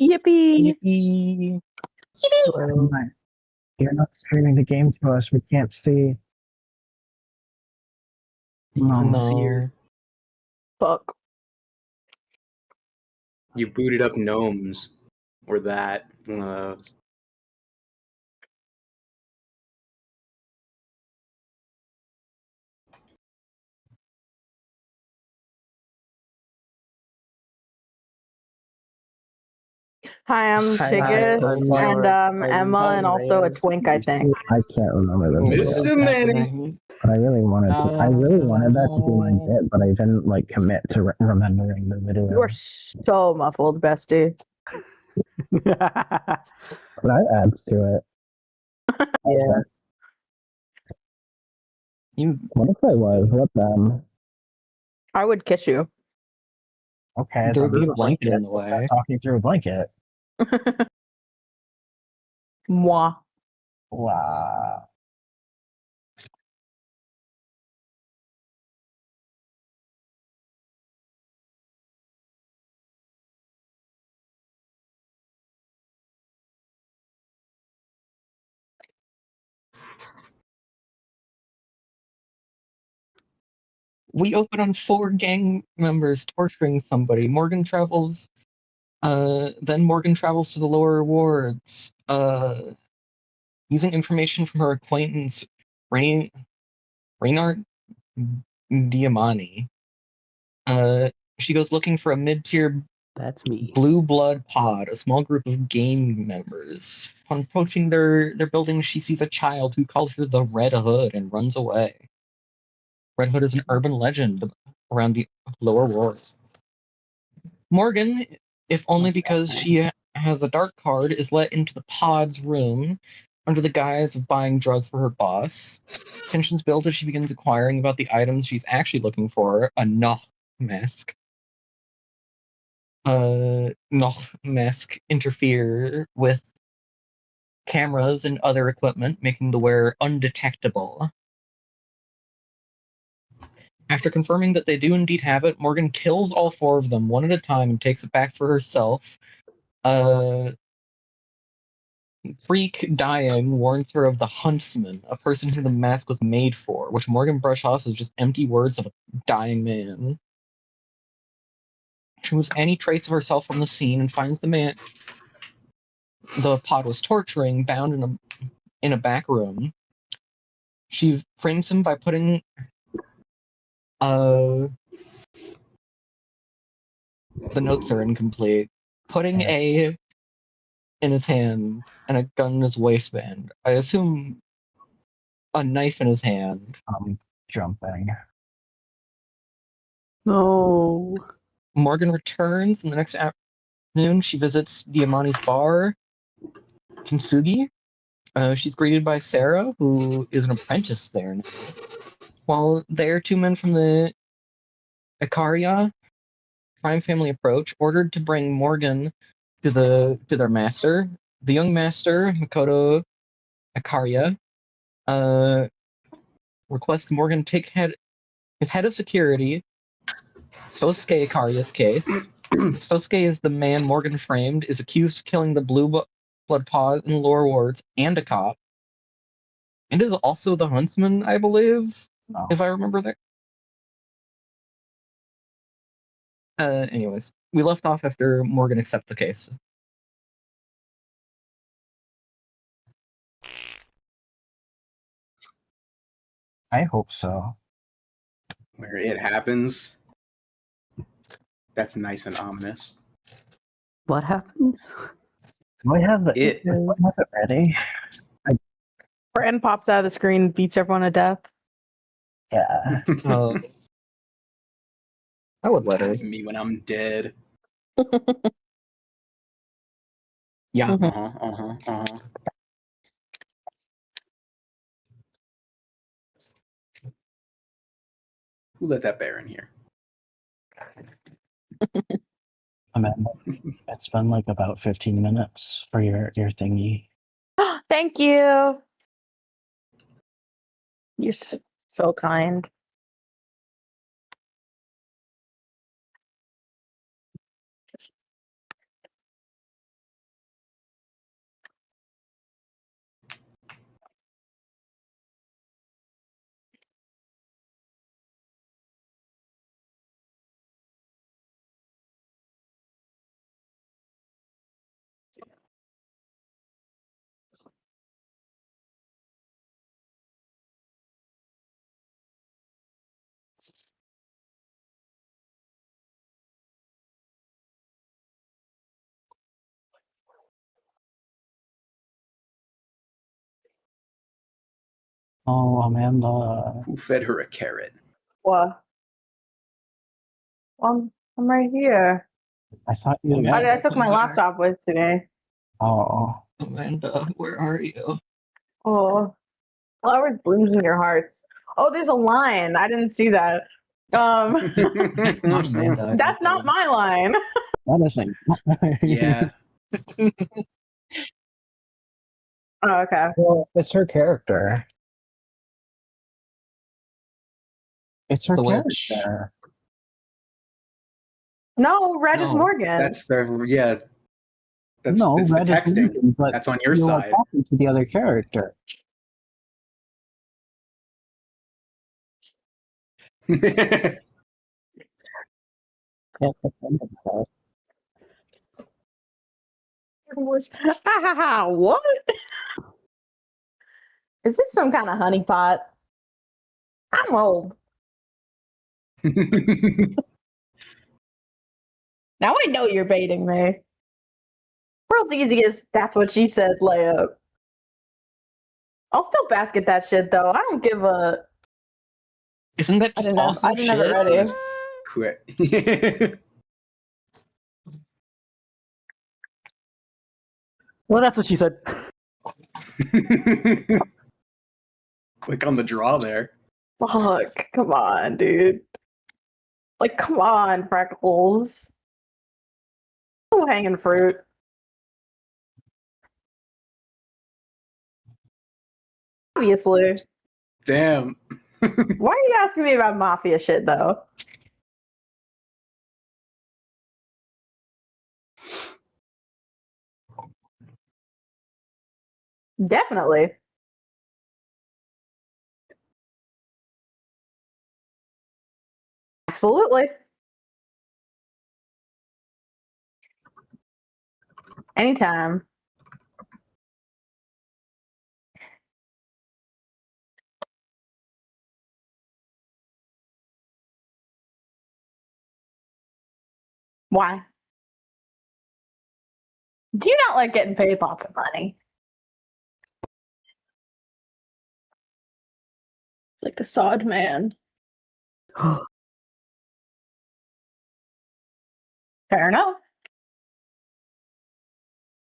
Yippee! Yippee! Hello. You're not streaming the game to us. We can't see. No. Fuck. You booted up gnomes. Or that. One of those. Hi, I'm Hi, Shiggis, I'm and Emma, and also a twink, I think. I can't remember this. Mr. Manny! But I really wanted to. I really wanted that to be my bit, but I didn't like commit to remembering the video. You are so muffled, bestie. But that adds to it. Yeah. What if I was? What then? I would kiss you. Okay, There would be a then blanket in the we'll start way. talking through a blanket. Moi. Wow. We open on 4 gang members torturing somebody. Morgan travels to the lower wards, using information from her acquaintance Reynard Diamani. She goes looking for a mid-tier That's me. Blue Blood Pod, a small group of gang members. Upon approaching their building, she sees a child who calls her the Red Hood and runs away. Red Hood is an urban legend around the lower wards. Morgan, if only because she has a dark card, is let into the pod's room under the guise of buying drugs for her boss. Tensions build as she begins inquiring about the items she's actually looking for, a Noch mask. Noch mask interfere with cameras and other equipment, making the wearer undetectable. After confirming that they do indeed have it, Morgan kills all 4 of them one at a time and takes it back for herself. Freak dying warns her of the Huntsman, a person who the mask was made for, which Morgan brushes off as just empty words of a dying man. She removes any trace of herself from the scene and finds the man the pod was torturing bound in a back room. She frames him by putting the notes are incomplete. Putting a in his hand and a gun in his waistband. I assume a knife in his hand. Jumping. No. Morgan returns, and the next afternoon she visits Diamani's bar, Kintsugi. She's greeted by Sarah, who is an apprentice there now. While there, 2 men from the Ikaria crime family approach, ordered to bring Morgan to their master. The young master, Makoto Ikaria, requests Morgan take his head of security, Sosuke Ikaria's case. Sosuke is the man Morgan framed, is accused of killing the Blue Blood Pod in the lower wards and a cop. And is also the Huntsman, I believe, if I remember that. Anyways, we left off after Morgan accepts the case. I hope so. Where it happens. That's nice and ominous. What happens? Do I have It. Was it ready? Bran pops out of the screen, beats everyone to death. Yeah. I would let her. Me when I'm dead. Yeah. Who let that bear in here? Amanda, it's been like about 15 minutes for your thingy. Thank you. You're so kind. Oh, Amanda. Who fed her a carrot? What? I'm right here. I thought you. Yeah. I took my laptop with today. Oh. Amanda, where are you? Oh, flowers, blooms in your hearts. Oh, there's a line. I didn't see that. That's not Amanda. That's not my line. That isn't. Yeah. Oh, okay. Well, it's her character. It's her The witch. character. No, red is No, Morgan. That's the yeah. That's No, it's the Red is texting. Morgan, but That's on your you are side. talking to the other character. Yeah, that's what I said. What? Is this some kind of honeypot? I'm old. Now I know you're baiting me. World's easiest, that's what she said, layup. I'll still basket that shit though. I don't give a. Isn't that I just didn't have, awesome I didn't have it shit? ready. Quit. Well, that's what she said. Click on the draw there. Fuck, come on, dude. Like, come on, Freckles. Oh, hanging fruit. Obviously. Damn. Why are you asking me about mafia shit, though? Definitely. Absolutely. Anytime. Why? Do you not like getting paid lots of money? Like the sod man. Fair enough.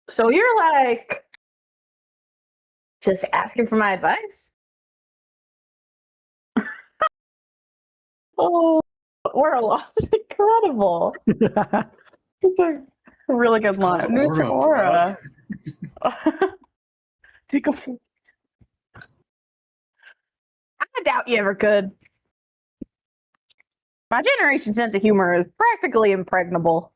So you're like just asking for my advice? Oh, we're a lot. It's incredible. It's a really good line. called Mr. Aura, Aura. Take a. I doubt you ever could. My generation's sense of humor is practically impregnable.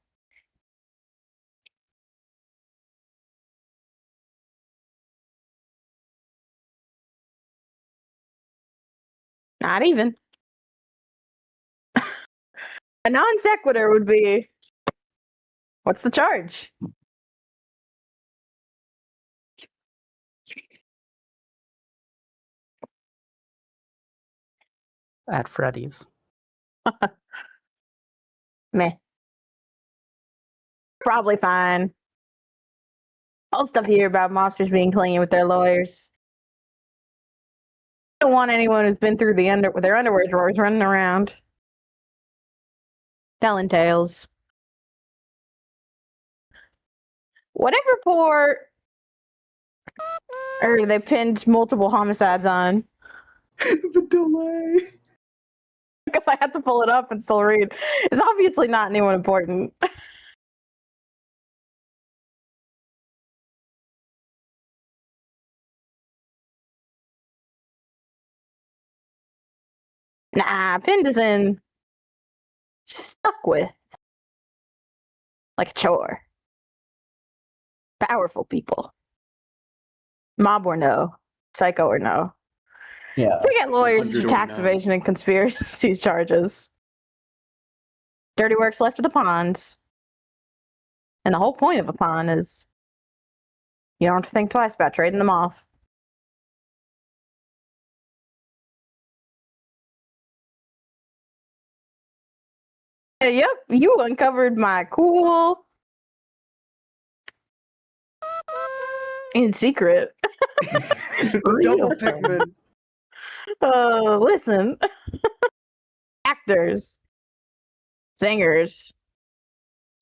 Not even. A non sequitur would be, what's the charge? At Freddy's. Meh. Probably fine. All stuff here about mobsters being clingy with their lawyers. I don't want anyone who's been through with their underwear drawers running around telling tales. Whatever poor or they pinned multiple homicides on. The delay. Because I had to pull it up and still read. It's obviously not anyone important. Nah, pinned is in stuck with. Like a chore. Powerful people. Mob or no. Psycho or no. Yeah. We get lawyers 100 for or tax no. evasion and conspiracy charges. Dirty work's left of the ponds. And the whole point of a pond is you don't have to think twice about trading them off. Yep, you uncovered my cool in secret. Double Pikmin. Listen. Actors, singers,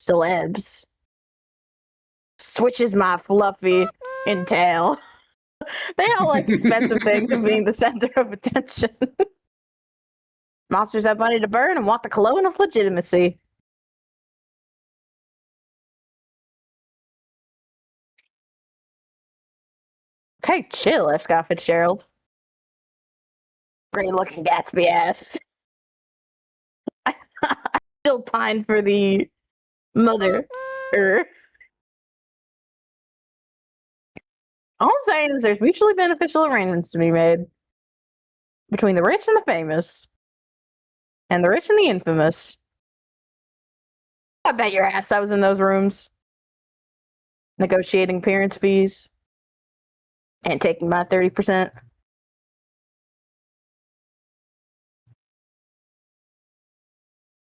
celebs. Switches my fluffy entail. They all like expensive things and being the center of attention. Monsters have money to burn and want the cologne of legitimacy. Okay, chill, F. Scott Fitzgerald. Great looking Gatsby ass. I still pine for the mother. All I'm saying is there's mutually beneficial arrangements to be made between the rich and the famous, and the rich and the infamous. I bet your ass I was in those rooms, negotiating parents' fees, and taking my 30%.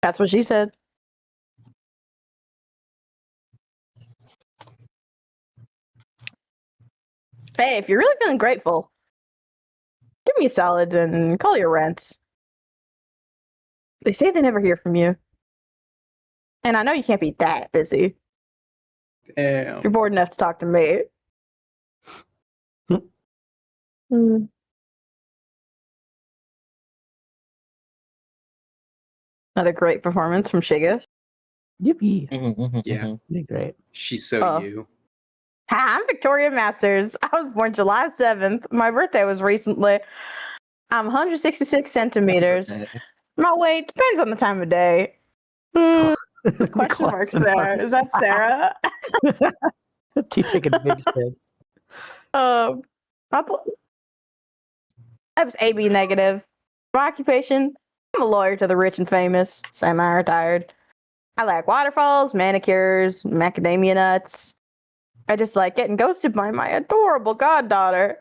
That's what she said. Hey, if you're really feeling grateful, give me a solid and call your rents. They say they never hear from you. And I know you can't be that busy. Damn. You're bored enough to talk to me. Another great performance from Shiga. Yippee. Yeah. You're great. She's so you. Hi, I'm Victoria Masters. I was born July 7th. My birthday was recently. I'm 166 centimeters. My weight depends on the time of day. Question marks there. Is that Sarah? You taking big hits. I was AB negative. My occupation, I'm a lawyer to the rich and famous, semi-retired. I like waterfalls, manicures, macadamia nuts. I just like getting ghosted by my adorable goddaughter.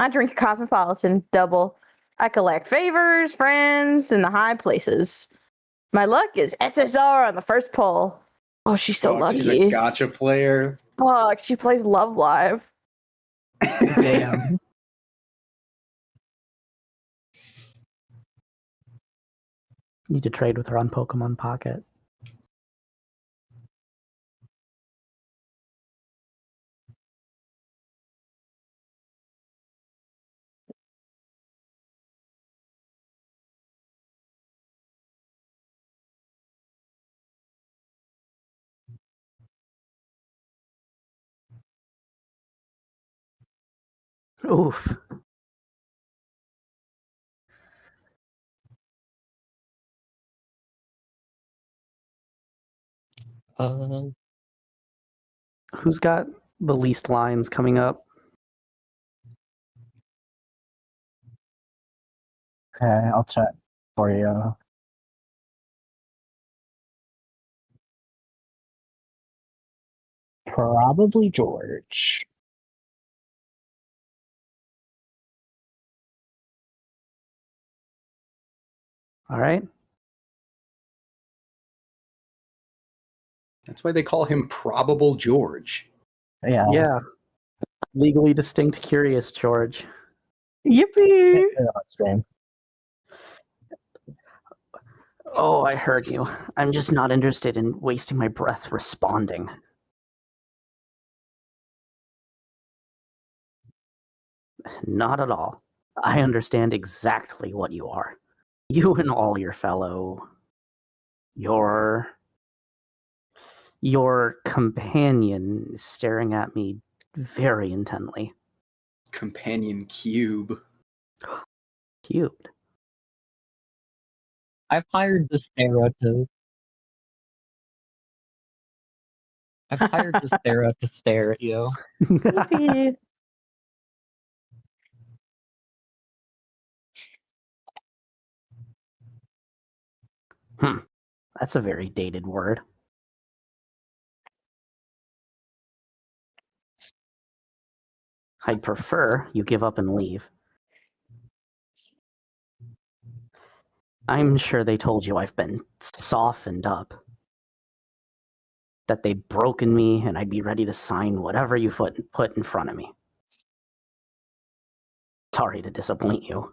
I drink a Cosmopolitan double. I collect favors, friends, and the high places. My luck is SSR on the first pull. Oh, she's so lucky. She's a gotcha player. Fuck, she plays Love Live. Damn. Need to trade with her on Pokemon Pocket. Oof. Who's got the least lines coming up? Okay, I'll check for you. Probably George. All right. That's why they call him Probable George. Yeah. Yeah. Legally distinct curious George. Yippee! Stream. Oh, I heard you. I'm just not interested in wasting my breath responding. Not at all. I understand exactly what you are. You and all your fellow... Your companion is staring at me very intently. Companion Cube. Cubed. I've hired the Sarah to. I've hired the Sarah to stare at you. Yippee! That's a very dated word. I'd prefer you give up and leave. I'm sure they told you I've been softened up. That they'd broken me and I'd be ready to sign whatever you put in front of me. sorry to disappoint you.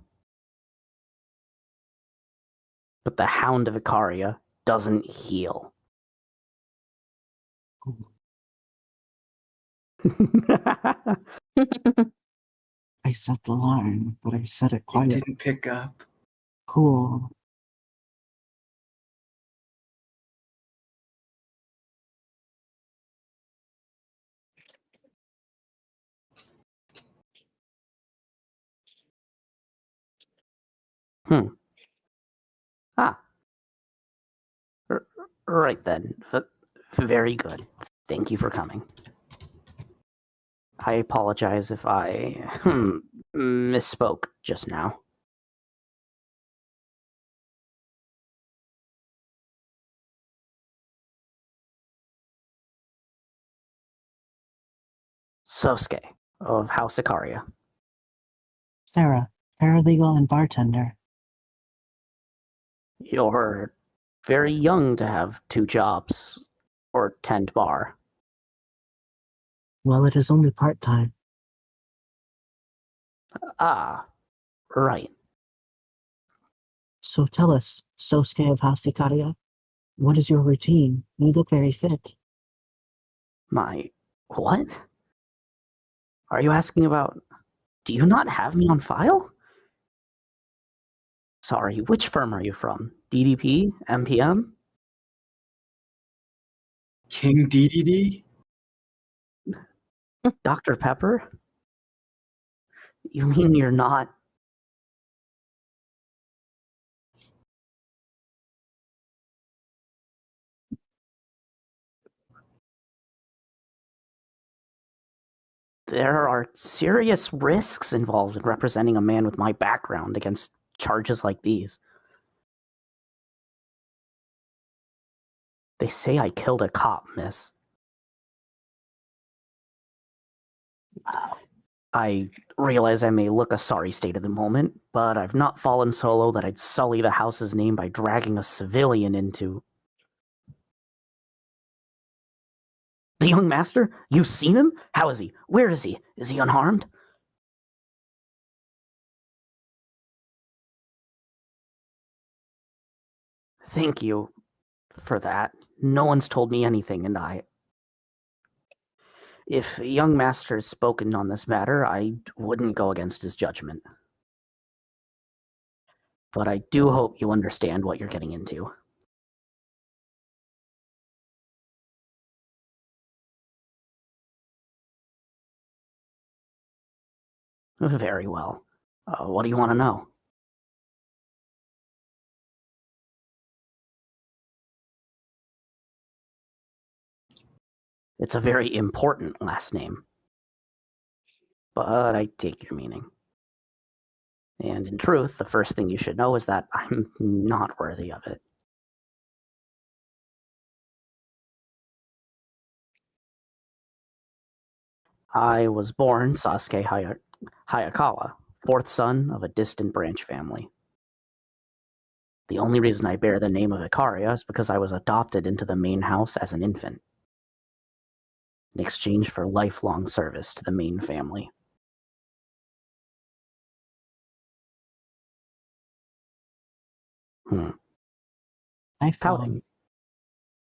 But the Hound of Icaria doesn't heal. I set the alarm, but I set it It quiet. didn't pick up. Cool. Ah. Right then. Very good. Thank you for coming. I apologize if I misspoke just now. Sosuke of House Icaria. Sarah, paralegal and bartender. You're very young to have 2 jobs or tend bar. Well, it is only part-time. Ah, right. So tell us, Sosuke of House Ikaria, what is your routine? You look very fit. My... what? Are you asking about... do you not have me on file? Sorry, which firm are you from? DDP? MPM? King DDD? Dr. Pepper? You mean you're not... There are serious risks involved in representing a man with my background against charges like these. They say I killed a cop, miss. I realize I may look a sorry state at the moment, but I've not fallen so low that I'd sully the house's name by dragging a civilian into... The young master? You've seen him? How is he? Where is he? Is he unharmed? Thank you for that. No one's told me anything, and if the young master has spoken on this matter, I wouldn't go against his judgment. But I do hope you understand what you're getting into. Very well. What do you want to know? It's a very important last name. But I take your meaning. And in truth, the first thing you should know is that I'm not worthy of it. I was born Sasuke Hayakawa, 4th son of a distant branch family. The only reason I bear the name of Icaria is because I was adopted into the main house as an infant, in exchange for lifelong service to the main family.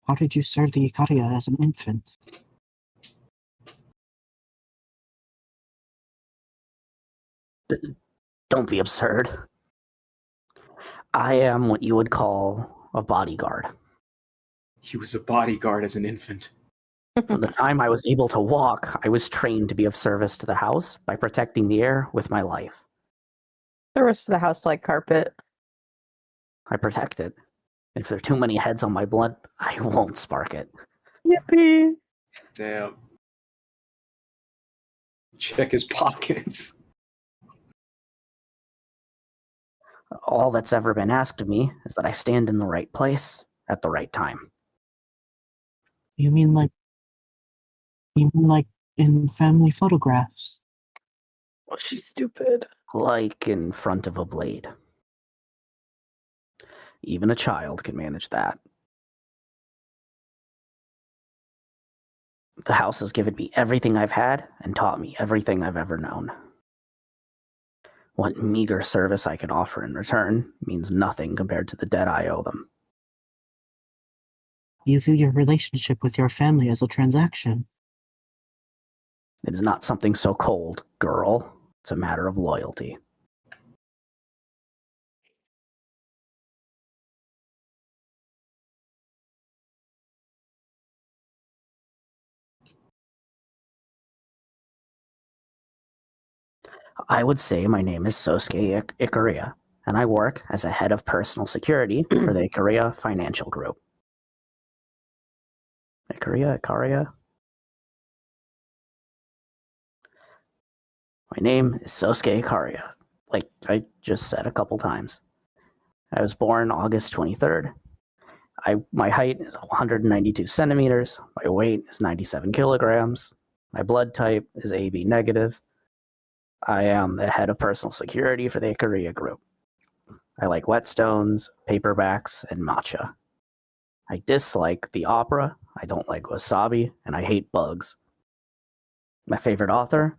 How did you serve the Ikaria as an infant? Don't be absurd. I am what you would call a bodyguard. He was a bodyguard as an infant. From the time I was able to walk, I was trained to be of service to the house by protecting the air with my life. The rest of the house like carpet. I protect it. If there are too many heads on my blood, I won't spark it. Yippee! Damn. Check his pockets. All that's ever been asked of me is that I stand in the right place at the right time. You mean like in family photographs? Oh, she's stupid. Like in front of a blade. Even a child can manage that. The house has given me everything I've had and taught me everything I've ever known. What meager service I can offer in return means nothing compared to the debt I owe them. You view your relationship with your family as a transaction. It is not something so cold, girl. It's a matter of loyalty. I would say my name is Sosuke Ikaria, and I work as a head of personal security for the Ikaria Financial Group. Ikaria? My name is Sosuke Ikaria, like I just said a couple times. I was born August 23rd. My height is 192 centimeters. My weight is 97 kilograms. My blood type is AB negative. I am the head of personal security for the Ikaria Group. I like whetstones, paperbacks, and matcha. I dislike the opera, I don't like wasabi, and I hate bugs. My favorite author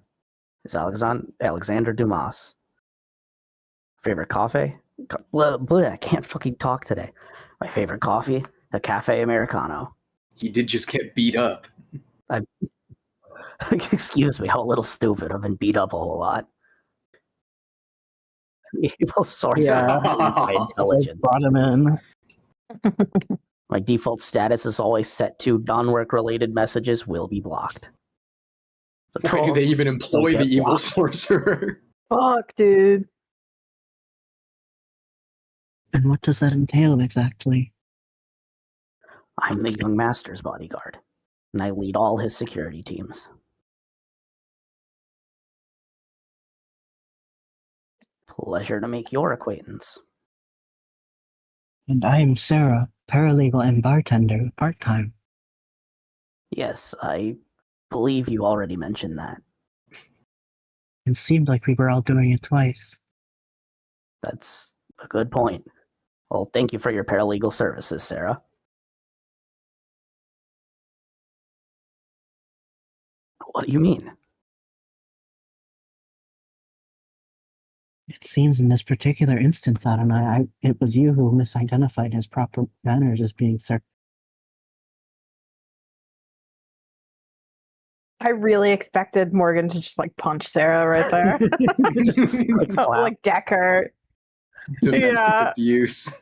is Alexander Dumas. Favorite coffee? I can't fucking talk today. My favorite coffee? A cafe Americano. He did just get beat up. Excuse me, I'm a little stupid. I've been beat up a whole lot. Evil source Yeah. of my intelligence. Brought him in. My default status is always set to non-work related messages will be blocked. So Why do trolls they even employ don't the get evil blocked. sorcerer? Fuck, dude. And what does that entail exactly? I'm the young master's bodyguard, and I lead all his security teams. Pleasure to make your acquaintance. And I am Sarah, paralegal and bartender, part-time. Yes, I believe you already mentioned that. It seemed like we were all doing it twice. That's a good point. Well, thank you for your paralegal services, Sarah. What do you mean? It seems in this particular instance, Adonai, it was you who misidentified his proper manners as being Sir. I really expected Morgan to just like punch Sarah right there. Just like, slap. Like deck her. Domestic Yeah. abuse.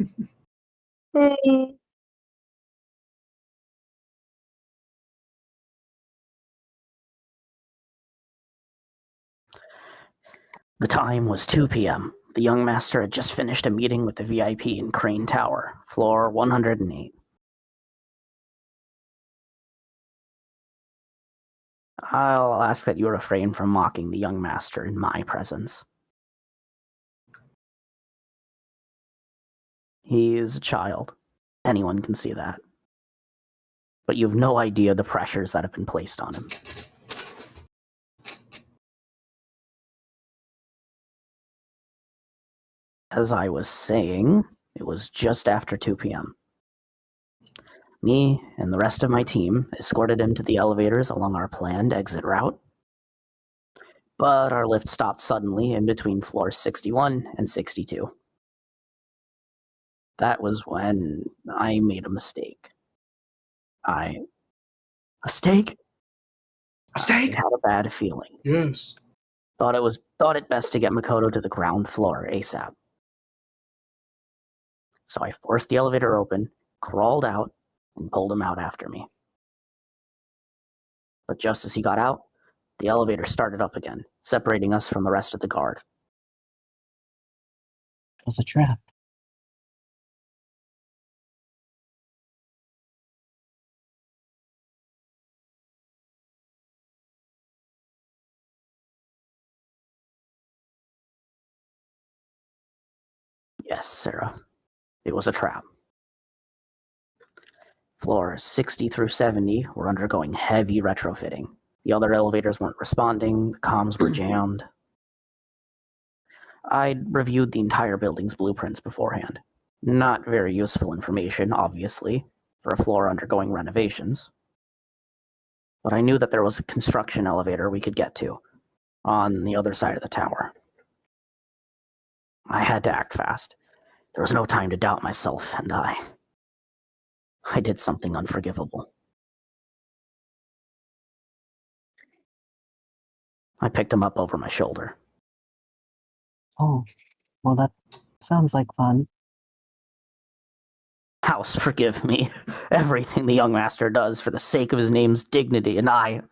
The time was 2 p.m. The young master had just finished a meeting with the VIP in Crane Tower, floor 108. I'll ask that you refrain from mocking the young master in my presence. He is a child. Anyone can see that. But you have no idea the pressures that have been placed on him. As I was saying, it was just after 2 p.m. Me and the rest of my team escorted him to the elevators along our planned exit route. But our lift stopped suddenly in between floors 61 and 62. That was when I made a mistake. A mistake? A steak? I had a bad feeling. Yes. Thought it best to get Makoto to the ground floor ASAP. So I forced the elevator open, crawled out, and pulled him out after me. But just as he got out, the elevator started up again, separating us from the rest of the guard. It was a trap. Yes, Sarah. It was a trap. Floors 60 through 70 were undergoing heavy retrofitting. The other elevators weren't responding, the comms were jammed. I'd reviewed the entire building's blueprints beforehand. Not very useful information, obviously, for a floor undergoing renovations. But I knew that there was a construction elevator we could get to, on the other side of the tower. I had to act fast. There was no time to doubt myself, and I did something unforgivable. I picked him up over my shoulder. Oh, well, that sounds like fun. House, forgive me. Everything the young master does for the sake of his name's dignity, and I...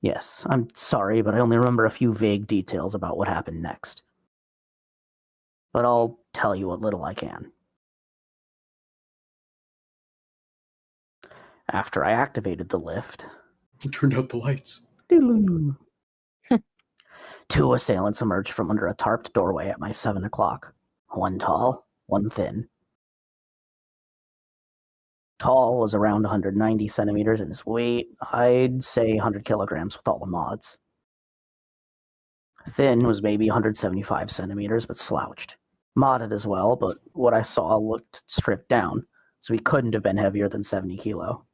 Yes, I'm sorry, but I only remember a few vague details about what happened next. But I'll tell you what little I can. After I activated the lift... Who turned out the lights? Two assailants emerged from under a tarped doorway at my 7 o'clock. One tall, one thin. Tall was around 190 centimeters, and his weight, I'd say 100 kilograms with all the mods. Thin was maybe 175 centimeters, but slouched. Modded as well, but what I saw looked stripped down, so he couldn't have been heavier than 70 kilo.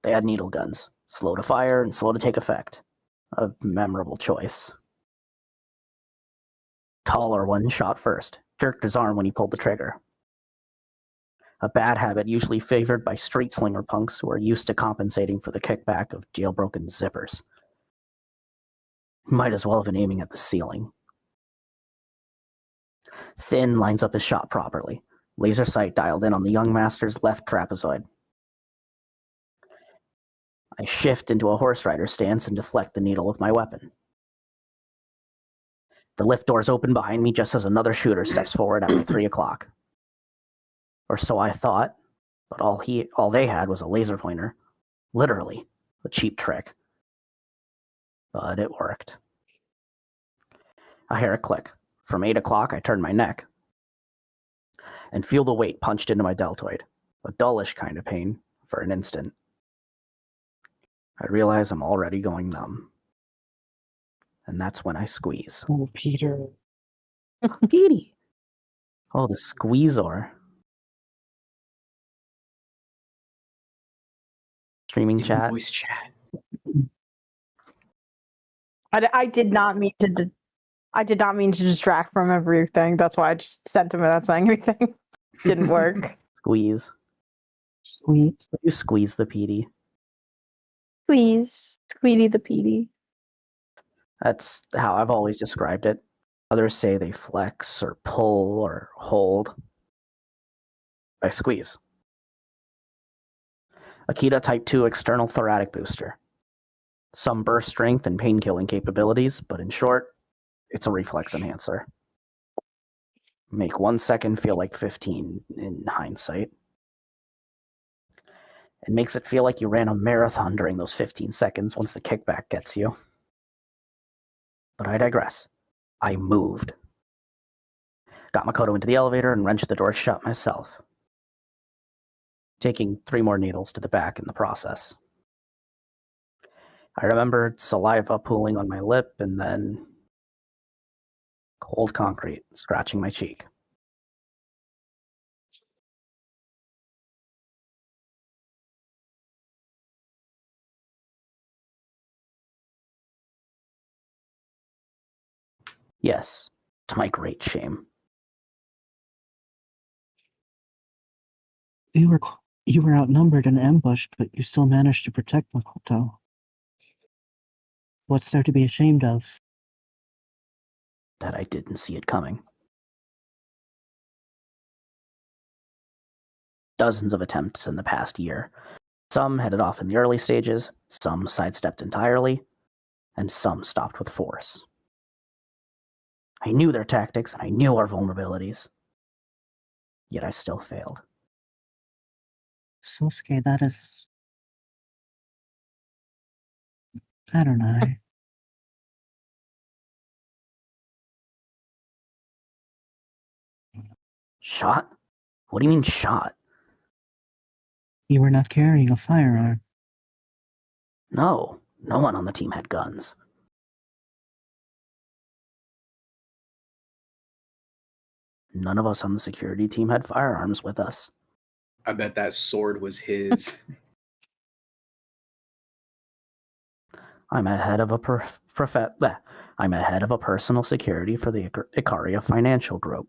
They had needle guns, slow to fire and slow to take effect. A memorable choice. Taller one shot first, jerked his arm when he pulled the trigger. A bad habit usually favored by street slinger punks who are used to compensating for the kickback of jailbroken zippers. Might as well have been aiming at the ceiling. Thin lines up his shot properly, laser sight dialed in on the young master's left trapezoid. I shift into a horse rider stance and deflect the needle with my weapon. The lift doors open behind me just as another shooter steps forward at my 3 o'clock. Or so I thought, but all they had was a laser pointer. Literally, a cheap trick. But it worked. I hear a click. From 8 o'clock, I turn my neck and feel the weight punched into my deltoid. A dullish kind of pain for an instant. I realize I'm already going numb. And that's when I squeeze. Oh, Peter. Petey! Oh, the squeezor. Streaming chat. Voice chat. I did not mean to. I did not mean to distract from everything. That's why I just sent him without saying anything. Didn't work. Squeeze. Sweet. You squeeze the Petey. Squeeze. Squeedy the Petey. That's how I've always described it. Others say they flex or pull or hold. I squeeze. Akita Type 2 external thoracic booster. Some burst strength and pain-killing capabilities, but in short, it's a reflex enhancer. Make 1 second feel like 15 in hindsight. It makes it feel like you ran a marathon during those 15 seconds once the kickback gets you. But I digress. I moved. Got Makoto into the elevator and wrenched the door shut myself, taking 3 more needles to the back in the process. I remembered saliva pooling on my lip and then cold concrete scratching my cheek. Yes, to my great shame. You were outnumbered and ambushed, but you still managed to protect Makoto. What's there to be ashamed of? That I didn't see it coming. Dozens of attempts in the past year. Some headed off in the early stages, some sidestepped entirely, and some stopped with force. I knew their tactics, and I knew our vulnerabilities. Yet I still failed. Sosuke, that is... I don't know. Shot? What do you mean shot? You were not carrying a firearm. No, no one on the team had guns. None of us on the security team had firearms with us. I bet that sword was his. I'm a head of a I'm a head of a personal security for the Icaria Financial Group.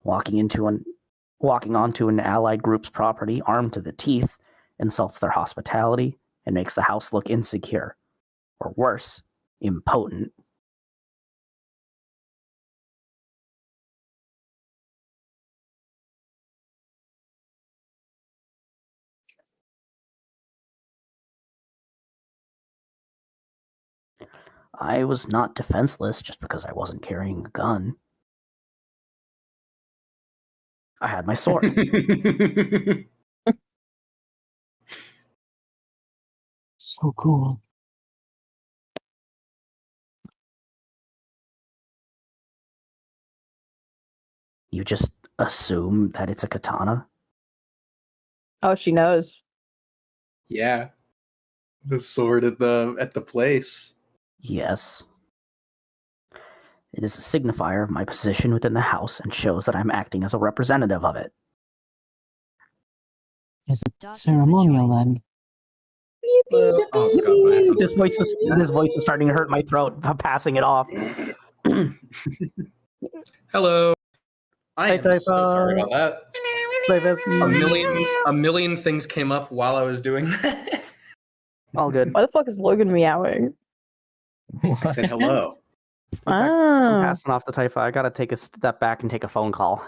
Walking onto an allied group's property armed to the teeth insults their hospitality and makes the house look insecure, or worse, impotent. I was not defenseless just because I wasn't carrying a gun. I had my sword. So cool. You just assume that it's a katana? Oh, she knows. Yeah. The sword at the place. Yes. It is a signifier of my position within the house and shows that I'm acting as a representative of it. Is it ceremonial then? Oh god. This voice was starting to hurt my throat. I'm passing it off. Hello. I Hey, am so Typha. sorry about that. Typha. A million things came up while I was doing that. All good. Why the fuck is Logan meowing? I said hello. I'm Oh. passing off the Typha. I gotta take a step back and take a phone call.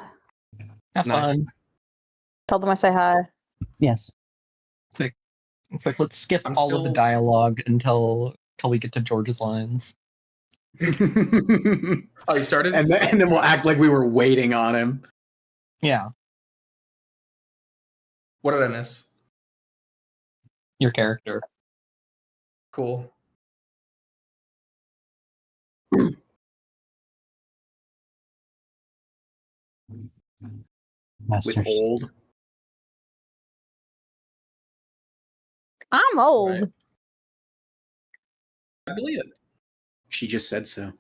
Have Nice. fun. Tell them I say hi. Yes. Quick, let's skip I'm all of the still- dialogue until we get to George's lines. Oh, you started? And then we'll act like we were waiting on him. Yeah, What did I miss? your character. Cool. Masters. With old. I'm old. Right. I believe it. She just said so.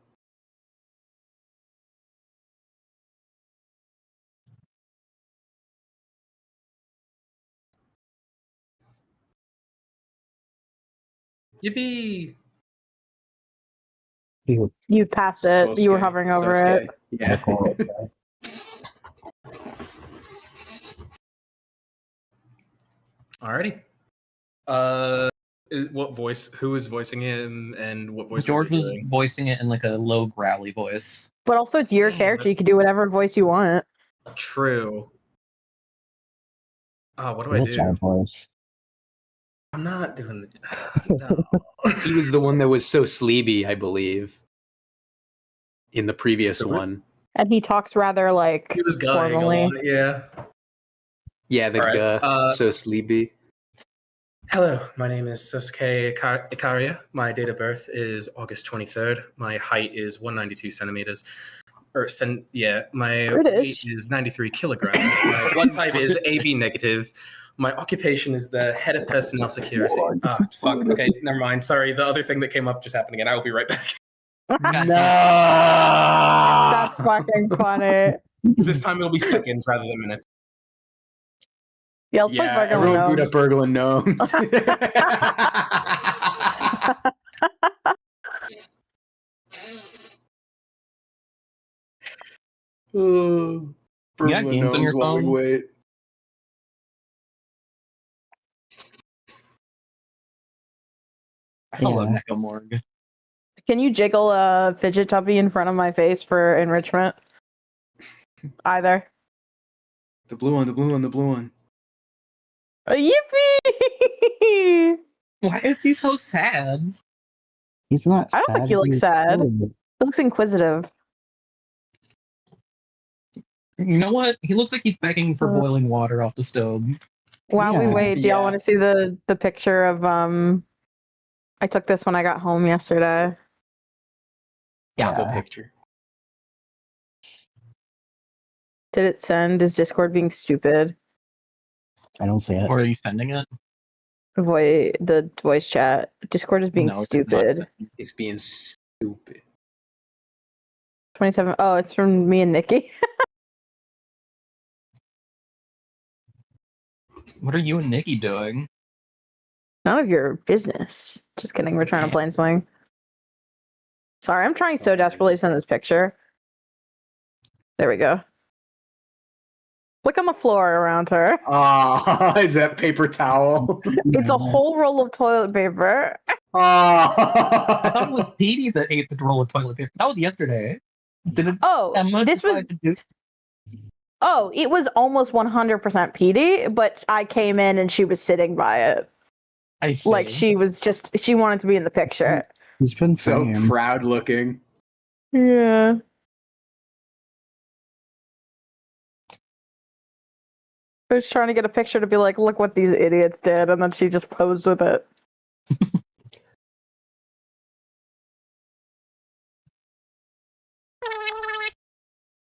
Yippee! You passed it. You were Sosuke. hovering over Sosuke. it. Yeah. Alrighty. What voice? Who is voicing him, and what voice? George were they was doing? voicing it in like a low, growly voice. But also, it's your Dang, character. You that's- can do whatever voice you want. True. Oh, what do I The do? child voice. I'm not doing the. No. He was the one that was so sleepy, I believe. In the previous Sure. one. And he talks rather like He was going a formally. lot, yeah. Yeah, the Alright, guy. So sleepy. Hello, my name is Soph Ikaria. My date of birth is August 23rd. My height is 192 centimeters. My British. weight is 93 kilograms. My blood type is AB negative. My occupation is the head of personnel security. Ah, fuck. Okay, never mind. Sorry, the other thing that came up just happened again. I will be right back. That's fucking funny. This time it'll be seconds rather than minutes. Yeah, let's play Yeah, Burglar everyone boot Gnomes. up Burglar Gnomes. You got games on your while we phone? wait. Hello, Yeah. Necomorg. Can you jiggle a fidget tubby in front of my face for enrichment? Either. The blue one, the blue one, the blue one. Yippee! Why is he so sad? He's not I don't think sad. he looks he's sad. cool. He looks inquisitive. You know what? He looks like he's begging for boiling water off the stove. While we Yeah. wait, do y'all Yeah. want to see the picture of I took this when I got home yesterday. The picture. Did it send? Is Discord being stupid? I don't see it. Or are you sending it? The voice chat. Discord is being No, it's not. stupid. It's being stupid. 27. Oh, it's from me and Nikki. What are you and Nikki doing? None of your business. Just kidding. We're trying to plan something. Sorry, I'm trying so desperately to send this picture. There we go. Look on the floor around her. Is that paper towel? It's a whole roll of toilet paper. I thought it was Petey that ate the roll of toilet paper. That was yesterday. Did Oh, Emma this decide was. to do? Oh, it was almost 100% Petey, but I came in and she was sitting by it. I see. Like she wanted to be in the picture. He's been So saying. proud looking. Yeah. I was trying to get a picture to be like, look what these idiots did, and then she just posed with it.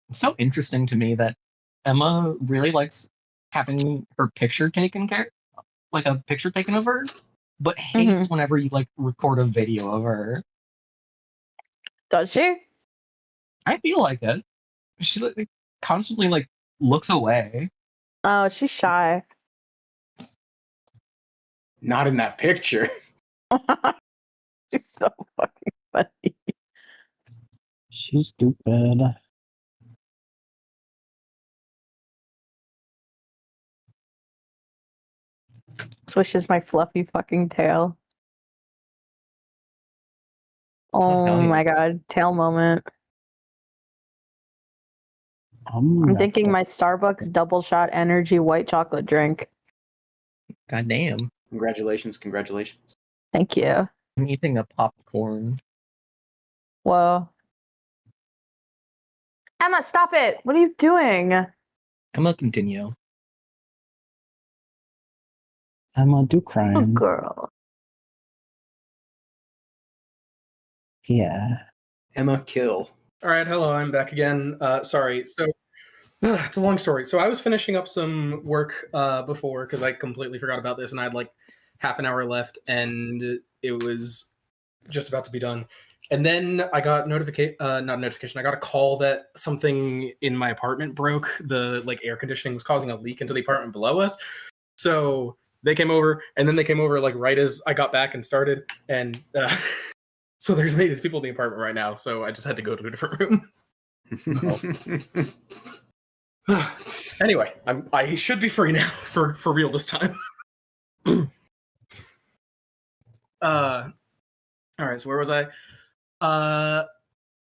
It's so interesting to me that Emma really likes having her picture taken like a picture taken of her, but hates whenever you like record a video of her. Does she? I feel like it. She like, constantly like looks away. Oh, she's shy. Not in that picture. She's so fucking funny. She's stupid. Swishes my fluffy fucking tail. Oh, hell Oh yeah. my god, tail moment. I'm That's thinking what- my Starbucks double shot energy white chocolate drink. God damn. Congratulations. Thank you. I'm eating a popcorn. Whoa. Emma, stop it! What are you doing? Emma, continue. Emma, do Good crime. girl. Yeah. Emma, kill. All right, hello, I'm back again. Sorry. So it's a long story. So I was finishing up some work before because I completely forgot about this, and I had like half an hour left, and it was just about to be done. And then I got not a notification. I got a call that something in my apartment broke. The like air conditioning was causing a leak into the apartment below us. So they came over, and then they came over like right as I got back and started, and so there's these people in the apartment right now. So I just had to go to a different room. Anyway, I should be free now for real this time. All right, so where was I?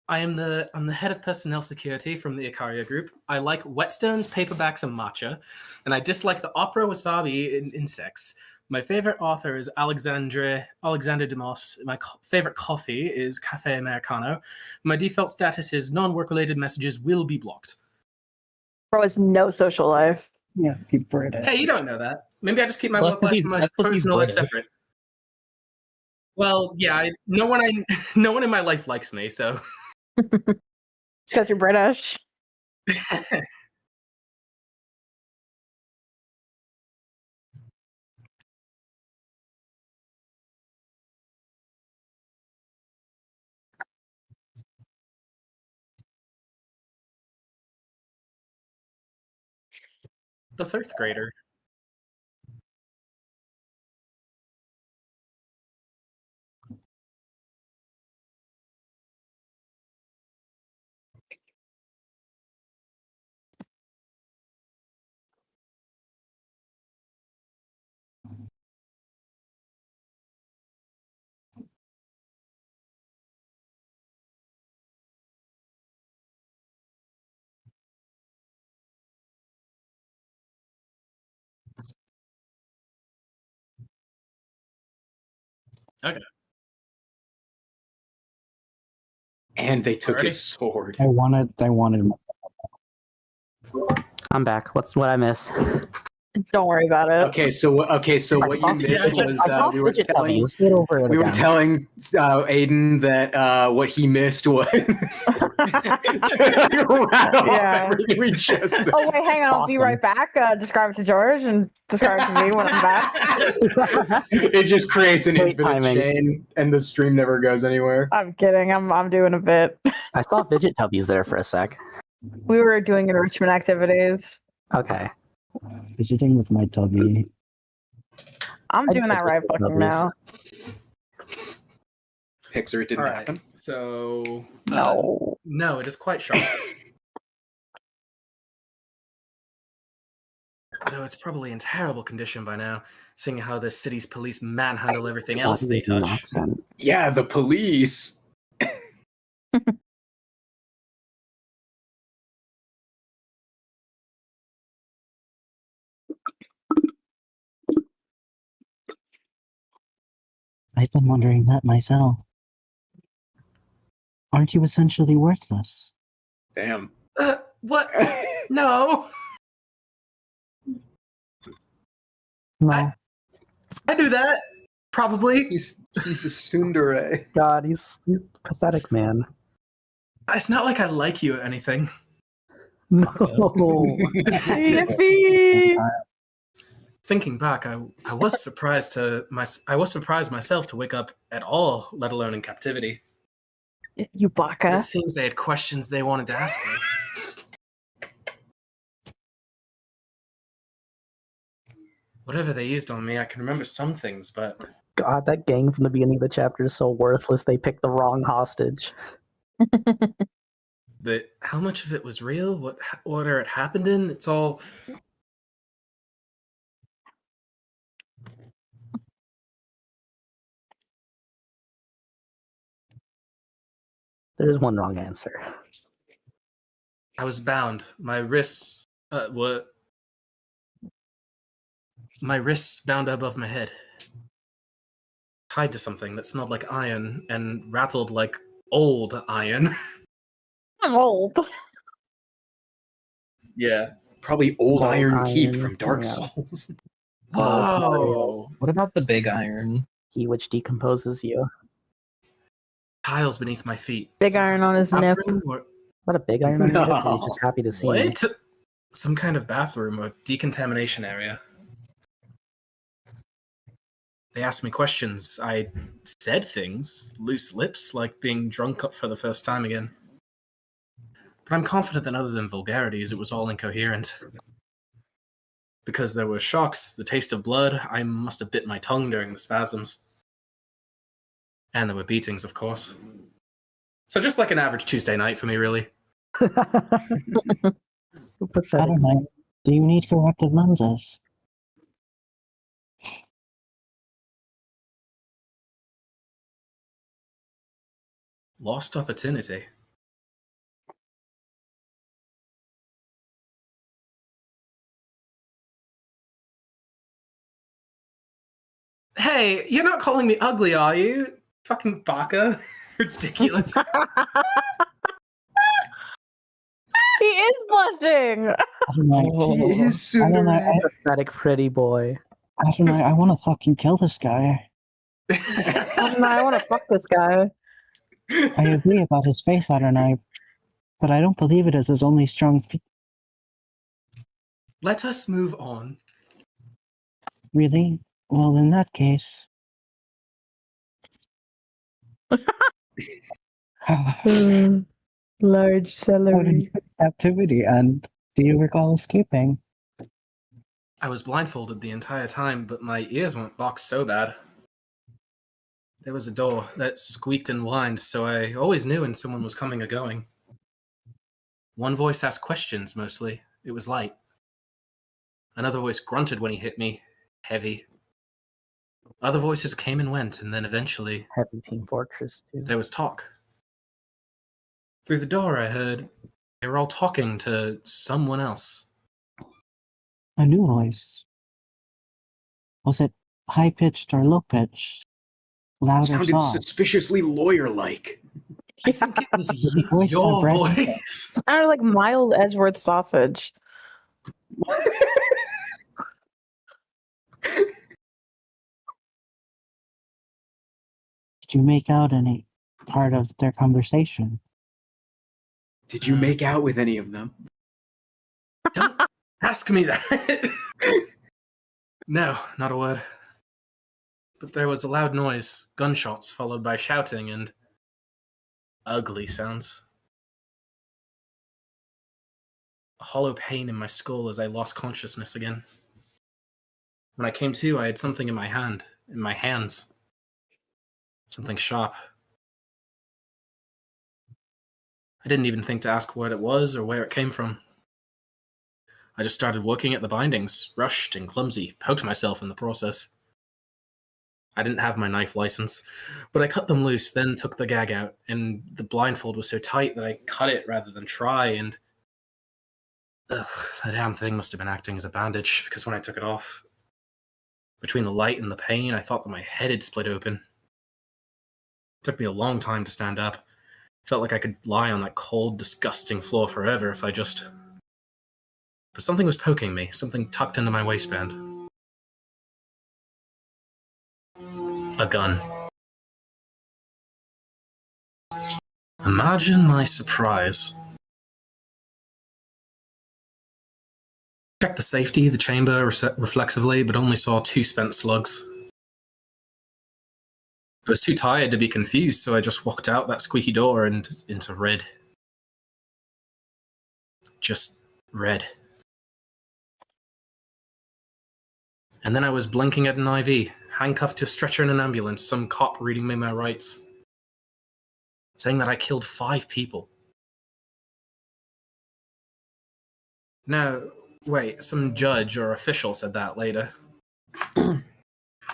I'm the head of personnel security from the Ikaria group. I like whetstones, paperbacks, and matcha, and I dislike the opera wasabi and insects. My favorite author is Alexander Dumas. My favorite coffee is Cafe Americano. My default status is non-work-related messages will be blocked. Bro has no social life. Yeah, keep British. Hey, you don't know that. Maybe I just keep my Well, work life and my that's 'cause he's personal life British. separate. Well, yeah, no one in my life likes me, so. It's because you're British. The third grader. Okay. And they took Alrighty. his sword. They wanted. I'm back. What's what I miss? Don't worry about it. Okay, so what you missed was we were telling Get over it we were again. telling Aiden that what he missed was Rattle Yeah. off everything we just said. Oh wait, hang on. I'll be Awesome. right back. Describe it to George and describe it to me when I'm back. It just creates an Great infinite timing. chain, and the stream never goes anywhere. I'm kidding. I'm doing a bit. I saw fidget tubbies there for a sec. We were doing enrichment activities. Okay. Fidgeting with my tubby. I'm I doing that did right fidget fucking tubbies. now. Pixar, it didn't All right. happen. So No. no, it is quite sharp. Though it's probably in terrible condition by now, seeing how the city's police manhandle everything else they Body with an touch. accent. Yeah, the police. I've been wondering that myself. Aren't you essentially worthless? Damn. What? No, No. I do that. Probably. He's a tsundere. God, he's pathetic, man. It's not like I like you or anything. No. Yippee! Thinking back, I was surprised myself to wake up at all, let alone in captivity. You But baka. it seems they had questions they wanted to ask me. Whatever they used on me, I can remember some things, but God, that gang from the beginning of the chapter is so worthless. They picked the wrong hostage. how much of it was real? What order it happened in? It's all. There's one wrong answer. I was bound. My wrists were. My wrists bound above my head. Tied to something that smelled like iron and rattled like old iron. I'm old. Yeah. Probably old Old Iron Keep Iron, from Dark yeah. Souls. Whoa. What about the big iron? Key which decomposes you. Tiles beneath my feet. Big Some iron kind on of his nip. bathroom or- What a big iron on your hip. You're No. just happy to see me. What? Some kind of bathroom or decontamination area. They asked me questions. I said things, loose lips, like being drunk up for the first time again. But I'm confident that other than vulgarities, it was all incoherent. Because there were shocks, the taste of blood, I must have bit my tongue during the spasms. And there were beatings, of course. So just like an average Tuesday night for me, really. Pathetic. I don't know. Do you need corrective lenses? Lost opportunity. Hey, you're not calling me ugly, are you? Fucking baka. Ridiculous. He is blushing. I don't know. He is I don't know. tsundere. Pathetic pretty boy. I don't know. I want to fucking kill this guy. I want to fuck this guy. I agree about his face, I don't know. But I don't believe it is his only strong feat. Let us move on. Really? Well, in that case. Large How did celery. you captivity, and do you recall escaping? I was blindfolded the entire time, but my ears weren't boxed so bad. There was a door that squeaked and whined, so I always knew when someone was coming or going. One voice asked questions, mostly. It was light. Another voice grunted when he hit me, heavy. Other voices came and went, and then eventually Heavy Team Fortress 2. there was talk. Through the door, I heard they were all talking to someone else. A new voice. Was it high pitched or low pitched? Loud or Sounded soft? suspiciously lawyer-like. I think it was The voice your of Resident. voice. Sounded like mild Edgeworth sausage. Did you make out any part of their conversation? Did you make out with any of them? Don't ask me that. No, not a word. But there was a loud noise, gunshots followed by shouting and ugly sounds. A hollow pain in my skull as I lost consciousness again. When I came to, I had something in my hands. Something sharp. I didn't even think to ask what it was or where it came from. I just started working at the bindings, rushed and clumsy, poked myself in the process. I didn't have my knife license, but I cut them loose, then took the gag out, and the blindfold was so tight that I cut it rather than try, and the damn thing must have been acting as a bandage, because when I took it off, between the light and the pain, I thought that my head had split open. It took me a long time to stand up. Felt like I could lie on that cold, disgusting floor forever if I just... But something was poking me, something tucked into my waistband. A gun. Imagine my surprise. Checked the safety, the chamber reflexively, but only saw 2 spent slugs. I was too tired to be confused, so I just walked out that squeaky door and into red. Just red. And then I was blinking at an IV, handcuffed to a stretcher in an ambulance, some cop reading me my rights, saying that I killed 5 people. No, wait, some judge or official said that later.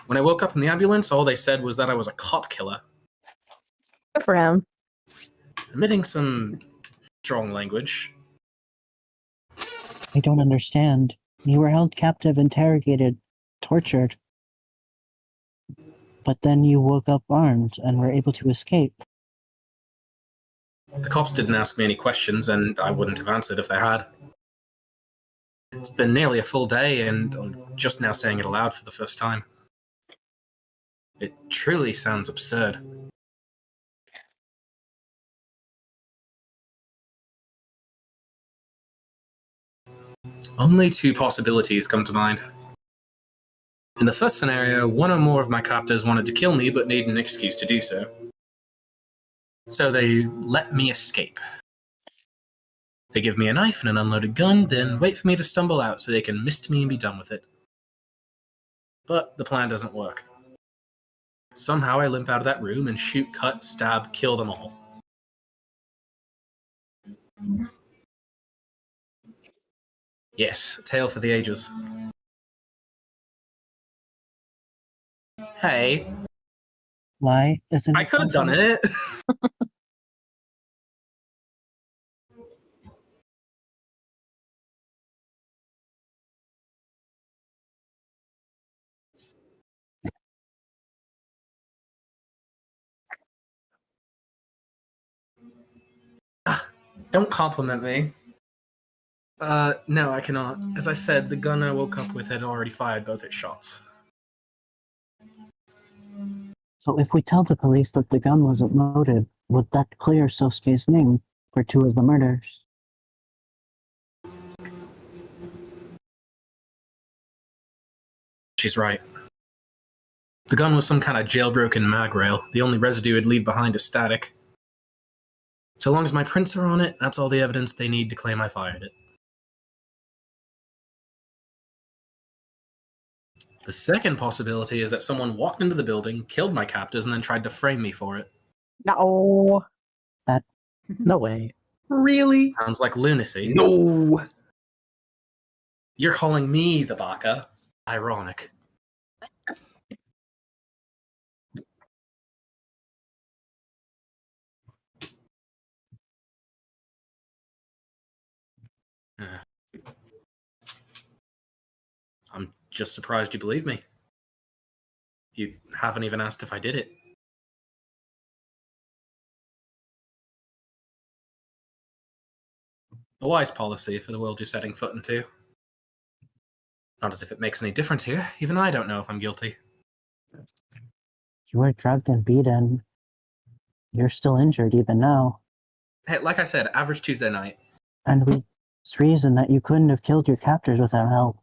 When I woke up in the ambulance, all they said was that I was a cop killer. Good for him. Admitting some strong language. I don't understand. You were held captive, interrogated, tortured. But then you woke up armed and were able to escape. The cops didn't ask me any questions, and I wouldn't have answered if they had. It's been nearly a full day, and I'm just now saying it aloud for the first time. It truly sounds absurd. Only 2 possibilities come to mind. In the first scenario, one or more of my captors wanted to kill me but needed an excuse to do so. So they let me escape. They give me a knife and an unloaded gun, then wait for me to stumble out so they can mist me and be done with it. But the plan doesn't work. Somehow I limp out of that room and shoot, cut, stab, kill them all. Yes, a tale for the ages. Hey, Why isn't I it could have done possible? it. Don't compliment me. No, I cannot. As I said, the gun I woke up with had already fired both its shots. So if we tell the police that the gun wasn't loaded, would that clear Sosuke's name for 2 of the murders? She's right. The gun was some kind of jailbroken mag rail. The only residue it'd leave behind is static. So long as my prints are on it, that's all the evidence they need to claim I fired it. The second possibility is that someone walked into the building, killed my captors, and then tried to frame me for it. No. No way. Really? Sounds like lunacy. No. You're calling me the baka. Ironic. I'm just surprised you believe me. You haven't even asked if I did it. A wise policy for the world you're setting foot into. Not as if it makes any difference here. Even I don't know if I'm guilty. You were drugged and beaten. You're still injured even now. Hey, like I said, average Tuesday night. And we reason that you couldn't have killed your captors without help.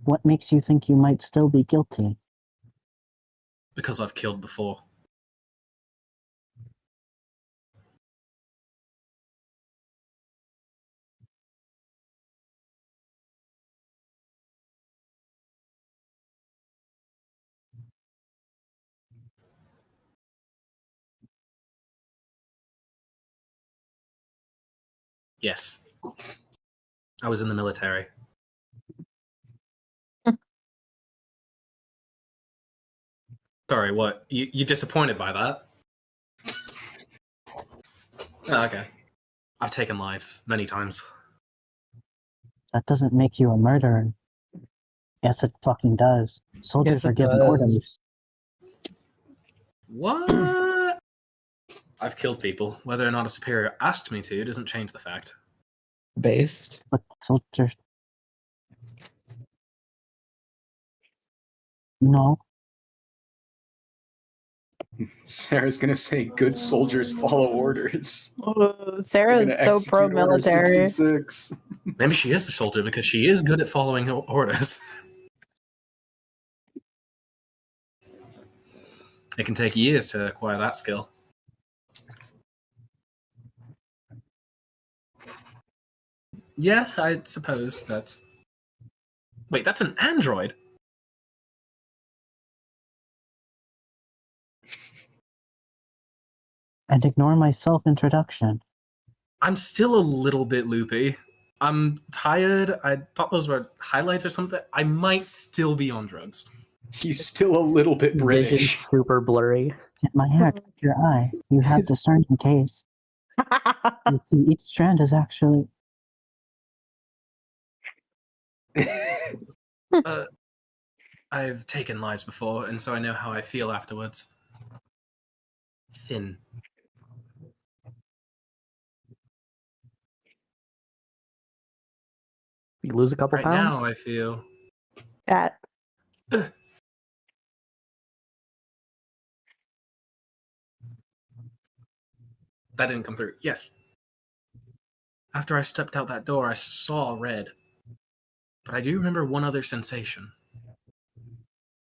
What makes you think you might still be guilty? Because I've killed before. Yes. I was in the military. Sorry, what? You disappointed by that? Oh, okay. I've taken lives many times. That doesn't make you a murderer. Yes, it fucking does. Soldiers Yes, it are given does. orders. What? I've killed people. Whether or not a superior asked me to doesn't change the fact. Based. But soldiers... No. Sarah's gonna say, "Good soldiers follow orders." Oh, Sarah They're is gonna so execute Order pro-military. 66. Maybe she is a soldier because she is good at following orders. It can take years to acquire that skill. Yes, I suppose that's... Wait, that's an android? And ignore my self-introduction. I'm still a little bit loopy. I'm tired. I thought those were highlights or something. I might still be on drugs. He's still a little bit Vision's British. super blurry. Hit my hair, touch your eye. You have discerning taste. You see, each strand is actually... I've taken lives before, and so I know how I feel afterwards. Thin. You lose a couple Right pounds. now, I feel... Cat. That didn't come through. Yes. After I stepped out that door, I saw red. But I do remember one other sensation.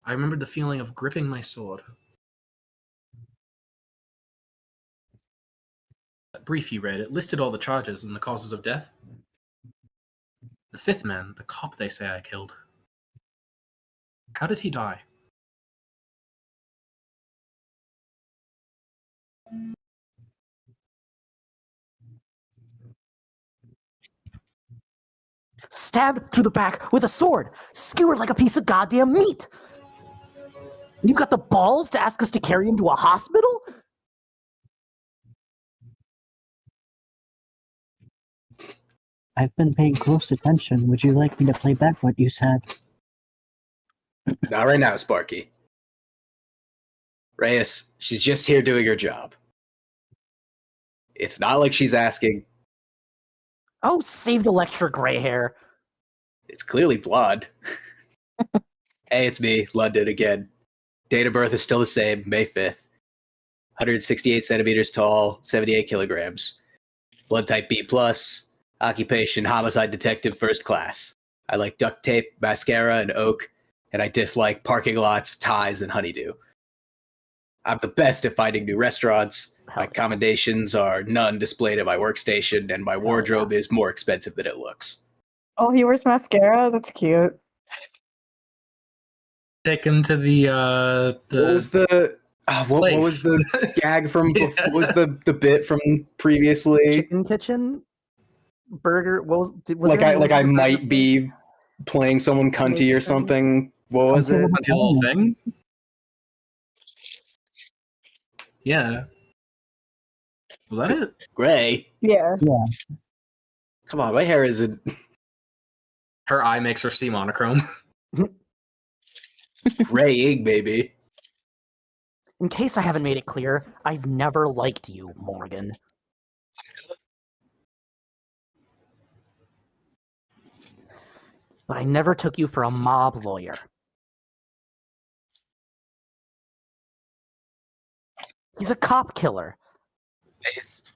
I remembered the feeling of gripping my sword. That brief you read, it listed all the charges and the causes of death. The fifth man, the cop they say I killed. How did he die? Stabbed through the back with a sword, skewered like a piece of goddamn meat. And you got the balls to ask us to carry him to a hospital? I've been paying close attention. Would you like me to play back what you said? Not right now, Sparky. Reyes, she's just here doing her job. It's not like she's asking. Oh, save the lecture, gray hair. It's clearly blood. Hey, it's me, London again. Date of birth is still the same, May 5th. 168 centimeters tall, 78 kilograms. Blood type B+. Occupation, homicide detective first class. I like duct tape, mascara, and oak. And I dislike parking lots, ties, and honeydew. I'm the best at finding new restaurants. My commendations are none displayed at my workstation, and my wardrobe is more expensive than it looks. Oh, he wears mascara? That's cute. Take him to the What was the what was the gag from Yeah. before? What was the bit from previously? Chicken kitchen? Burger? What was, Like I might be playing someone cunty or something. What was it? Until whole thing? Yeah. Was that it? Gray. Yeah. Come on, my hair isn't Her eye makes her see monochrome. graying, baby. In case I haven't made it clear, I've never liked you, Morgan. But I never took you for a mob lawyer. He's a cop killer. Based.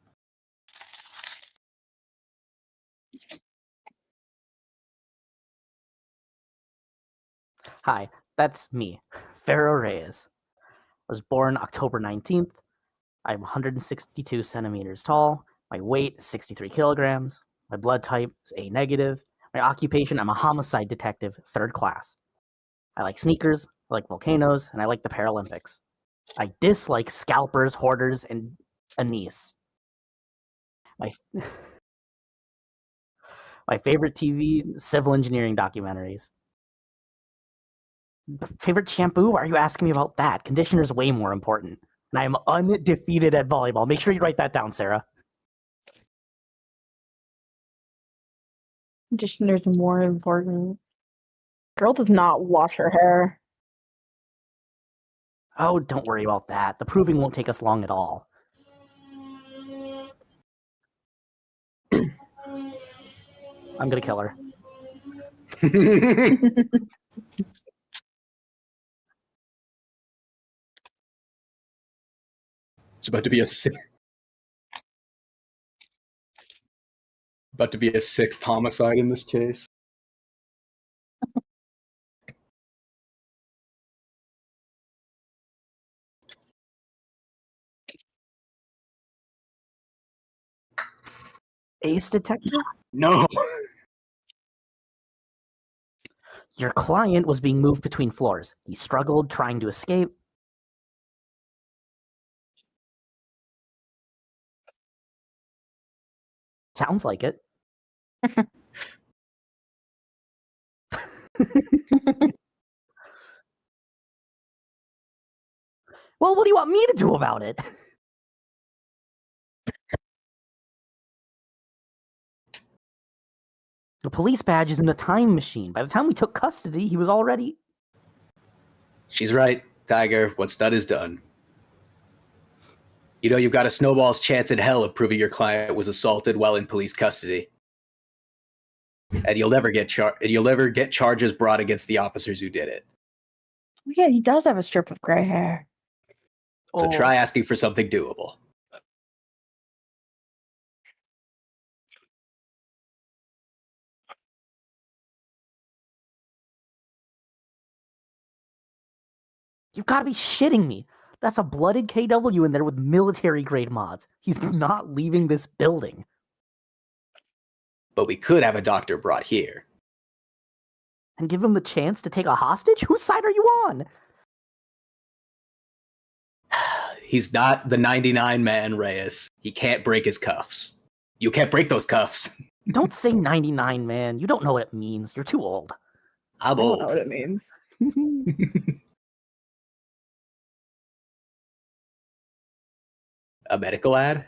Hi, that's me, Pharaoh Reyes. I was born October 19th. I'm 162 centimeters tall. My weight is 63 kilograms. My blood type is A negative. My occupation, I'm a homicide detective, 3rd class. I like sneakers, I like volcanoes, and I like the Paralympics. I dislike scalpers, hoarders, and anise. My favorite TV, civil engineering documentaries. Favorite shampoo? Why are you asking me about that? Conditioner's way more important. And I am undefeated at volleyball. Make sure you write that down, Sarah. Conditioner's more important. Girl does not wash her hair. Oh, don't worry about that. The proving won't take us long at all. I'm gonna kill her. It's about to be a sixth homicide in this case. Ace detective? No. Your client was being moved between floors. He struggled trying to escape. Sounds like it. Well, what do you want me to do about it? The police badge is in a time machine. By the time we took custody, he was already... She's right, Tiger. What's done is done. You know you've got a snowball's chance in hell of proving your client was assaulted while in police custody. And you'll never get charges brought against the officers who did it. Yeah, he does have a strip of gray hair. So try asking for something doable. You've got to be shitting me. That's a blooded KW in there with military grade mods. He's not leaving this building. But we could have a doctor brought here. And give him the chance to take a hostage? Whose side are you on? He's not the 99 man, Reyes. He can't break his cuffs. You can't break those cuffs. Don't say 99, man. You don't know what it means. You're too old. I'm I don't old. know what it means. A medical ad?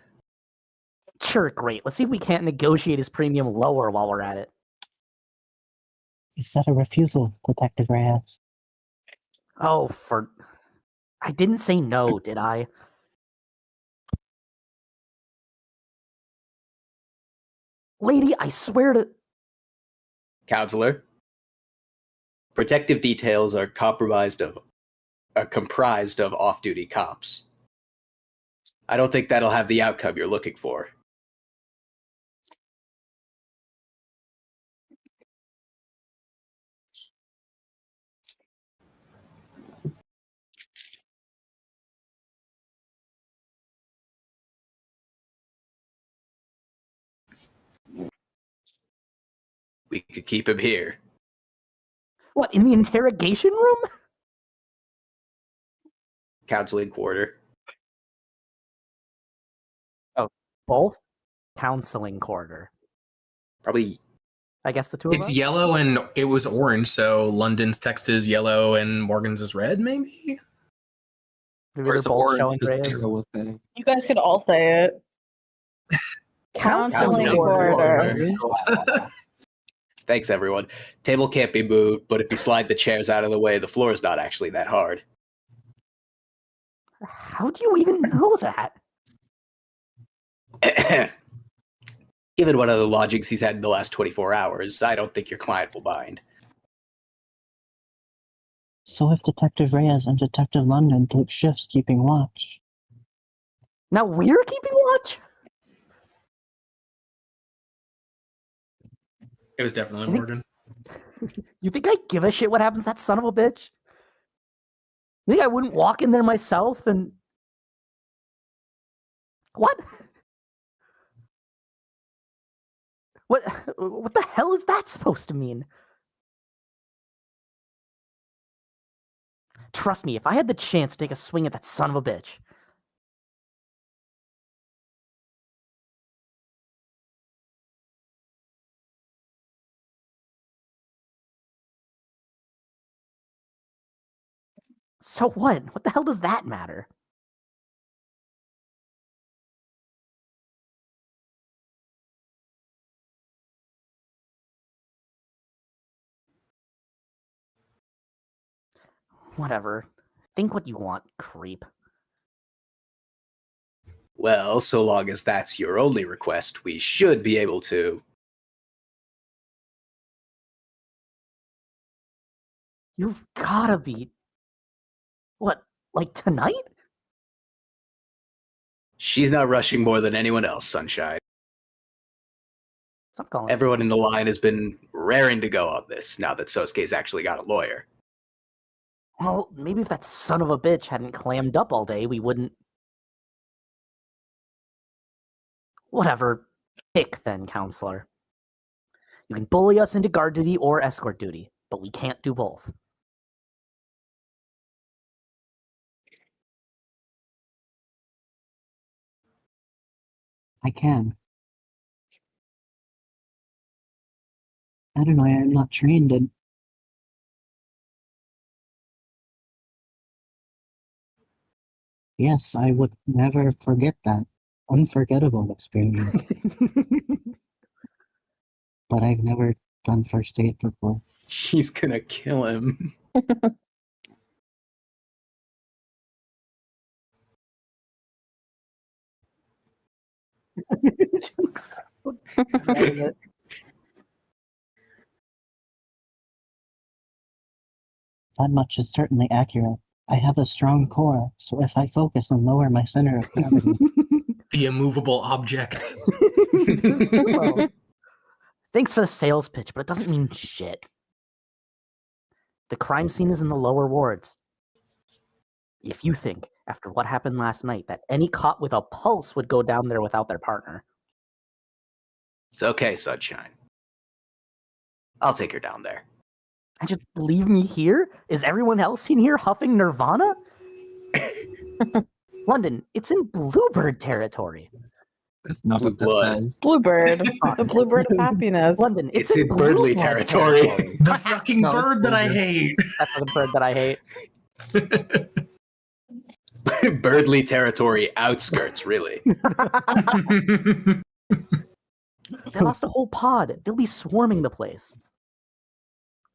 Sure, great. Let's see if we can't negotiate his premium lower while we're at it. Is that a refusal, Detective Reyes? Oh, I didn't say no, did I? Lady, I swear to... Counselor? Protective details are comprised of off-duty cops. I don't think that'll have the outcome you're looking for. We could keep him here. What, in the interrogation room? Counseling quarter. Oh, both? Counseling quarter. Probably. I guess the two of It's us? yellow and it was orange, so London's text is yellow and Morgan's is red, maybe? Maybe Or they're is it both orange showing because Reyes. Sarah was saying? You guys could all say it. Counseling Counseling quarter. Thanks, everyone. Table can't be moved, but if you slide the chairs out of the way, the floor is not actually that hard. How do you even know that? Given what other lodgings he's had in the last 24 hours, I don't think your client will mind. So if Detective Reyes and Detective London take shifts keeping watch, Now we're keeping watch? It was definitely I think- Morgan. You think I give a shit what happens to that son of a bitch? You think I wouldn't walk in there myself and... What? What the hell is that supposed to mean? Trust me, if I had the chance to take a swing at that son of a bitch... So what? What the hell does that matter? Whatever. Think what you want, creep. Well, so long as that's your only request, we should be able to. You've gotta be... What, like tonight? She's not rushing more than anyone else, Sunshine. Stop calling. Everyone in the line has been raring to go on this now that Sosuke's actually got a lawyer. Well, maybe if that son of a bitch hadn't clammed up all day, we wouldn't... Whatever. Pick then, counselor. You can bully us into guard duty or escort duty, but we can't do both. I can. I don't know, I'm not trained in... Yes, I would never forget that unforgettable experience, but I've never done first aid before. She's gonna kill him. That much is certainly accurate. I have a strong core, so if I focus and lower my center of gravity, The immovable object. Well, thanks for the sales pitch, but it doesn't mean shit. The crime scene is in the lower wards. If you think, after what happened last night, that any cop with a pulse would go down there without their partner... It's okay, Sunshine. I'll take her down there. And just leave me here? Is everyone else in here huffing Nirvana? London, it's in Bluebird territory. That's not what that Blood. says. Bluebird. The bluebird of happiness. London, It's in Birdly Bluebird territory. The fucking No, bird that I Bluebird. hate. That's the bird that I hate. Birdly territory outskirts, really. They lost a whole pod. They'll be swarming the place.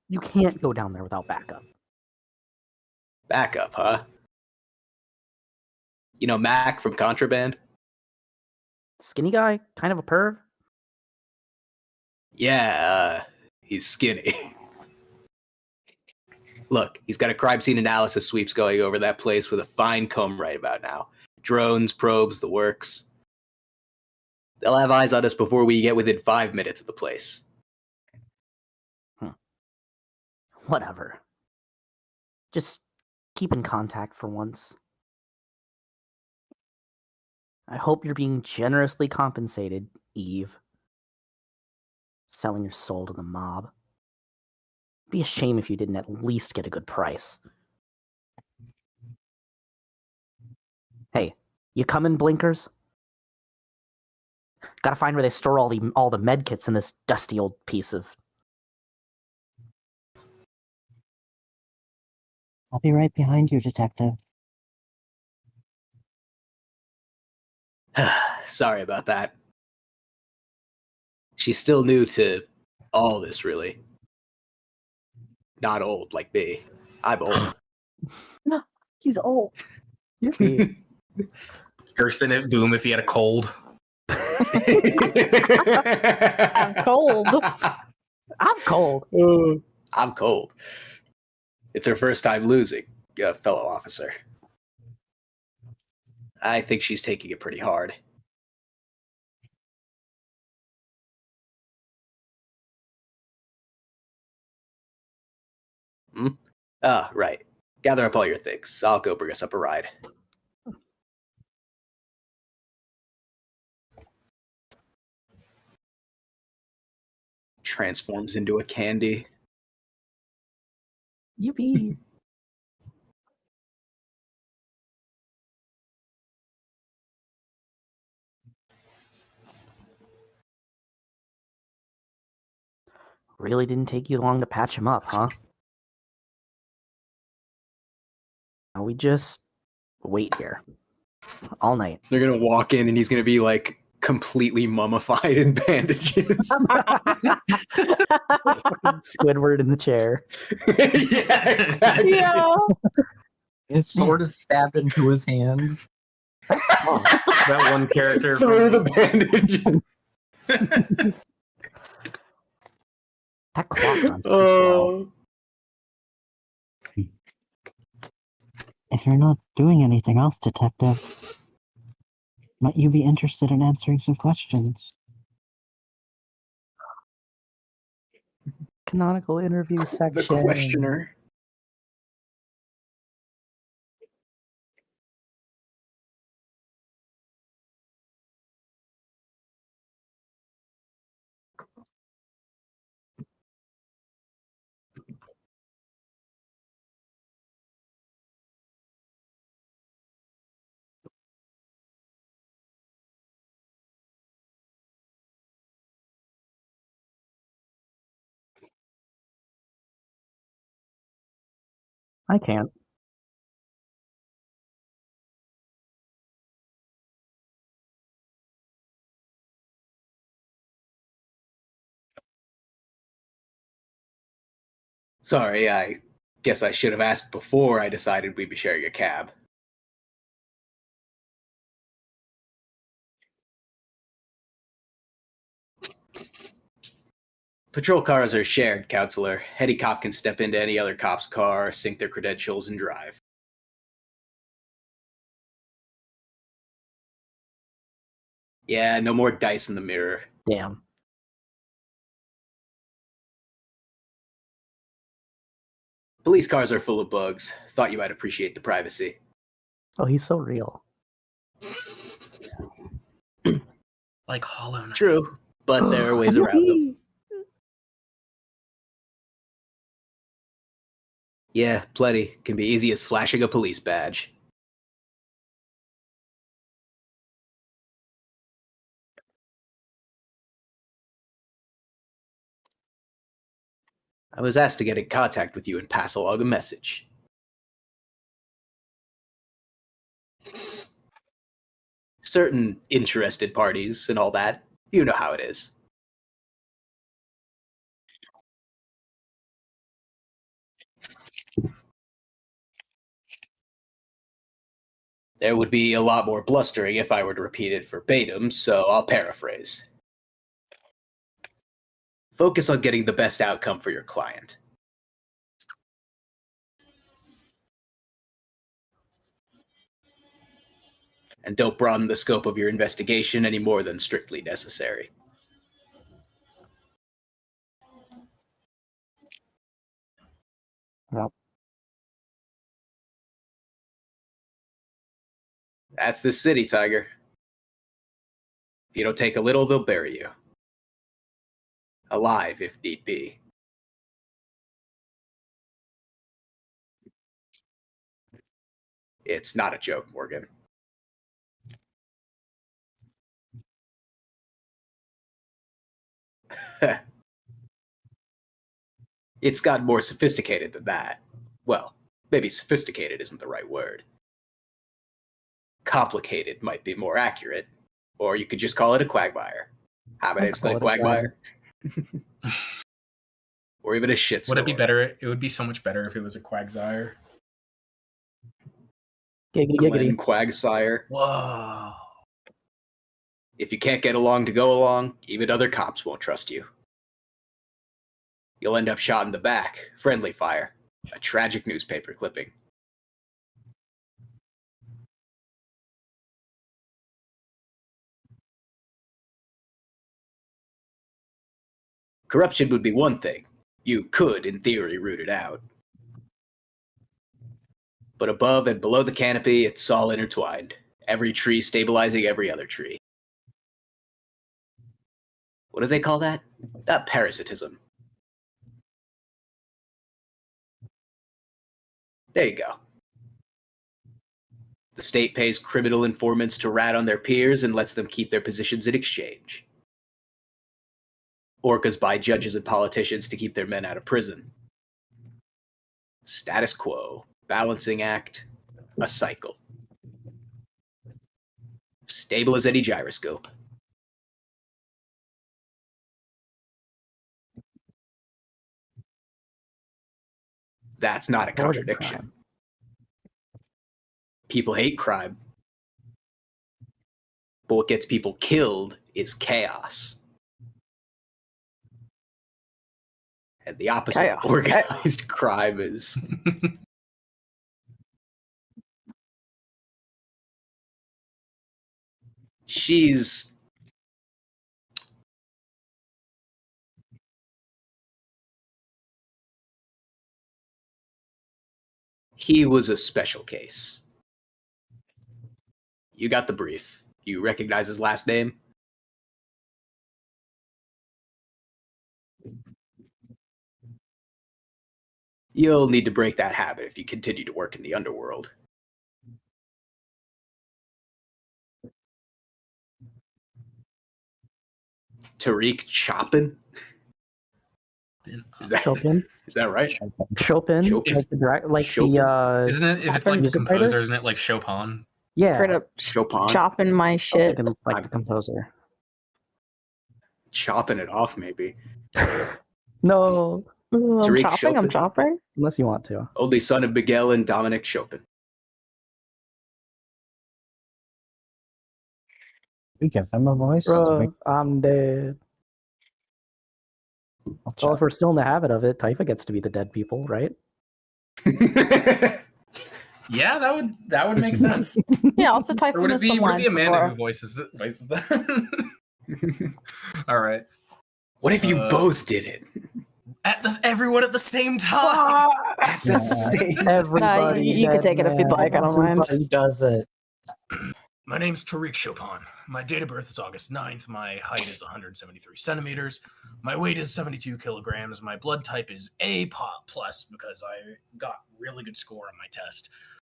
You can't go down there without backup. Backup, huh? You know Mac from Contraband? Skinny guy, kind of a perv. Yeah, he's skinny. Look, he's got a crime scene analysis sweeps going over that place with a fine comb right about now. Drones, probes, the works. They'll have eyes on us before we get within 5 minutes of the place. Whatever. Just keep in contact for once. I hope you're being generously compensated, Eve. Selling your soul to the mob. It'd be a shame if you didn't at least get a good price. Hey, you coming, Blinkers? Gotta find where they store all the med kits in this dusty old piece of... I'll be right behind you, detective. Sorry about that. She's still new to all this, really. Not old like me. I'm old. He's old. Kirsten at Boom if he had a cold. I'm cold. I'm cold. I'm cold. It's her first time losing, fellow officer. I think she's taking it pretty hard. Hmm? Ah, right. Gather up all your things. I'll go bring us up a ride. Transforms into a candy. Yippee! Really didn't take you long to patch him up, huh? Now we just wait here all night. They're gonna walk in and he's gonna be like completely mummified in bandages. Squidward in the chair. Yeah, exactly. Yeah. His sword is stabbed into his hands. That one character Through from the bandage. That clock runs pretty slow. If you're not doing anything else, Detective, might you be interested in answering some questions? Canonical interview The section. questioner. I can't. Sorry, I guess I should have asked before I decided we'd be sharing a cab. Patrol cars are shared, counselor. Any cop can step into any other cop's car, sync their credentials, and drive. Yeah, no more dice in the mirror. Damn. Police cars are full of bugs. Thought you might appreciate the privacy. Oh, he's so real. like Hollow Knight. True, but there are ways around them. Yeah, plenty. Can be easy as flashing a police badge. I was asked to get in contact with you and pass along a message. Certain interested parties and all that. You know how it is. There would be a lot more blustering if I were to repeat it verbatim, so I'll paraphrase. Focus on getting the best outcome for your client. And don't broaden the scope of your investigation any more than strictly necessary. Well, That's this city, Tiger. If you don't take a little, they'll bury you. Alive, if need be. It's not a joke, Morgan. It's gotten more sophisticated than that. Well, maybe sophisticated isn't the right word. Complicated might be more accurate, or you could just call it a quagmire. How about I explain call it a quagmire? Or even a shitstorm. Would it be better? It would be so much better if it was a Quagsire. giggity Glenn giggity. Quagsire. Whoa. If you can't get along to go along, even other cops won't trust you. You'll end up shot in the back, friendly fire, a tragic newspaper clipping. Corruption would be one thing. You could, in theory, root it out. But above and below the canopy, it's all intertwined. Every tree stabilizing every other tree. What do they call that? Parasitism. There you go. The state pays criminal informants to rat on their peers and lets them keep their positions in exchange. Orcas buy judges and politicians to keep their men out of prison. Status quo, balancing act, a cycle. Stable as any gyroscope. That's not a contradiction. People hate crime. But what gets people killed is chaos. And the opposite of organized crime is... He was a special case. You got the brief. You recognize his last name? You'll need to break that habit if you continue to work in the underworld. Tariq Chopin? Is that right? Chopin? Chopin? Isn't it, if it's like the composer, writer? isn't it like Chopin? Yeah. Straight up Chopin? chopping my shit. Like the composer. Chopping it off, maybe. No. Ooh, Tariq I'm Chopin? chopping. Unless you want to. Only son of Miguel and Dominic Chopin. We give them a voice. Bro, I'm dead. Well, if we're still in the habit of it, Typha gets to be the dead people, right? Yeah, that would make sense. Yeah, also type Or would in it be some lines Amanda before. who voices that? All right. What if you both did it? Everyone at the same time. At the same Everybody. you can take it if you'd like. I don't mind. Everybody does it. My name's Tariq Chopin. My date of birth is August 9th. My height is 173 centimeters. My weight is 72 kilograms. My blood type is A plus because I got really good score on my test.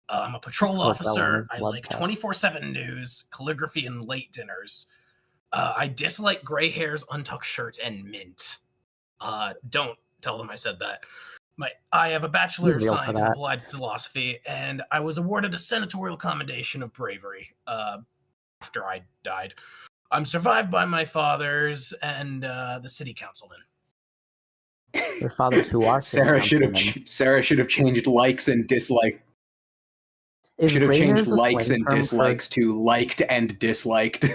I'm a patrol officer. I like 24/7 news, calligraphy, and late dinners. I dislike gray hairs, untucked shirts, and mint. Don't tell them I said that. I have a Bachelor of Science in Applied Philosophy, and I was awarded a senatorial commendation of bravery after I died. I'm survived by my fathers and the city councilman. Your fathers who are Sarah should have changed likes and dislikes. Should have changed likes and dislikes to liked and disliked.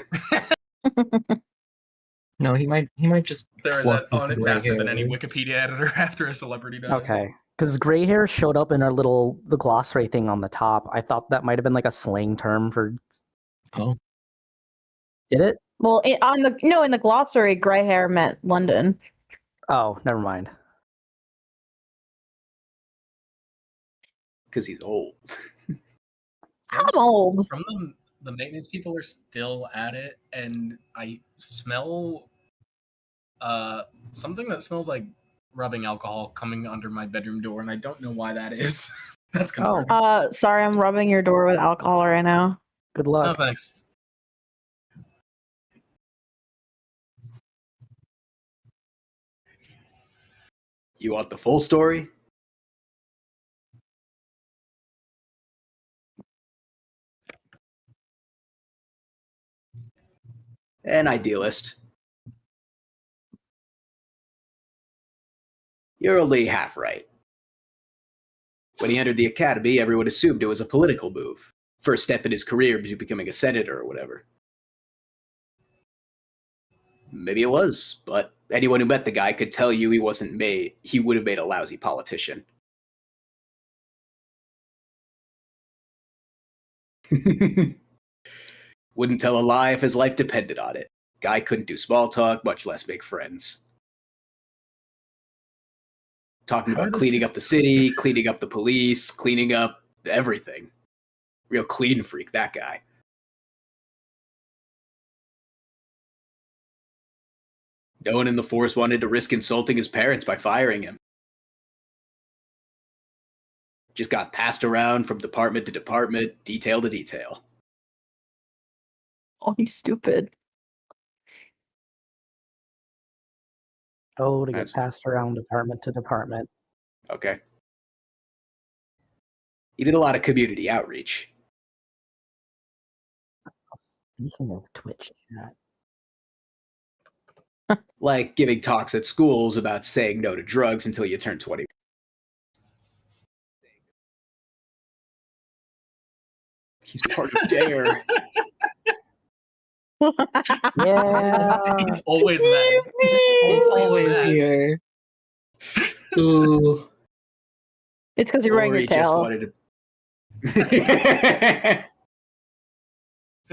No, he might just. Sarah's on it faster than any Wikipedia editor after a celebrity dies. Okay. Because gray hair showed up in the glossary thing on the top. I thought that might have been like a slang term for. Oh. Did it? Well, in the glossary, gray hair meant London. Oh, never mind. Because he's old. I'm old. From the maintenance people are still at it, and I smell something that smells like rubbing alcohol coming under my bedroom door, and I don't know why that is. That's concerning. Sorry, I'm rubbing your door with alcohol right now. Good luck. Oh, thanks. You want the full story? An idealist. You're only half right. When he entered the academy, everyone assumed it was a political move. First step in his career to becoming a senator or whatever. Maybe it was, but anyone who met the guy could tell you he would have made a lousy politician. Wouldn't tell a lie if his life depended on it. Guy couldn't do small talk, much less make friends. talking How are about those cleaning two up the city, cleaning up the police, cleaning up everything. Real clean freak, that guy. No one in the force wanted to risk insulting his parents by firing him. Just got passed around from department to department, detail to detail. Oh, he's stupid. Oh, to get That's- passed around department to department. Okay. He did a lot of community outreach. Speaking of Twitch chat, Like giving talks at schools about saying no to drugs until you turn 20. He's part of DARE. yeah, It's always that. It's always that. here. Ooh. It's because you're wearing Or your he just tail. wanted to.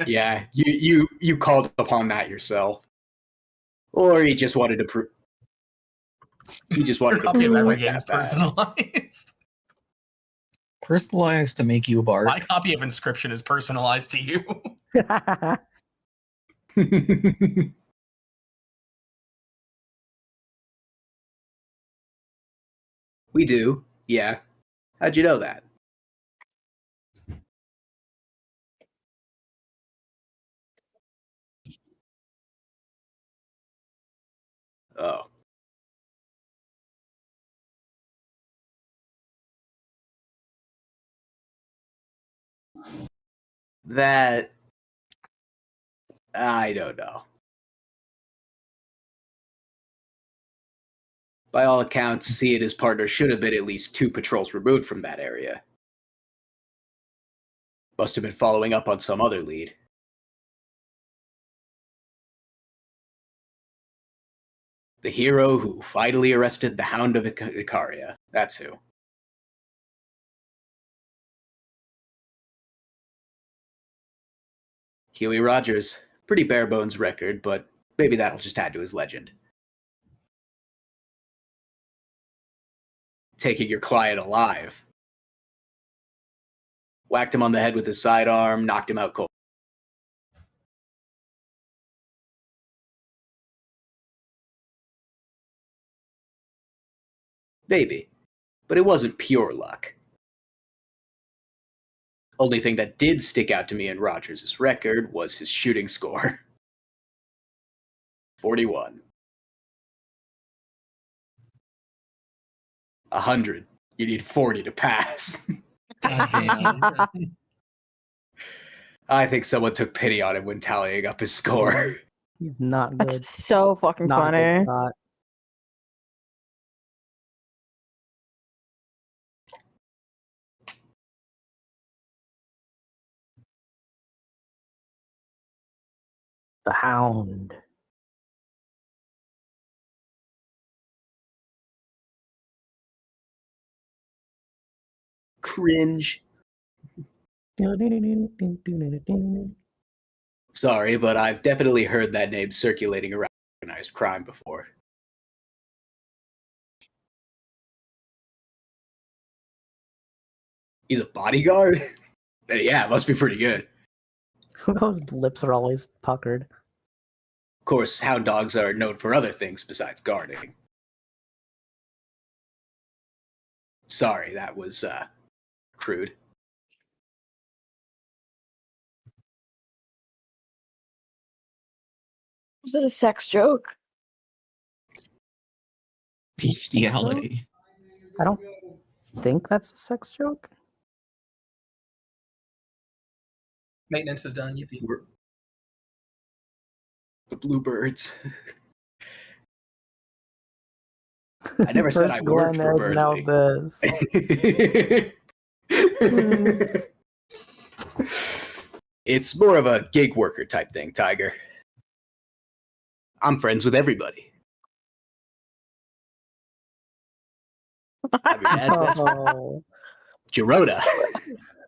Yeah, you called upon that yourself. Or he just wanted to prove. He just wanted Your to copy of prove every it game is that bad. personalized. Personalized to make you bark. My copy of Inscription is personalized to you. We do, yeah. How'd you know that? Oh. That I don't know. By all accounts, he and his partner should have been at least 2 patrols removed from that area. Must have been following up on some other lead. The hero who finally arrested the Hound of Icaria. That's who. Huey Rogers. Pretty bare bones record, but maybe that'll just add to his legend. Taking your client alive. Whacked him on the head with his sidearm, knocked him out cold. Maybe, but it wasn't pure luck. Only thing that did stick out to me in Rogers' record was his shooting score. 41. 100. You need 40 to pass. Damn. I think someone took pity on him when tallying up his score. he's not good. That's so fucking Not a good funny. shot. The Hound. Cringe. Sorry, but I've definitely heard that name circulating around organized crime before. He's a bodyguard? Yeah, it must be pretty good. Those lips are always puckered. Of course, hound dogs are known for other things besides guarding. Sorry, that was crude. Was it a sex joke? Bestiality. I don't think that's a sex joke. Maintenance is done. Yippee. The bluebirds. I never said First I worked for Glenn, now Birdly. this. It's more of a gig worker type thing, Tiger. I'm friends with everybody. I mean, that's Oh, Girona.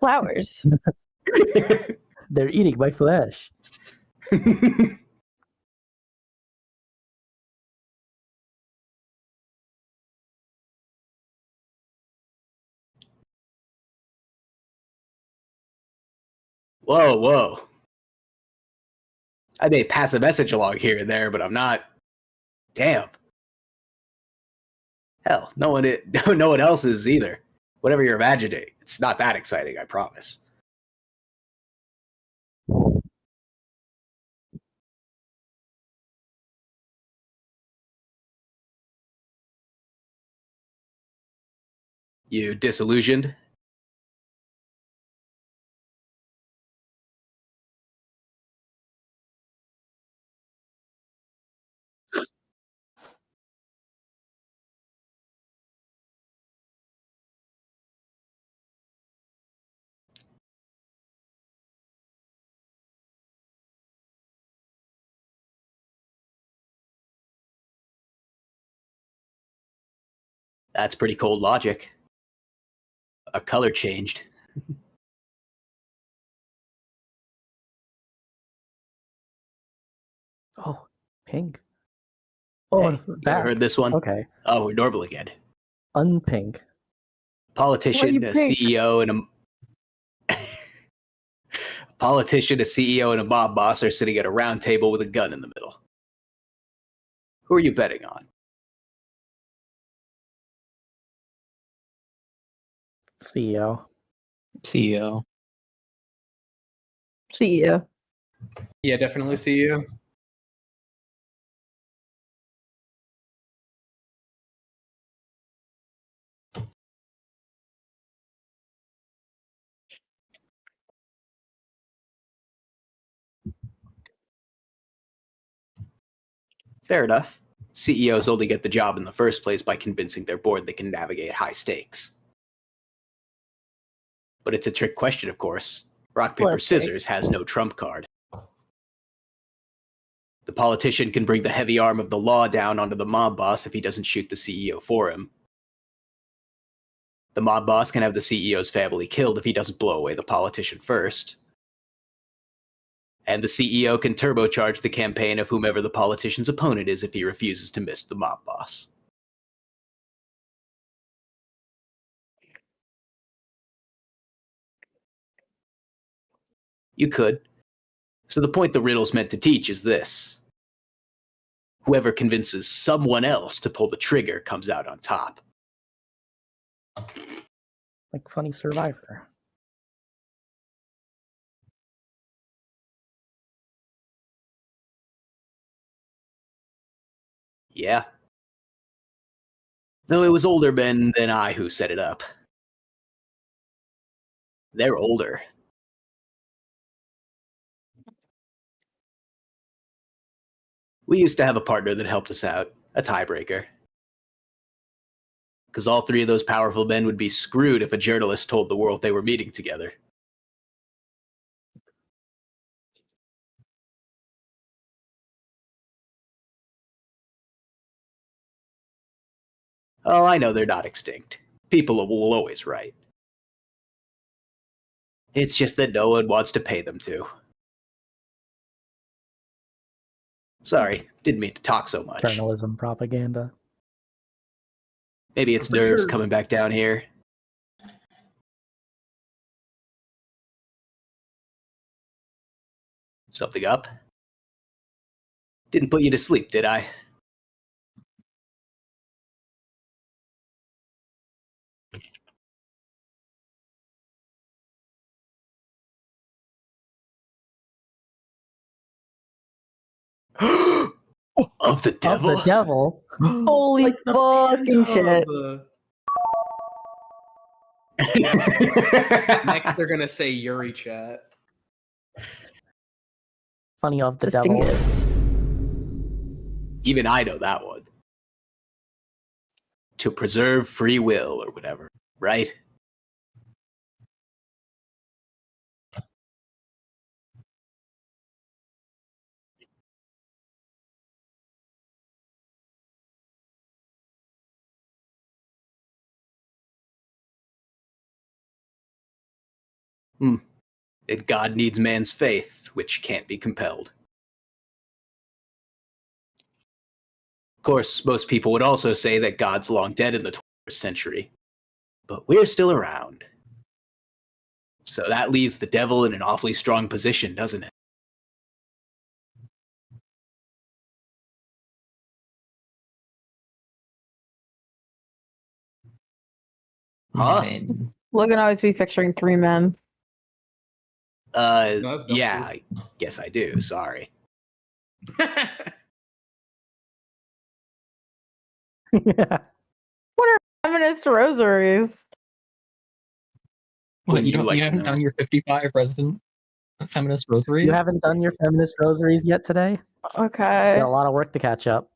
Flowers. they're eating my flesh. Whoa, whoa. I may pass a message along here and there, but I'm not. Damn. Hell, no one else is either. Whatever you're imagining, it's not that exciting, I promise. You disillusioned? That's pretty cold logic. A color changed. Oh, pink. Oh, Hey, you ever that. heard this one? Okay. Oh, we're normal again. Unpink. Politician, a pink? CEO, and a politician, a CEO, and a mob boss are sitting at a round table with a gun in the middle. Who are you betting on? CEO. CEO. CEO. Yeah, definitely see you. Fair enough. CEOs only get the job in the first place by convincing their board they can navigate high stakes. But it's a trick question, of course. Rock, paper, Let's see. scissors has no trump card. The politician can bring the heavy arm of the law down onto the mob boss if he doesn't shoot the CEO for him. The mob boss can have the CEO's family killed if he doesn't blow away the politician first. And the CEO can turbocharge the campaign of whomever the politician's opponent is if he refuses to miss the mob boss. You could. So the point the riddle's meant to teach is this. Whoever convinces someone else to pull the trigger comes out on top. Like Funny Survivor. Yeah. Though it was older men than I who set it up. They're older. We used to have a partner that helped us out, a tiebreaker. Because all three of those powerful men would be screwed if a journalist told the world they were meeting together. Oh, I know they're not extinct. People will always write. It's just that no one wants to pay them to. Sorry, didn't mean to talk so much. Journalism propaganda. Maybe it's For nerves sure. coming back down here. Something up? Didn't put you to sleep, did I? Of the devil? Of the devil. Holy fucking shit. Next, they're gonna say Yuri chat. Funny of the devil. Distinguished. Even I know that one. To preserve free will or whatever, right? And God needs man's faith, which can't be compelled. Of course, most people would also say that God's long dead in the 21st century. But we're still around. So that leaves the devil in an awfully strong position, doesn't it? Huh? Men. Logan always be picturing 3 men. No, that's dumb, Yeah, too. I guess I do. Sorry. Yeah. What are feminist rosaries? What, Wouldn't you you don't like you to haven't know? done your 55 resident feminist rosary? You haven't done your feminist rosaries yet today? Okay. Got a lot of work to catch up.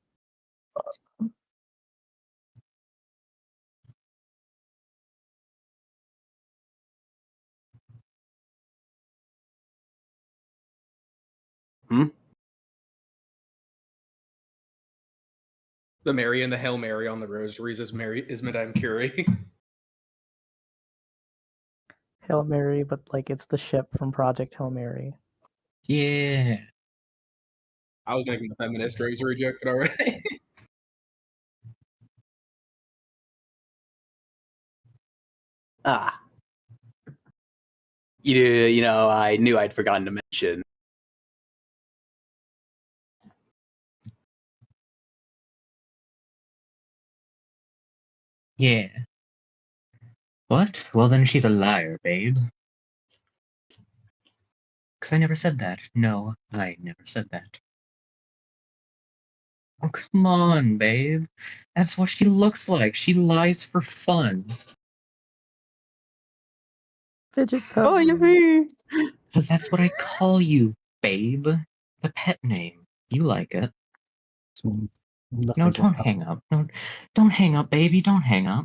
The Mary and the Hail Mary on the rosaries is Madame Curie. Hail Mary, but like it's the ship from Project Hail Mary. Yeah. I was making a feminist rosary joke already. Ah. You know, I knew I'd forgotten to mention. Yeah. What? Well, then she's a liar, babe. Because I never said that. No, I never said that. Oh, come on, babe. That's what she looks like. She lies for fun. Fidget Oh, toad. yippee! Because that's what I call you, babe. The pet name. You like it. So, the No, fidget don't toad. hang up. No, don't hang up, baby. Don't hang up.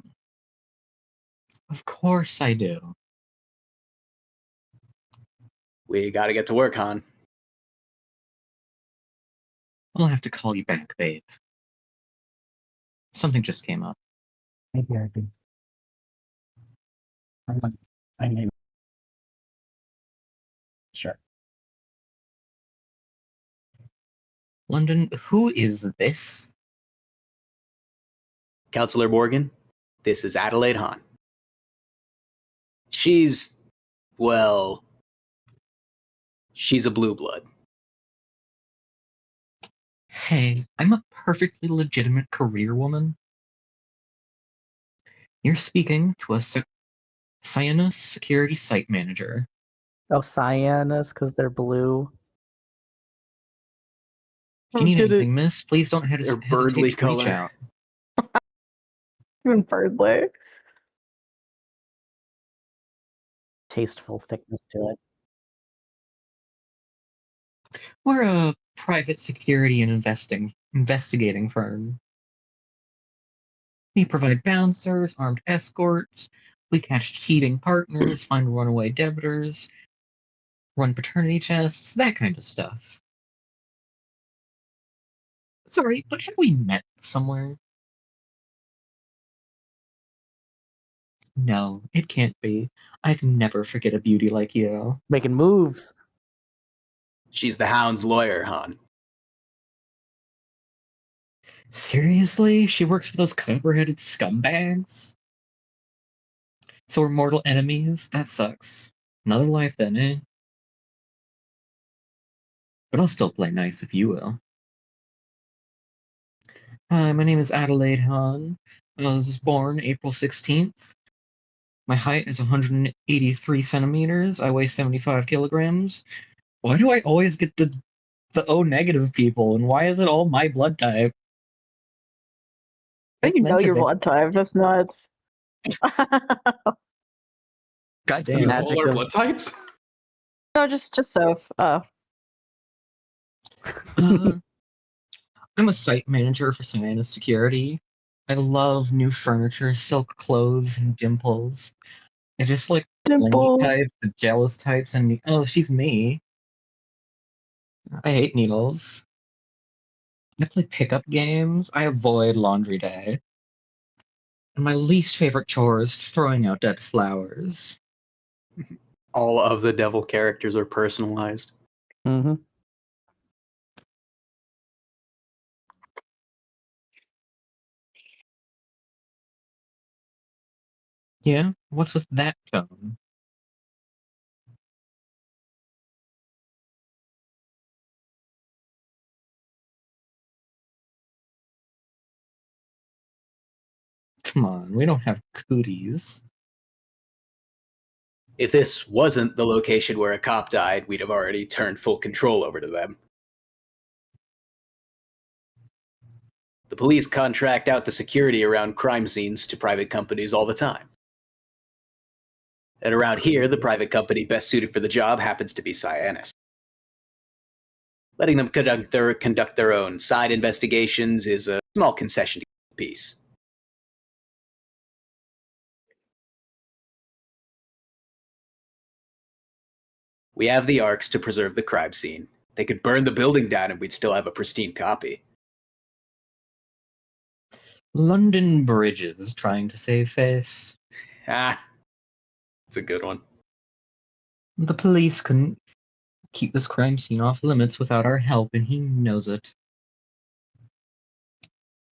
Of course I do. We gotta get to work, Han. I'll have to call you back, babe. Something just came up. Maybe I do. I name. Sure. London, who is this? Counselor Morgan, this is Adelaide Han. She's, well, she's a blue blood. Hey, I'm a perfectly legitimate career woman. You're speaking to a Cyanus security site manager. Oh, cyanas, because they're blue. If you need Get it. anything, miss, please don't Their hesitate birdly to reach color. out. Even Birdley. Tasteful thickness to it. We're a private security and investigating firm. We provide bouncers, armed escorts, we catch cheating partners, find runaway debitors, run paternity tests, that kind of stuff. Sorry, but have we met somewhere? No, it can't be. I'd never forget a beauty like you. Making moves. She's the Hound's lawyer, Han. Seriously? She works for those copper-headed scumbags? So we're mortal enemies? That sucks. Another life then, eh? But I'll still play nice if you will. Hi, my name is Adelaide Han. I was born April 16th. My height is 183 centimeters. I weigh 75 kilograms. Why do I always get the O negative people, and why is it all my blood type? I think It's you know meant to your be. blood type. That's nuts. God Do you know damn. all our blood types? No, just Soph. Oh. Uh, I'm a site manager for Cyanus Security. I love new furniture, silk clothes, and dimples. I just like clingy Dimple. types, the jealous types, and oh, she's me. I hate needles. I play pickup games. I avoid laundry day. And my least favorite chore is throwing out dead flowers. All of the devil characters are personalized. Mm-hmm. Yeah? What's with that tone? Come on, we don't have cooties. If this wasn't the location where a cop died, we'd have already turned full control over to them. The police contract out the security around crime scenes to private companies all the time. And around here, the private company best suited for the job happens to be Cyanus. Letting them conduct their own side investigations is a small concession to the peace. We have the arcs to preserve the crime scene. They could burn the building down and we'd still have a pristine copy. London Bridges is trying to save face. Ah, it's a good one. The police couldn't keep this crime scene off limits without our help, and he knows it.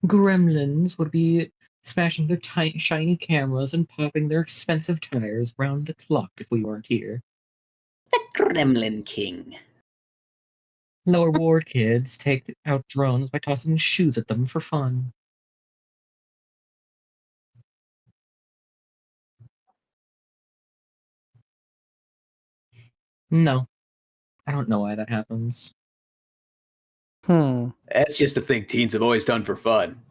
Gremlins would be smashing their shiny cameras and popping their expensive tires round the clock if we weren't here. The Gremlin King. Lower ward kids take out drones by tossing shoes at them for fun. No, I don't know why that happens. That's just a thing teens have always done for fun.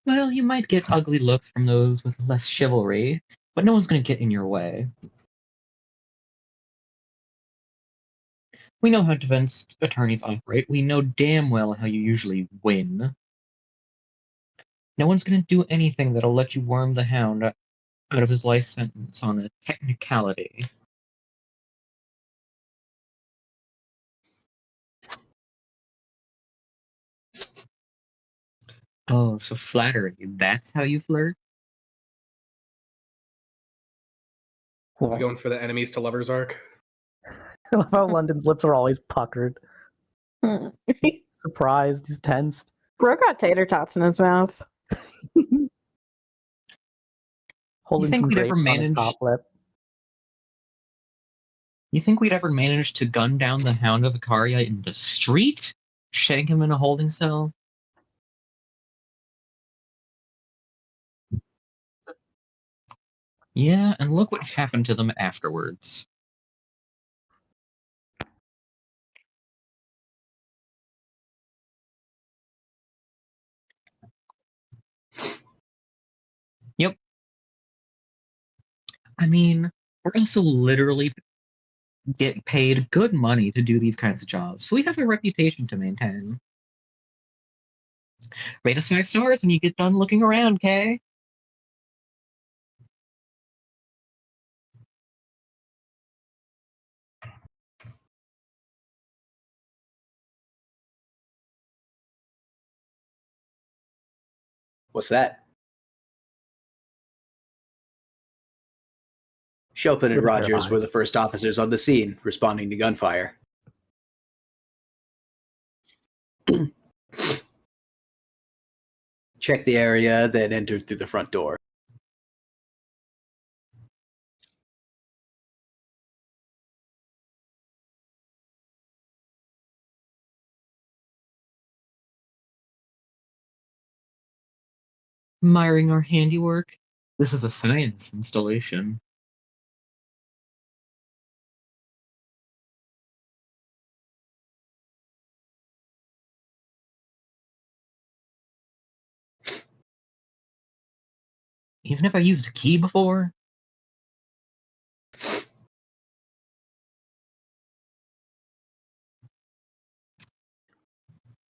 Well, you might get ugly looks from those with less chivalry, but no one's going to get in your way. We know how defense attorneys operate. We know damn well how you usually win. No one's going to do anything that'll let you worm the hound out of his life sentence on a technicality. Oh, so flattering. That's how you flirt? It's going for the enemies to lovers arc. I love how London's lips are always puckered. Surprised, he's tensed. Bro got tater tots in his mouth. Holding think some we'd ever grapes on his manage- top lip. You think we'd ever manage to gun down the Hound of Icaria in the street? Shank him in a holding cell? Yeah, and look what happened to them afterwards. Yep. I mean, we're also literally get paid good money to do these kinds of jobs, so we have a reputation to maintain. Rate us 5 stars when you get done looking around, Kay? What's that? Chopin and With a pair of Rogers were eyes. the first officers on the scene, responding to gunfire. Check the area, then enter through the front door. Admiring our handiwork? This is a science installation. Even if I used a key before?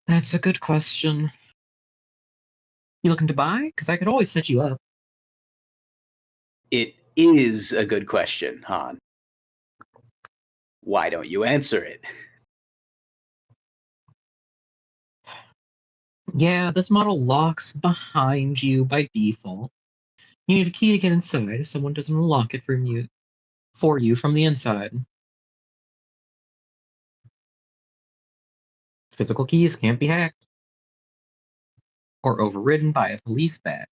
That's a good question. You looking to buy? Because I could always set you up. It is a good question, Han. Why don't you answer it? Yeah, this model locks behind you by default. You need a key to get inside if someone doesn't unlock it for you from the inside. Physical keys can't be hacked or overridden by a police badge.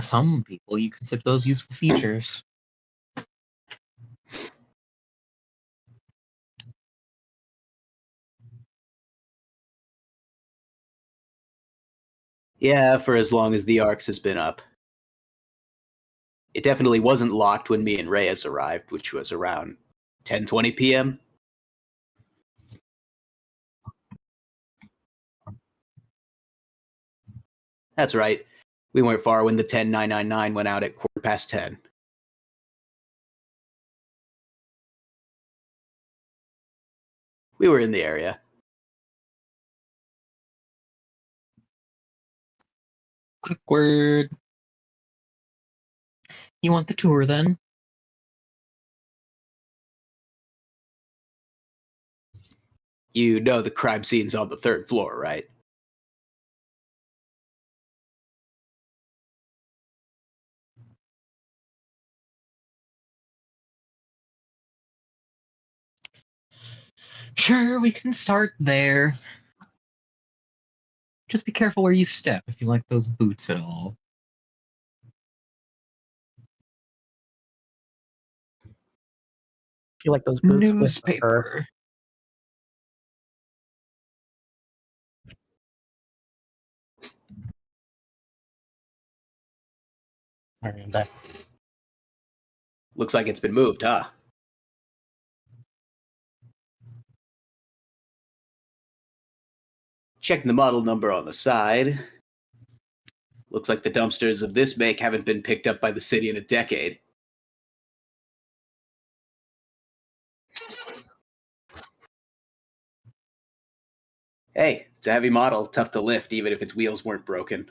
Some people, you consider those useful features. Yeah, for as long as the Arcs has been up. It definitely wasn't locked when me and Reyes arrived, which was around 10:20 p.m. That's right. We weren't far when the 10999 went out at 10:15. We were in the area. Awkward. You want the tour then? You know the crime scene's on the 3rd floor, right? Sure, we can start there. Just be careful where you step if you like those boots at all. If you like those boots with her. Newspaper. Alright, that. Looks like it's been moved, huh? Checking the model number on the side. Looks like the dumpsters of this make haven't been picked up by the city in a decade. Hey, it's a heavy model, tough to lift even if its wheels weren't broken.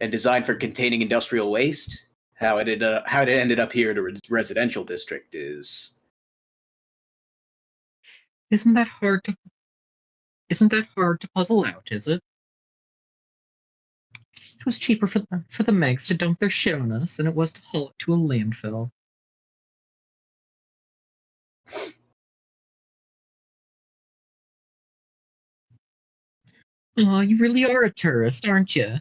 And designed for containing industrial waste, how it ended up here in a residential district is... Isn't that hard to puzzle out, is it? It was cheaper for the Megs to dump their shit on us than it was to haul it to a landfill. Oh, you really are a tourist, aren't you?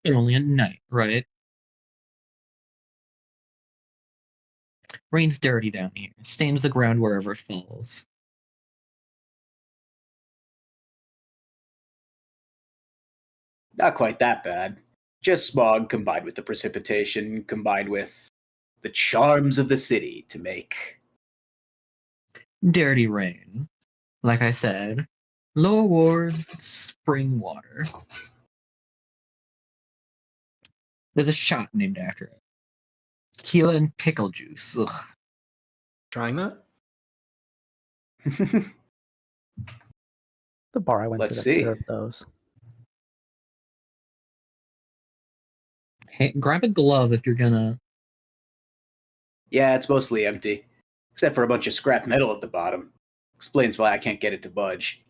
But only at night, right? Rain's dirty down here. Stains the ground wherever it falls. Not quite that bad. Just smog combined with the precipitation, combined with the charms of the city to make... Dirty rain. Like I said, low award, spring water. There's a shop named after it. Tequila and pickle juice. Ugh. Trying that? The bar I went Let's to see. that served those. Hey, grab a glove if you're gonna. Yeah, it's mostly empty. Except for a bunch of scrap metal at the bottom. Explains why I can't get it to budge.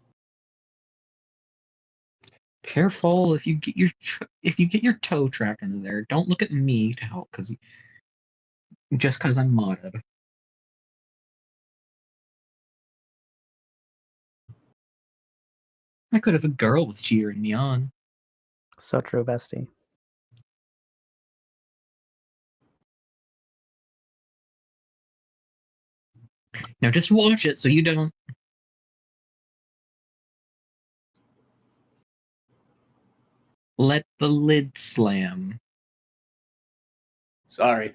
Careful if you get your toe trapped into there. Don't look at me to help, just because I'm modded. I could if a girl was cheering me on. So true, bestie. Now just watch it so you don't. Let the lid slam. Sorry.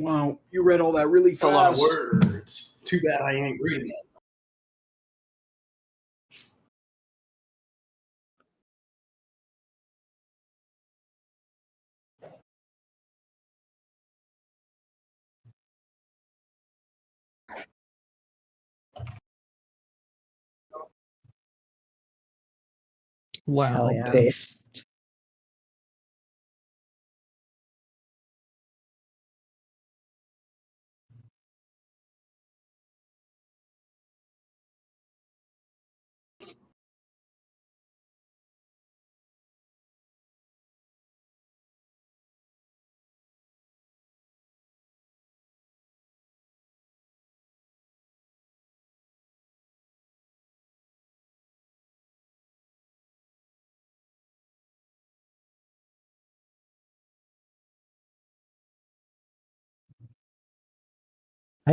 Wow, you read all that really It's a lot of fast. words. Too bad I ain't reading it. Wow, Hell yeah. base.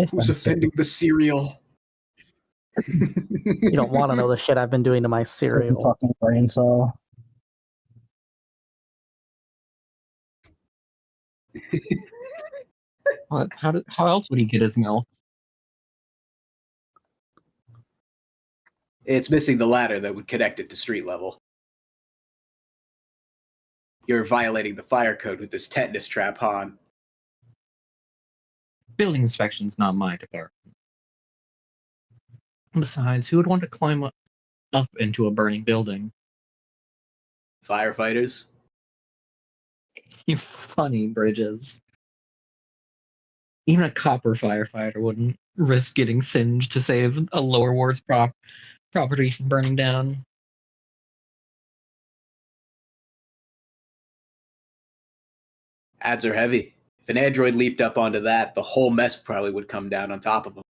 Who's offending the cereal? You don't want to know the shit I've been doing to my cereal. Fucking brain cell. What? How else would he get his milk? It's missing the ladder that would connect it to street level. You're violating the fire code with this tetanus trap, Han. Building inspection's not my department. Besides, who would want to climb up into a burning building? Firefighters? You funny, Bridges. Even a copper firefighter wouldn't risk getting singed to save a lower ward's property from burning down. Ads are heavy. If an android leaped up onto that, the whole mess probably would come down on top of them.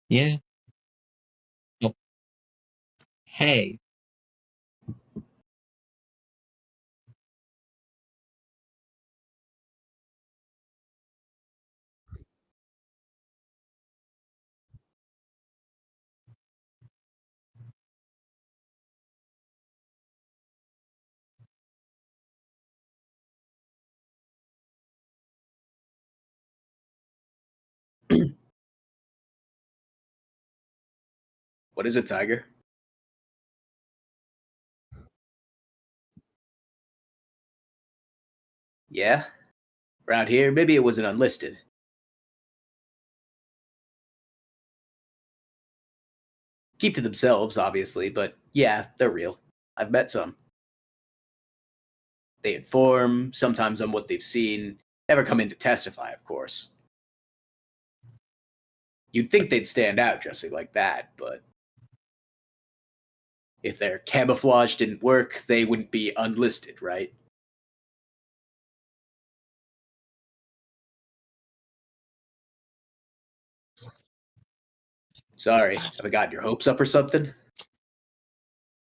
Yeah. Oh. Hey. What is it, Tiger? Yeah? Around here, maybe it was an unlisted. Keep to themselves, obviously, but yeah, they're real. I've met some. They inform, sometimes on what they've seen, never come in to testify, of course. You'd think they'd stand out dressing like that, but if their camouflage didn't work, they wouldn't be unlisted, right? Sorry, have I gotten your hopes up or something?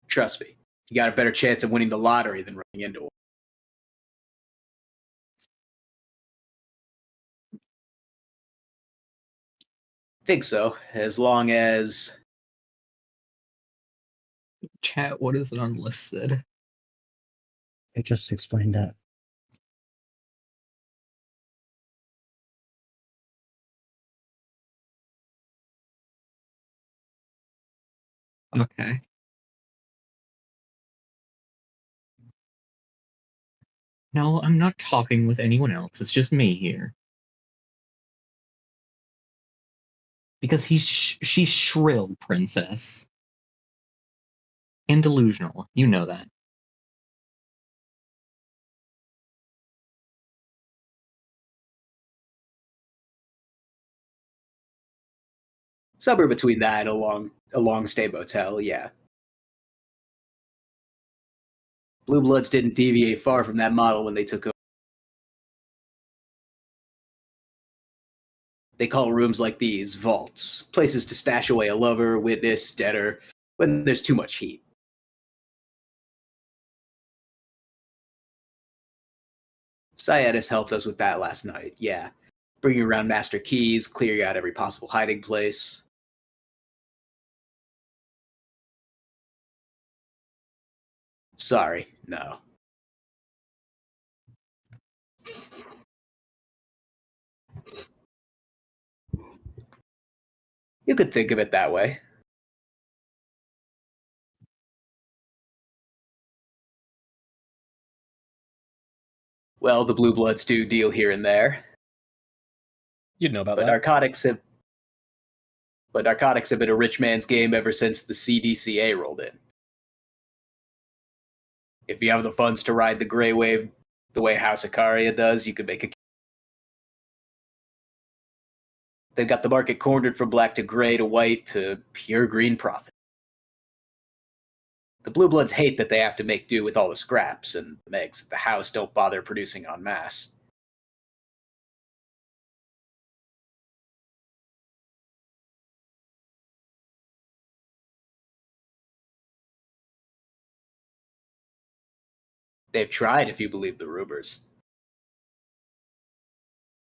Trust me, you got a better chance of winning the lottery than running into one. Think so, as long as... Chat, what is an unlisted? I just explained that. Okay. No, I'm not talking with anyone else. It's just me here. Because she's shrill, princess. And delusional. You know that. Somewhere between that and a long stay motel, yeah. Blue Bloods didn't deviate far from that model when they took over. They call rooms like these vaults, places to stash away a lover, witness, debtor, when there's too much heat. Syedis helped us with that last night, yeah. Bringing around master keys, clearing out every possible hiding place. Sorry, no. You could think of it that way. Well, the Blue Bloods do deal here and there. You'd know about But that. narcotics have been a rich man's game ever since the CDCA rolled in. If you have the funds to ride the gray wave the way House Icaria does, you could make a... They've got the market cornered from black to gray to white to pure green profit. The Blue Bloods hate that they have to make do with all the scraps and the megs that the house don't bother producing en masse. They've tried, if you believe the rumors.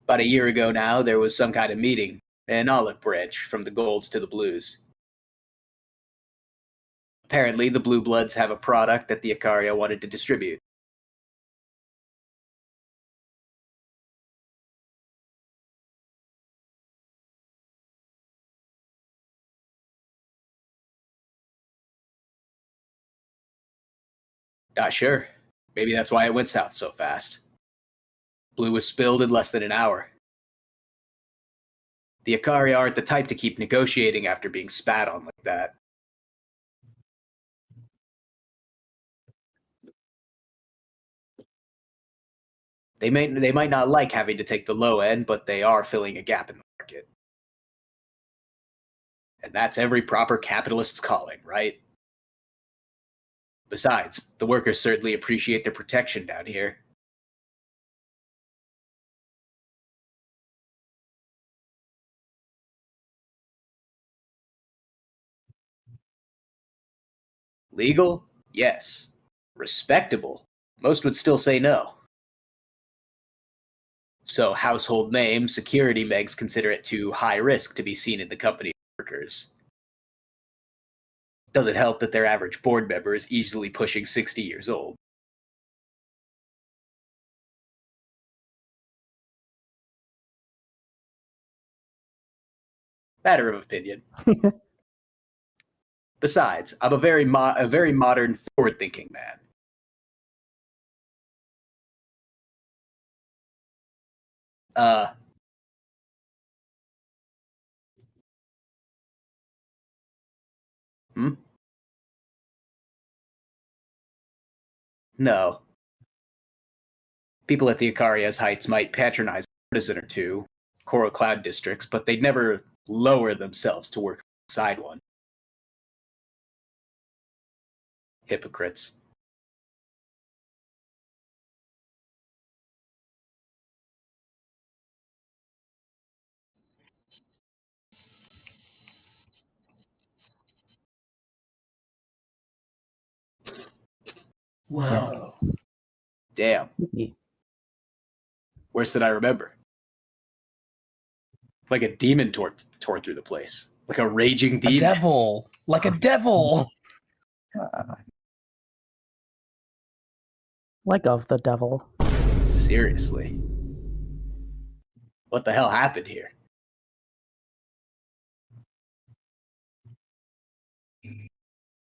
About a year ago now, there was some kind of meeting, an olive branch from the golds to the blues. Apparently, the blue bloods have a product that the Icaria wanted to distribute. Not sure. Maybe that's why it went south so fast. Blue was spilled in less than an hour. The Icaria aren't the type to keep negotiating after being spat on like that. They might not like having to take the low end, but they are filling a gap in the market. And that's every proper capitalist's calling, right? Besides, the workers certainly appreciate the protection down here. Legal? Yes. Respectable? Most would still say no. So household name, security megs consider it too high risk to be seen in the company of workers. Doesn't help that their average board member is easily pushing 60 years old. Matter of opinion. Besides, I'm a very modern, forward-thinking man. No. People at the Icaria's Heights might patronize an artisan or two, coral cloud districts, but they'd never lower themselves to work alongside one. Hypocrites. Whoa. Damn. Worse than I remember. Like a demon tore through the place. Like a raging demon. A devil. Like a devil. Like of the devil. Seriously. What the hell happened here?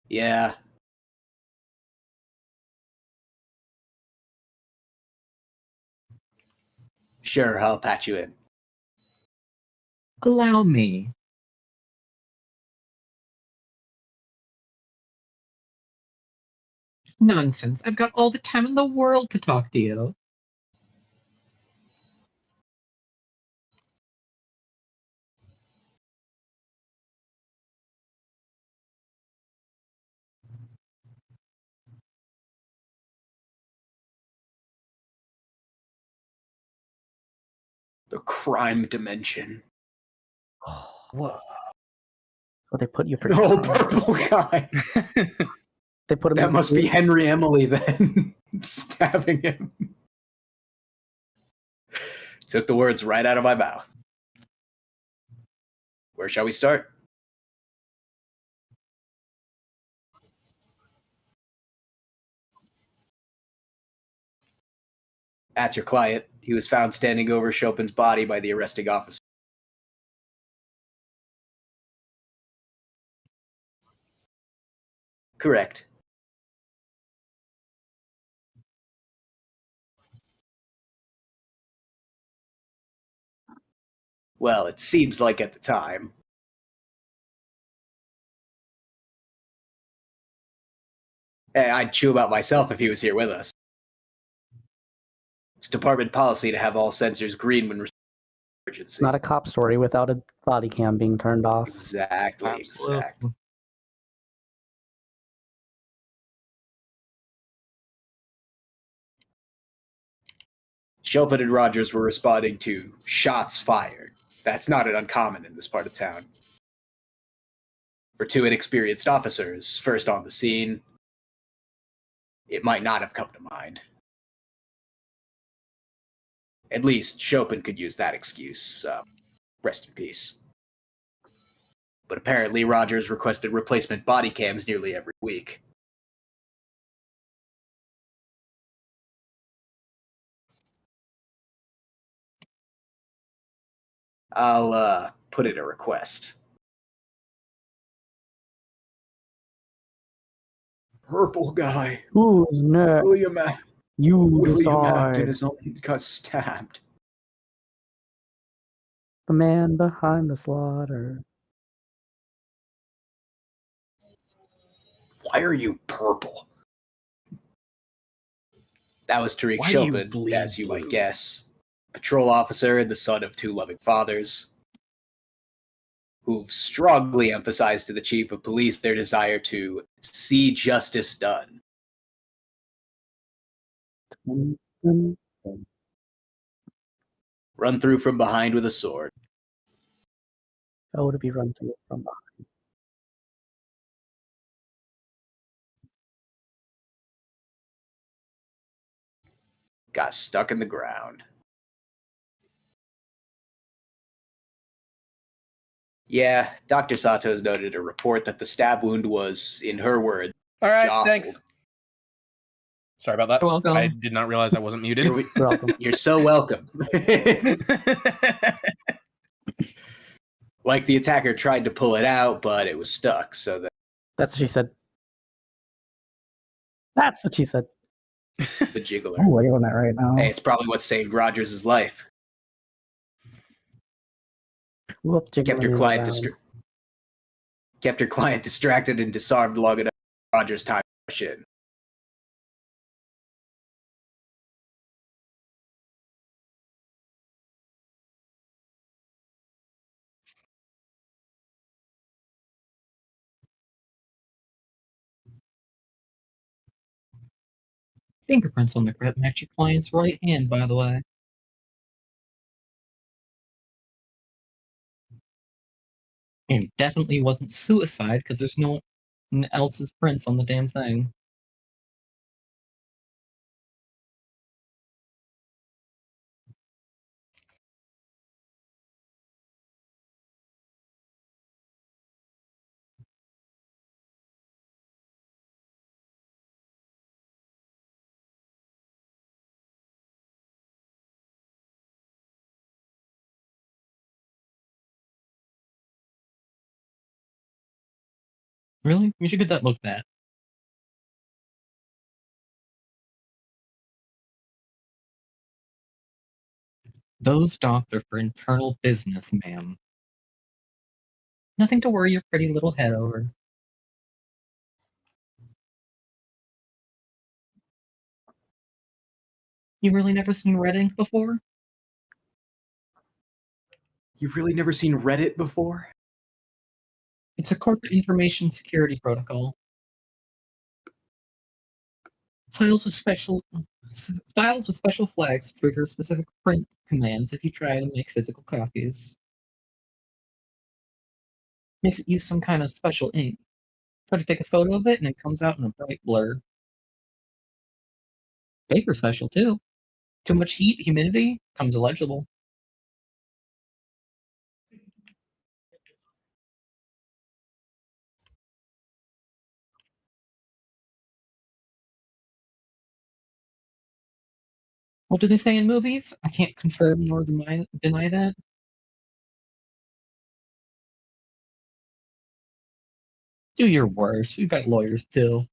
Yeah. Sure, I'll patch you in. Allow me. Nonsense. I've got all the time in the world to talk to you. The crime dimension. Whoa. Well, they put you for Oh, purple guy. They put him. That in must be Henry Emily then, stabbing him. Took the words right out of my mouth. Where shall we start? That's your client. He was found standing over Chopin's body by the arresting officer. Correct. Well, it seems like at the time. Hey, I'd chew about myself if he was here with us. It's department policy to have all sensors green when emergency. It's not a cop story without a body cam being turned off. Exactly. Absolutely. Exactly. Chopin and Rogers were responding to shots fired. That's not an uncommon in this part of town. For two inexperienced officers, first on the scene, it might not have come to mind. At least Chopin could use that excuse. Rest in peace. But apparently Rogers requested replacement body cams nearly every week. I'll put in a request. Purple guy. Who's next? William You Afton decide. got stabbed. The man behind the slaughter. Why are you purple? That was Tariq Why do you Chopin, bleed as you might blue? guess. Patrol officer and the son of 2 loving fathers, who've strongly emphasized to the chief of police their desire to see justice done. Dun, dun, dun. Run through from behind with a sword. Oh, to be run through from behind. Got stuck in the ground. Yeah, Dr. Sato's noted a report that the stab wound was, in her words, All right, jostled. thanks. Sorry about that. You're welcome. I did not realize I wasn't muted. You're, You're welcome. you're so welcome. Like the attacker tried to pull it out, but it was stuck, so that That's what she said. That's what she said. the jiggler. I'm waiting on that right now. Hey, it's probably what saved Rogers' life. Whoop, Kept her jiggling client around. kept her client distracted and disarmed long enough for Rogers' time to rush in. Fingerprints on the grip match your client's right hand, by the way. And it definitely wasn't suicide because there's no one else's prints on the damn thing. Really? We should get that looked at. Those docs are for internal business, ma'am. Nothing to worry your pretty little head over. You really never seen red ink before? You've really never seen Reddit before? It's a corporate information security protocol. Files with special flags trigger specific print commands if you try to make physical copies. Makes it use some kind of special ink. Try to take a photo of it and it comes out in a bright blur. Paper special too. Too much heat, humidity, comes illegible. What do they say in movies? I can't confirm nor deny that. Do your worst. We've got lawyers too.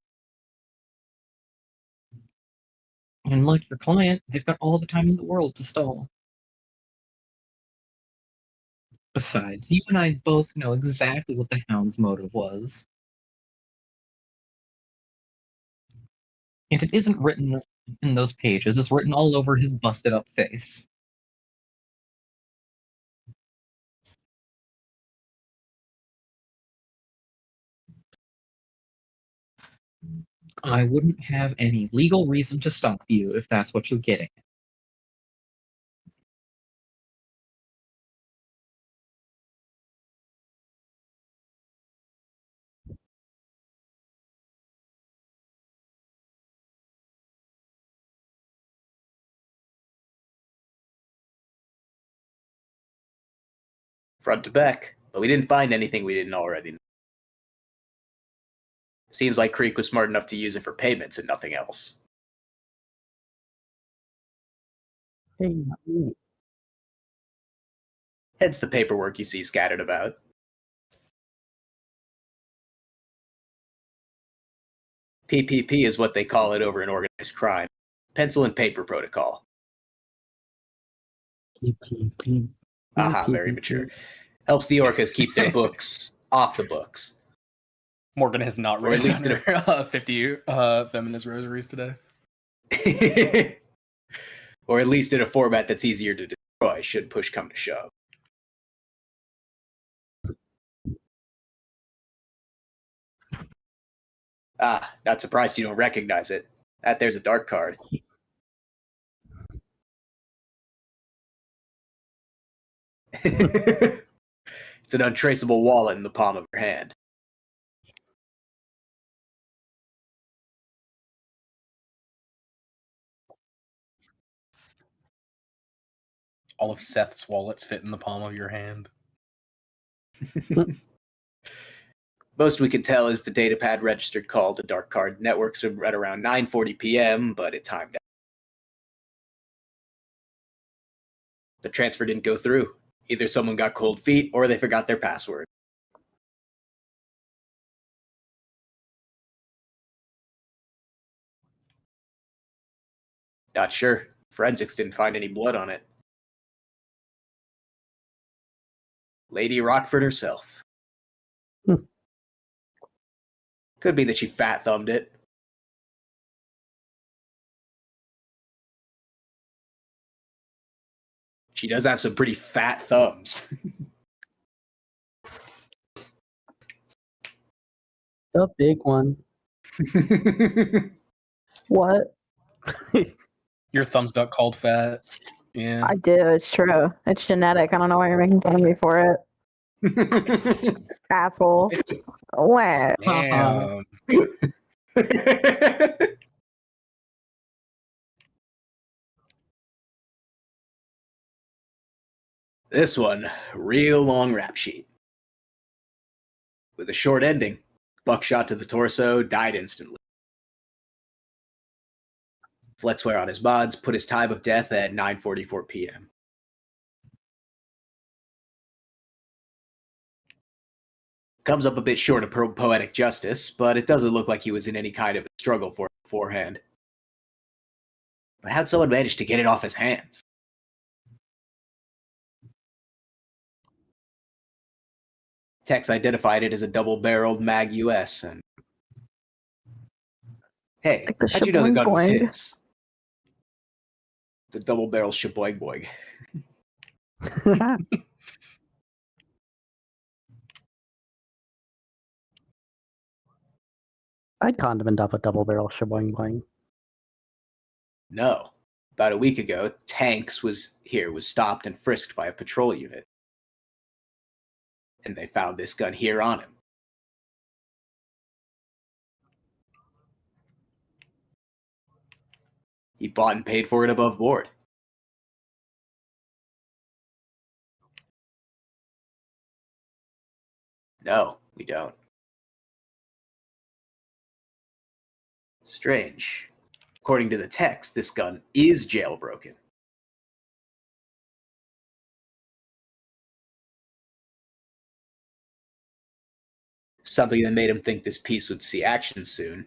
And like your client, they've got all the time in the world to stall. Besides, you and I both know exactly what the Hound's motive was. And it isn't written in those pages, it's written all over his busted up face. I wouldn't have any legal reason to stop you if that's what you're getting. front to back, but we didn't find anything we didn't already know. Seems like Creek was smart enough to use it for payments and nothing else. Hey, Hence the paperwork you see scattered about. PPP is what they call it over in organized crime. Pencil and paper protocol. Aha, very mature. Helps the orcas keep their books off the books. Morgan has not Or at read least in her 50 feminist rosaries today. Or at least in a format that's easier to destroy should push come to shove. Ah, not surprised you don't recognize it. That there's a dark card. It's an untraceable wallet in the palm of your hand. All of Seth's wallets fit in the palm of your hand. Most we can tell is the datapad registered call to dark card networks at around 9:40 p.m., but it timed out. The transfer didn't go through. Either someone got cold feet or they forgot their password. Not sure. Forensics didn't find any blood on it. Lady Rockford herself. Could be that she fat thumbed it. She does have some pretty fat thumbs. the big one. What? Your thumbs got called fat. Yeah. I do. It's true. It's genetic. I don't know why you're making fun of me for it, asshole. What? Damn. This one, real long rap sheet. With a short ending. Buckshot to the torso, died instantly. Flexware on his mods put his time of death at 9:44 p.m. Comes up a bit short of poetic justice, but it doesn't look like he was in any kind of a struggle for it beforehand. But how'd someone manage to get it off his hands? Tex identified it as a double-barreled Mag US, and hey, Like the how'd you know the gun was shaboing boing. his? The double-barrel shaboing boing. I'd condiment up a double barrel shaboing boing. No. About a week ago, Tanks was stopped and frisked by a patrol unit. And they found this gun here on him. He bought and paid for it above board. No, we don't. Strange. According to the text, this gun is jailbroken. Something that made him think this piece would see action soon.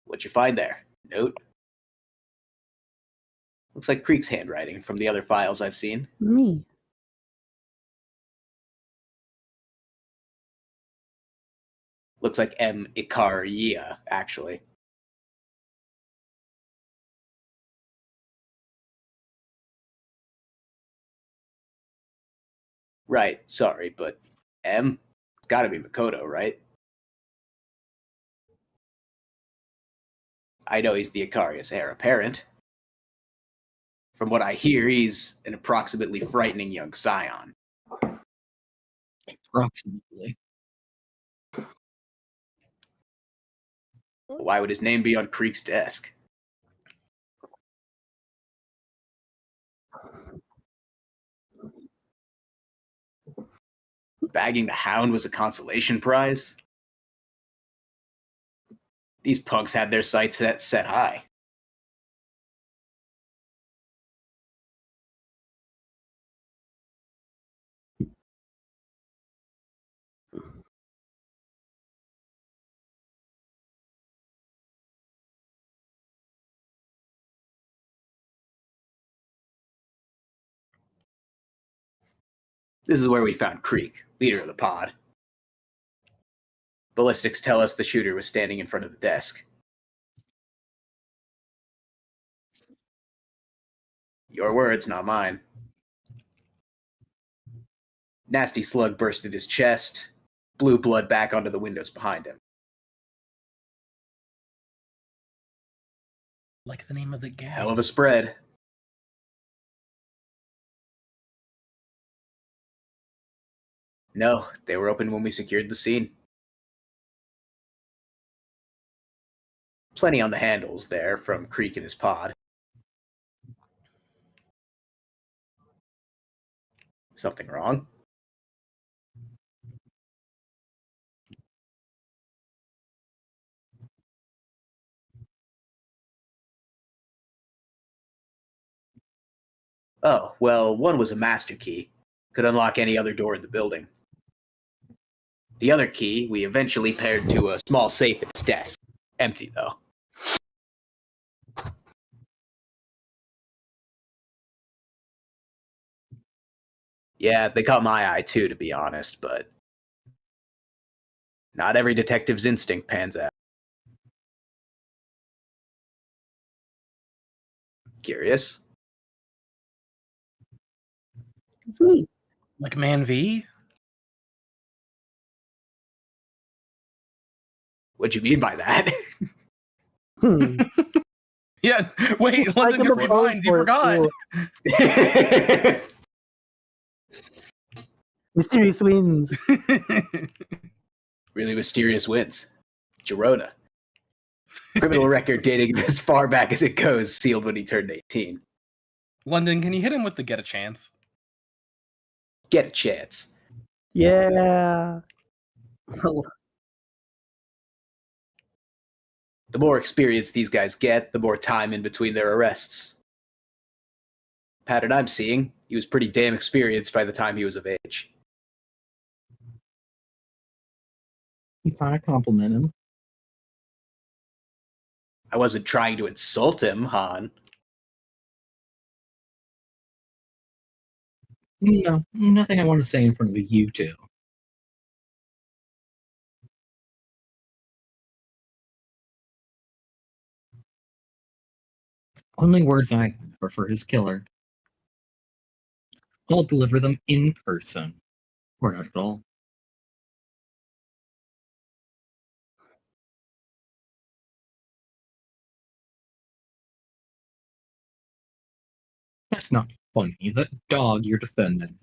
What'd you find there? Note? Looks like Creek's handwriting from the other files I've seen. It's me. Looks like M. Ikaria, actually. Right, sorry, but M? It's gotta be Makoto, right? I know he's the Ikaria's heir apparent. From what I hear, he's an approximately frightening young scion. Approximately. Why would his name be on Creek's desk? Bagging the hound was a consolation prize? These punks had their sights set high. This is where we found Creek, leader of the pod. Ballistics tell us the shooter was standing in front of the desk. Your words, not mine. Nasty slug bursted his chest, blew blood back onto the windows behind him. Like the name of the game. Hell of a spread. No, they were open when we secured the scene. Plenty on the handles there from Creek and his pod. Something wrong? Oh, well, one was a master key. Could unlock any other door in the building. The other key we eventually paired to a small safe at his desk. Empty, though. Yeah, they caught my eye too, to be honest, but not every detective's instinct pans out. Curious? It's me. Like Man V? What'd you mean by that? Hmm. Yeah, wait, It's like London, in the good minds, you pose forgot. Mysterious wins. Really mysterious wins. Girona. Criminal record dating as far back as it goes, sealed when he turned 18. London, can you hit him with the get a chance? Get a chance. Yeah. The more experience these guys get, the more time in between their arrests. Pattern I'm seeing, he was pretty damn experienced by the time he was of age. You gotta compliment him. I wasn't trying to insult him, Han. No, nothing I want to say in front of you two. Only words I have are for his killer. I'll deliver them in person. Or not at all. That's not funny. That dog you're defending.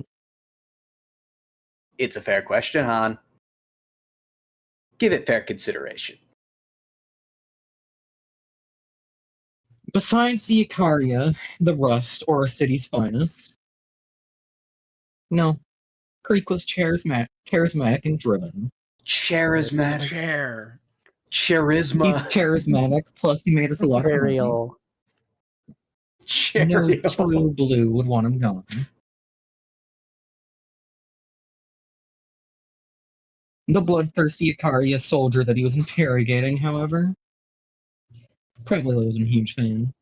It's a fair question, Han. Give it fair consideration. Besides the Icaria, the Rust, or a city's finest. No, Creek was charismatic and driven. Charismatic. Chair. He's Charisma. charismatic, plus he made us a lot of money. Imperial. No Cheerio. true blue would want him gone. The bloodthirsty Icaria soldier that he was interrogating, however, probably wasn't a huge fan.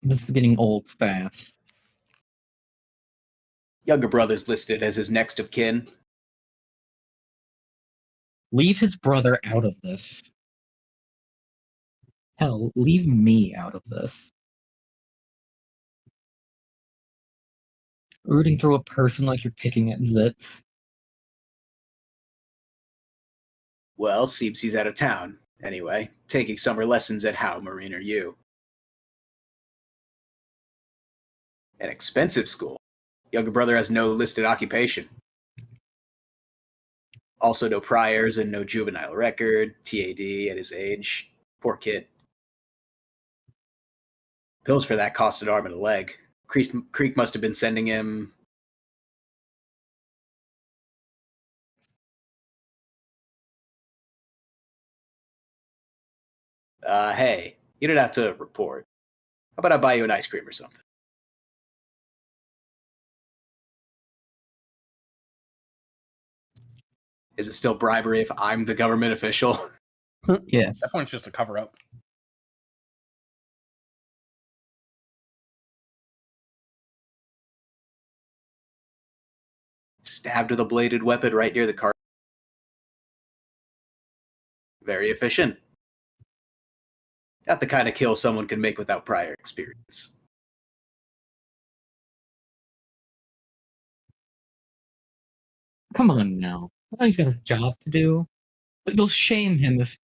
This is getting old fast. Younger brother's listed as his next of kin. Leave his brother out of this. Hell, leave me out of this. Rooting through a person like you're picking at zits. Well, seems he's out of town. Anyway, taking summer lessons at how marine are you? An expensive school. Younger brother has no listed occupation. Also no priors and no juvenile record, TAD at his age. Poor kid. Pills for that cost an arm and a leg. Creek must have been sending him... Hey, you don't have to report. How about I buy you an ice cream or something? Is it still bribery if I'm the government official? Yes. That point's just a cover up. Stabbed with a bladed weapon right near the car. Very efficient. Not the kind of kill someone can make without prior experience. Come on now. I know he's got a job to do, but you'll shame him if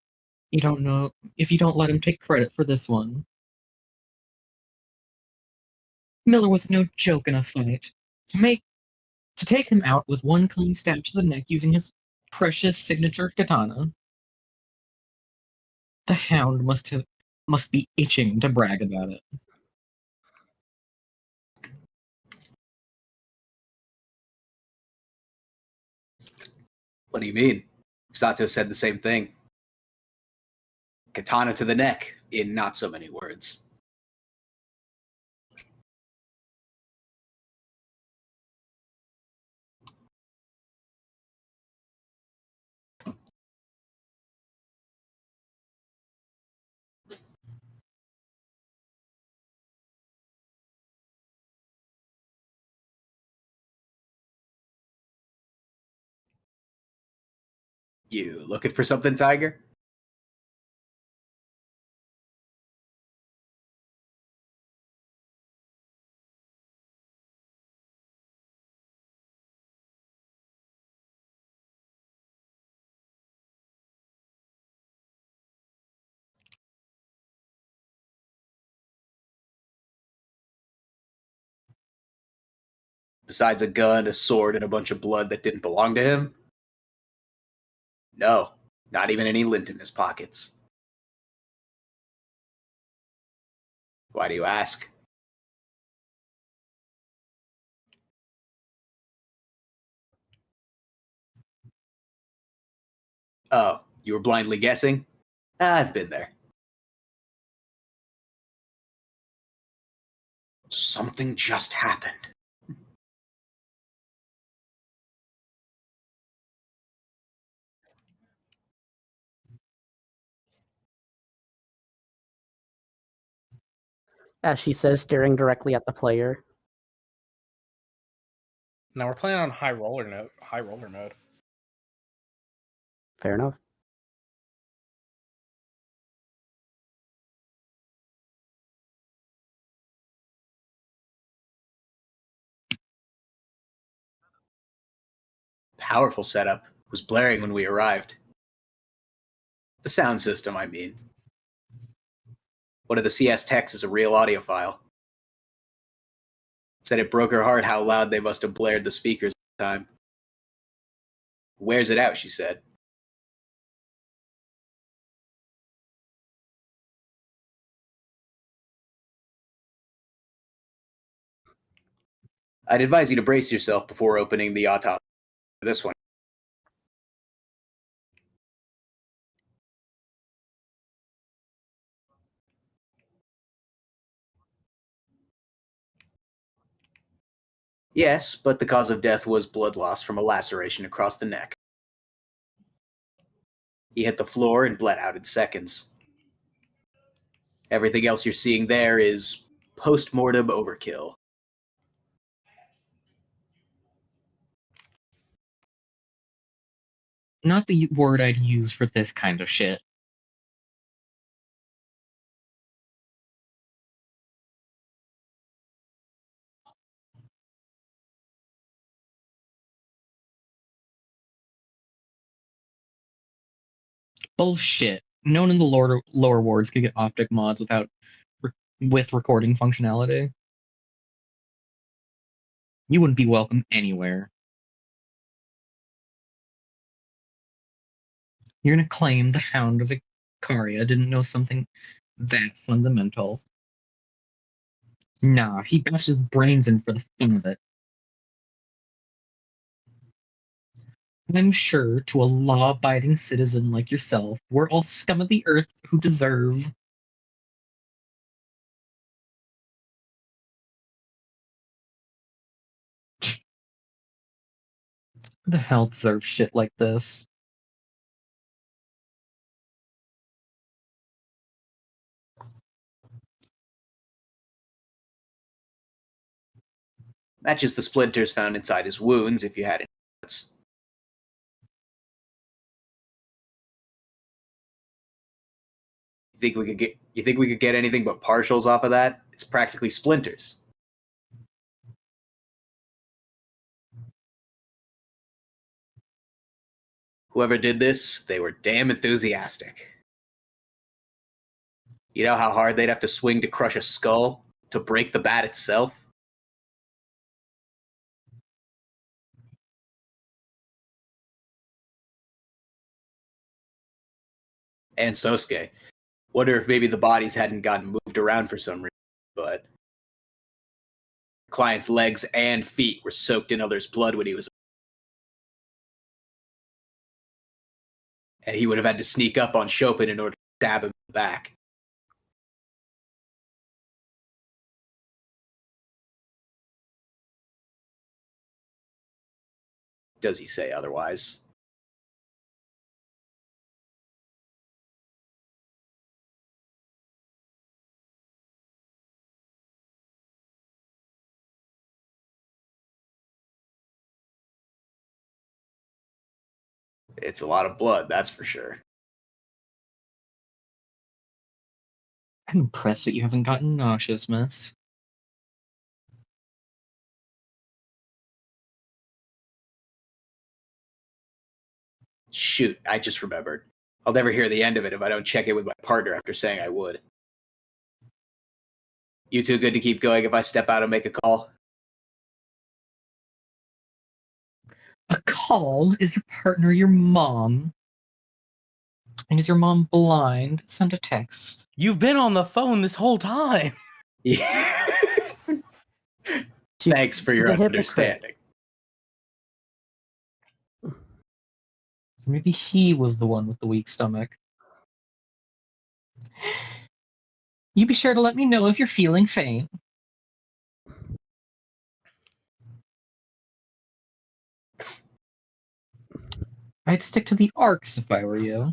you don't let him take credit for this one. Miller was no joke in a fight. To take him out with one clean stab to the neck using his precious signature katana. The Hound must be itching to brag about it. What do you mean? Sato said the same thing. Katana to the neck, in not so many words. You looking for something, Tiger? Besides a gun, a sword, and a bunch of blood that didn't belong to him? No, not even any lint in his pockets. Why do you ask? Oh, you were blindly guessing? I've been there. Something just happened. As she says, staring directly at the player. Now we're playing on high roller mode. Fair enough. Powerful setup. Was blaring when we arrived. The sound system, I mean. One of the CS techs is a real audiophile. Said it broke her heart how loud they must have blared the speakers at the time. Wears it out, she said. I'd advise you to brace yourself before opening the autopsy for this one. Yes, but the cause of death was blood loss from a laceration across the neck. He hit the floor and bled out in seconds. Everything else you're seeing there is post-mortem overkill. Not the word I'd use for this kind of shit. Bullshit. no one in the lower wards could get optic mods with recording functionality. You wouldn't be welcome anywhere. You're gonna claim the Hound of Icaria didn't know something that fundamental. Nah, he bashed his brains in for the fun of it. I'm sure, to a law-abiding citizen like yourself, we're all scum of the earth who deserve. Who the hell deserves shit like this? Matches the splinters found inside his wounds if you had any doubts. You think we could get anything but partials off of that? It's practically splinters. Whoever did this, they were damn enthusiastic. You know how hard they'd have to swing to crush a skull, to break the bat itself? And Sosuke. Wonder if maybe the bodies hadn't gotten moved around for some reason, but the client's legs and feet were soaked in others' blood when he was. And he would have had to sneak up on Chopin in order to stab him in the back. Does he say otherwise? It's a lot of blood, that's for sure. I'm impressed that you haven't gotten nauseous, miss. Shoot, I just remembered. I'll never hear the end of it if I don't check in with my partner after saying I would. You too good to keep going if I step out and make a call? A call? Is your partner your mom? And is your mom blind? Send a text. You've been on the phone this whole time. Yeah. Thanks for she's your a hypocrite. understanding. Maybe he was the one with the weak stomach. You be sure to let me know if you're feeling faint. I'd stick to the arcs if I were you.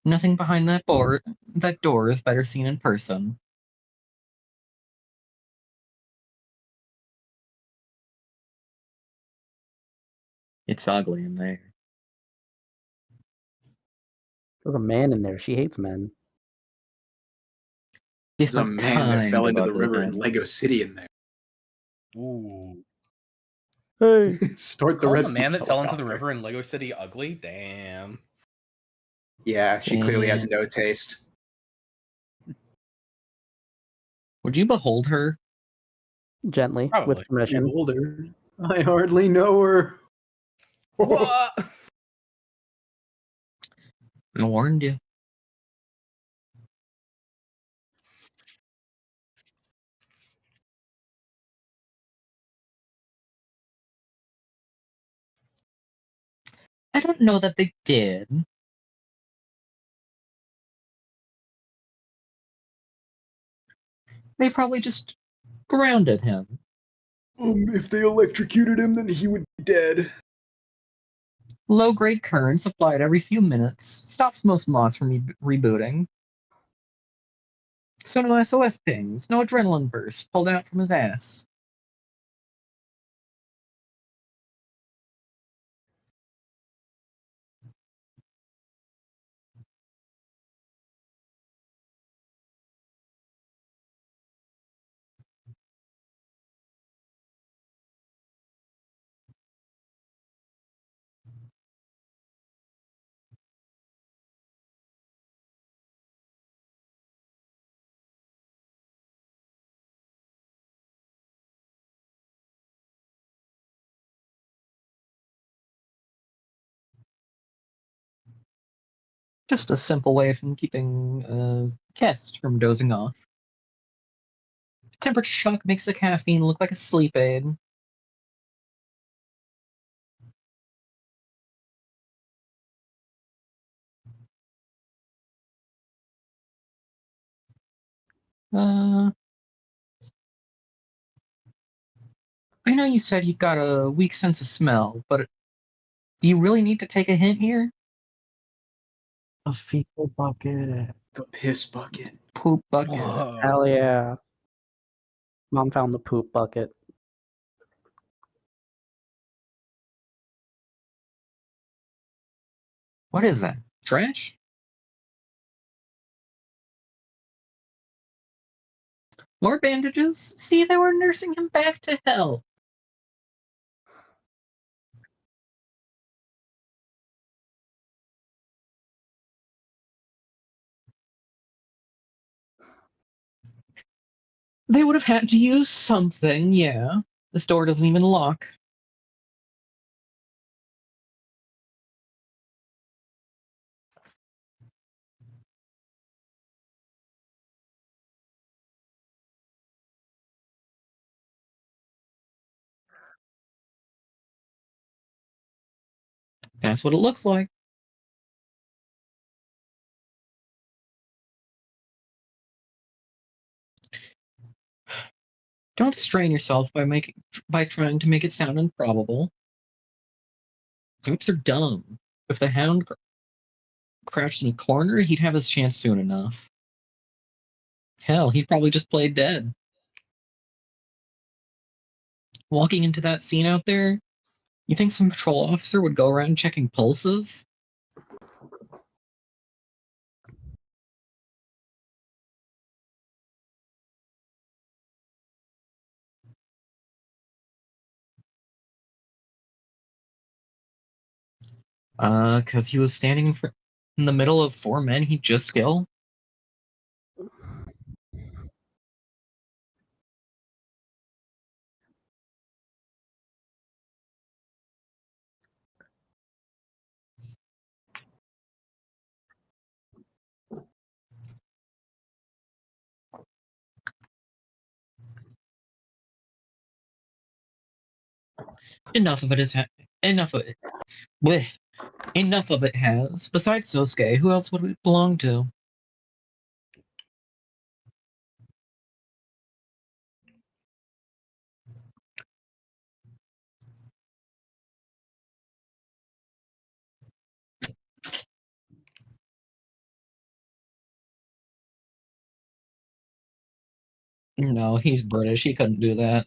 Nothing behind that door is better seen in person. It's ugly in there. There's a man in there. She hates men. There's a Different man that kind fell of into the ugly, river in man. Lego City in there. Ooh. Hey. Start the Call rest the man of that fell into the helicopter. river in Lego City ugly? Damn. Yeah, she clearly has Damn. no taste. Would you behold her? Gently, Probably. with permission. Behold her. I hardly know her. What? I warned you. I don't know that they did. They probably just grounded him. If they electrocuted him, then he would be dead. Low-grade currents applied every few minutes stops most mods from rebooting. So no SOS pings, no adrenaline bursts pulled out from his ass. Just a simple way of keeping guests from dozing off. Temperature shock makes the caffeine look like a sleep aid. I know you said you've got a weak sense of smell, but do you really need to take a hint here? A fecal bucket. The piss bucket. Poop bucket. Whoa. Hell yeah. Mom found the poop bucket. What is that? Trash? More bandages? See, they were nursing him back to health. They would have had to use something, yeah. This door doesn't even lock. That's what it looks like. Don't strain yourself by trying to make it sound improbable. Cops are dumb. If the hound crouched in a corner, he'd have his chance soon enough. Hell, he'd probably just play dead. Walking into that scene out there, you think some patrol officer would go around checking pulses? Because he was standing in the middle of 4 men he just killed? Enough of it is enough of it. Blech. Enough of it has. Besides Sosuke, who else would it belong to? No, he's British. He couldn't do that.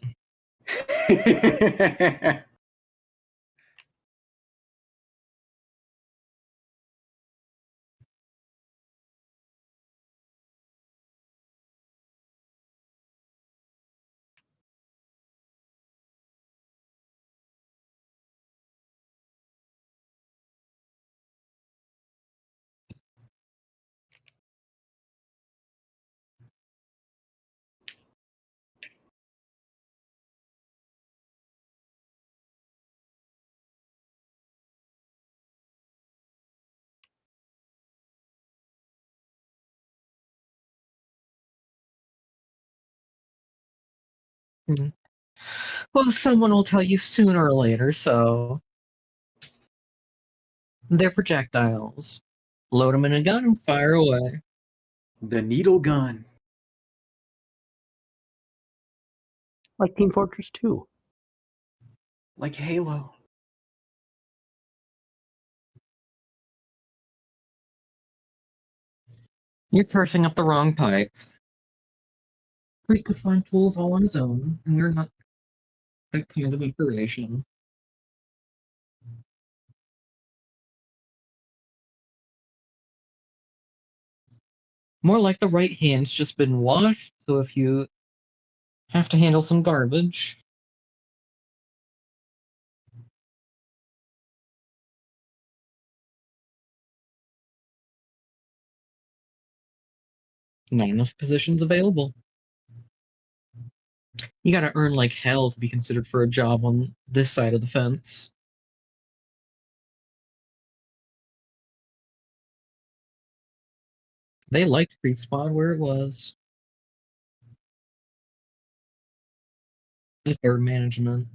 Mhm. Well, someone will tell you sooner or later, so. They're projectiles. Load them in a gun and fire away. The needle gun. Like Team Fortress 2. Like Halo. You're pursing up the wrong pipe. Creek could find tools all on his own, and you're not that kind of operation. More like the right hand's just been washed, so if you have to handle some garbage. Not enough positions available. You gotta earn like hell to be considered for a job on this side of the fence. They liked Creek Squad where it was. Air management.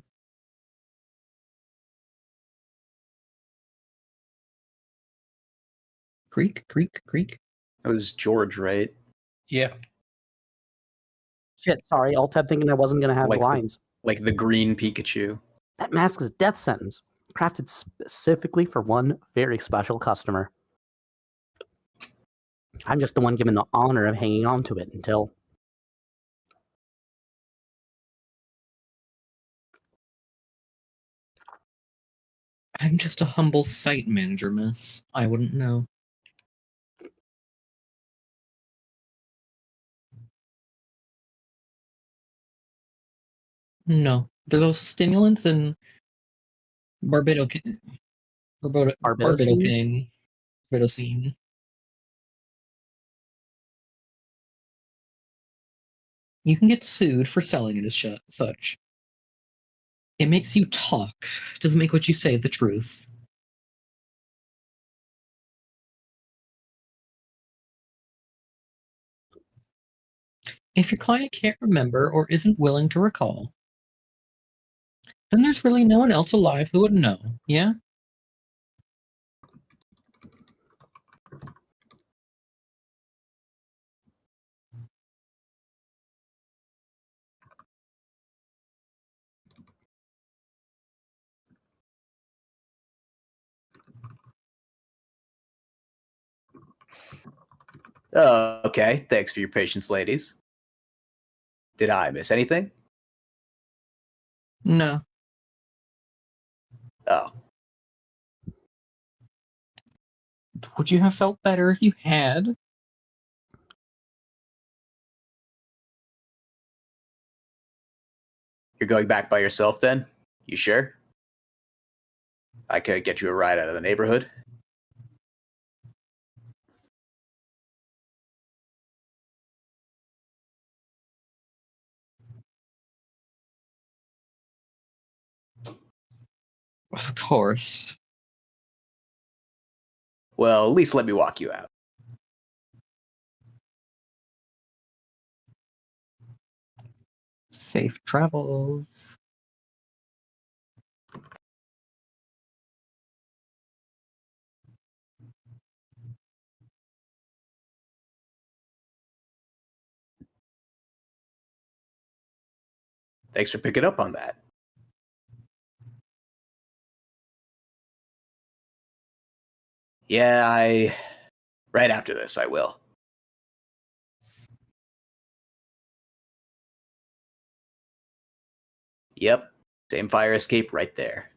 Creek. That was George, right? Yeah. Shit, sorry, Alt-Tab thinking I wasn't going to have Like the- lines. Like the green Pikachu. That mask is death sentence, crafted specifically for one very special customer. I'm just the one given the honor of hanging on to it until... I'm just a humble site manager, miss. I wouldn't know. No. There's also stimulants and Barbidocane. Barbidocene? Barbidocene. You can get sued for selling it as such. It makes you talk. It doesn't make what you say the truth. If your client can't remember or isn't willing to recall, then there's really no one else alive who would know, yeah? Okay, thanks for your patience, ladies. Did I miss anything? No. Oh, Would you have felt better if you had? you're going back by yourself then? You sure? I could get you a ride out of the neighborhood. Of course. Well, at least let me walk you out. Safe travels. Thanks for picking up on that. Yeah, right after this, I will. Yep, same fire escape right there.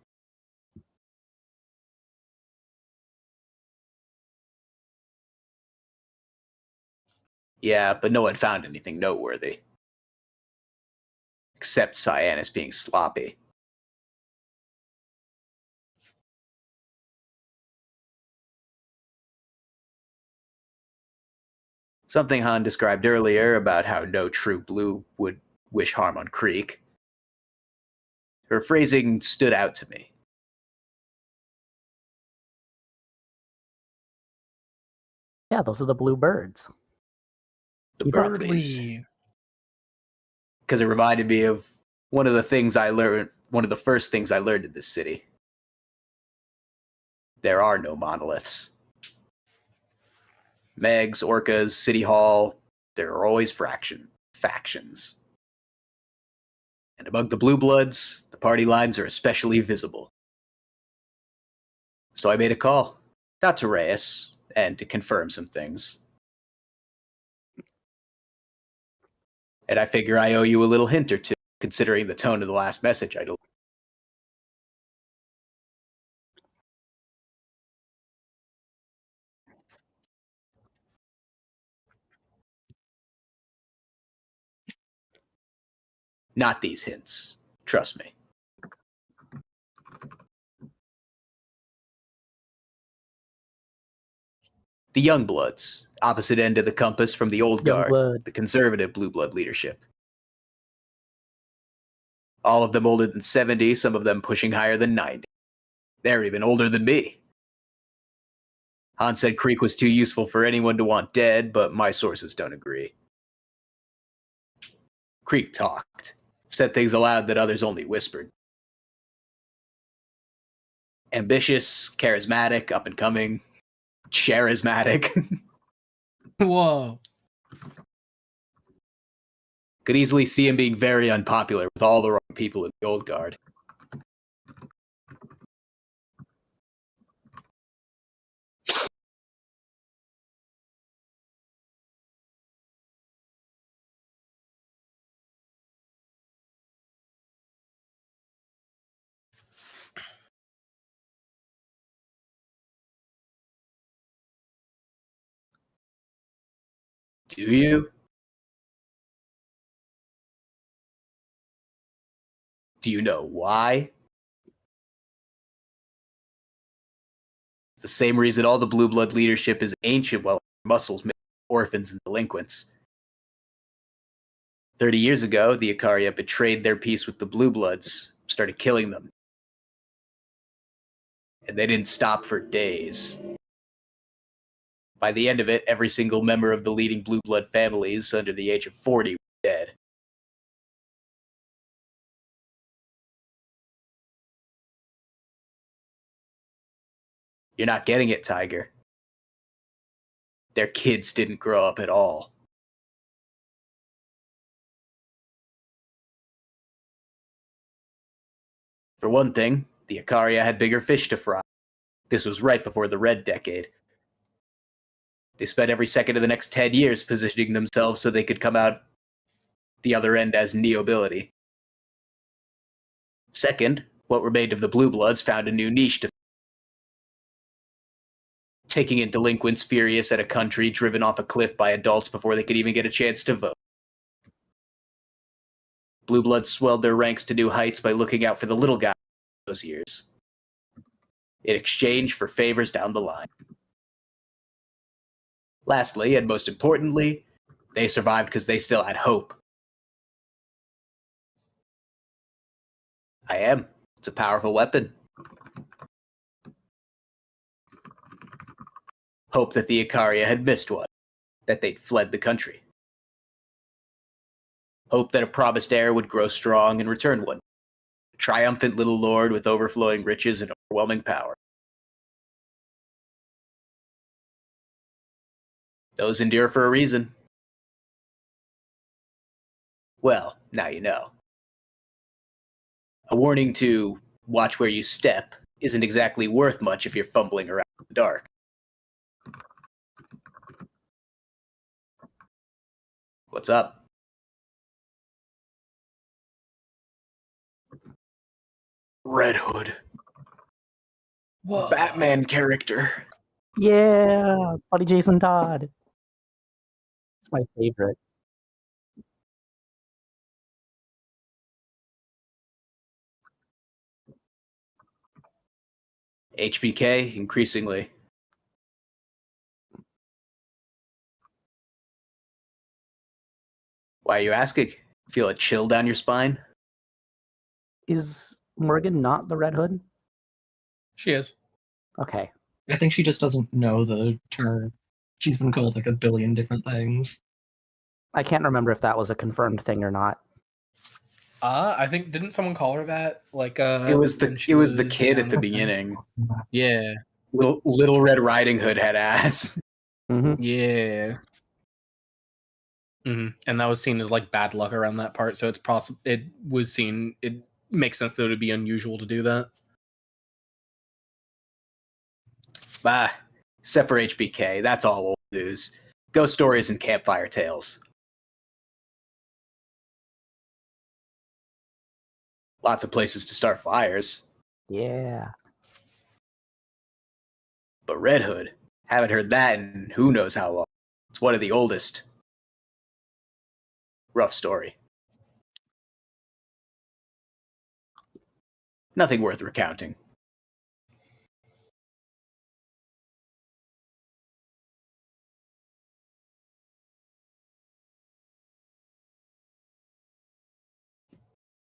Yeah, but no one found anything noteworthy. Except Cyanus being sloppy. Something Han described earlier about how no true blue would wish harm on Creek. Her phrasing stood out to me. Yeah, those are the blue birds. The Keep up. birdies. Because it reminded me of one of the things I learned, one of the first things I learned in this city. There are no monoliths. Megs, Orcas, City Hall, there are always factions. And among the Blue Bloods, the party lines are especially visible. So I made a call, not to Reyes, and to confirm some things. And I figure I owe you a little hint or two, considering the tone of the last message I delivered. Not these hints. Trust me. The Youngbloods, opposite end of the compass from the old guard, Youngblood. the conservative Blue Blood leadership. All of them older than 70, some of them pushing higher than 90. They're even older than me. Han said Creek was too useful for anyone to want dead, but my sources don't agree. Creek talked, said things aloud that others only whispered. Ambitious, charismatic, up and coming, charismatic. Whoa. Could easily see him being very unpopular with all the wrong people in the old guard. Do you? Do you know why? It's the same reason all the Blue Blood leadership is ancient while muscles make orphans and delinquents. 30 years ago, the Ikaria betrayed their peace with the Blue Bloods, started killing them. And they didn't stop for days. By the end of it, every single member of the leading Blue Blood families under the age of 40 was dead. You're not getting it, Tiger. Their kids didn't grow up at all. For one thing, the Ikaria had bigger fish to fry. This was right before the Red Decade. They spent every second of the next 10 years positioning themselves so they could come out the other end as neobility. Second, what remained of the Blue Bloods found a new niche to taking in delinquents furious at a country driven off a cliff by adults before they could even get a chance to vote. Blue Bloods swelled their ranks to new heights by looking out for the little guy those years, in exchange for favors down the line. Lastly, and most importantly, they survived because they still had hope. I am. It's a powerful weapon. Hope that the Ikaria had missed one, that they'd fled the country. Hope that a promised heir would grow strong and return one, a triumphant little lord with overflowing riches and overwhelming power. Those endure for a reason. Well, now you know. A warning to watch where you step isn't exactly worth much if you're fumbling around in the dark. What's up? Red Hood. Whoa. Batman character. Yeah, buddy Jason Todd. It's my favorite. HBK, increasingly. Why are you asking? Feel a chill down your spine? Is Morgan not the Red Hood? She is. Okay. I think she just doesn't know the term. She's been called like a billion different things. I can't remember if that was a confirmed thing or not. I think didn't someone call her that? Like It was the kid at the young? beginning. Yeah. Little Red Riding Hood had ass. Mm-hmm. Yeah. And that was seen as like bad luck around that part, so it's possible it was seen. It makes sense that it would be unusual to do that. Bah, except for HBK, that's all old news. Ghost stories and campfire tales. Lots of places to start fires. Yeah. But Red Hood, haven't heard that in who knows how long. It's one of the oldest. Rough story. Nothing worth recounting.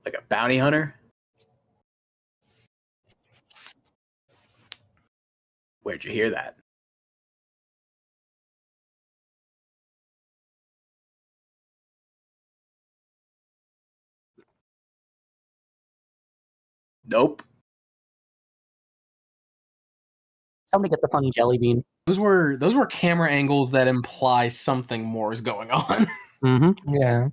Like a bounty hunter? Where'd you hear that? Nope. Somebody get the funny jelly bean. Those were camera angles that imply something more is going on. Mm-hmm. Yeah.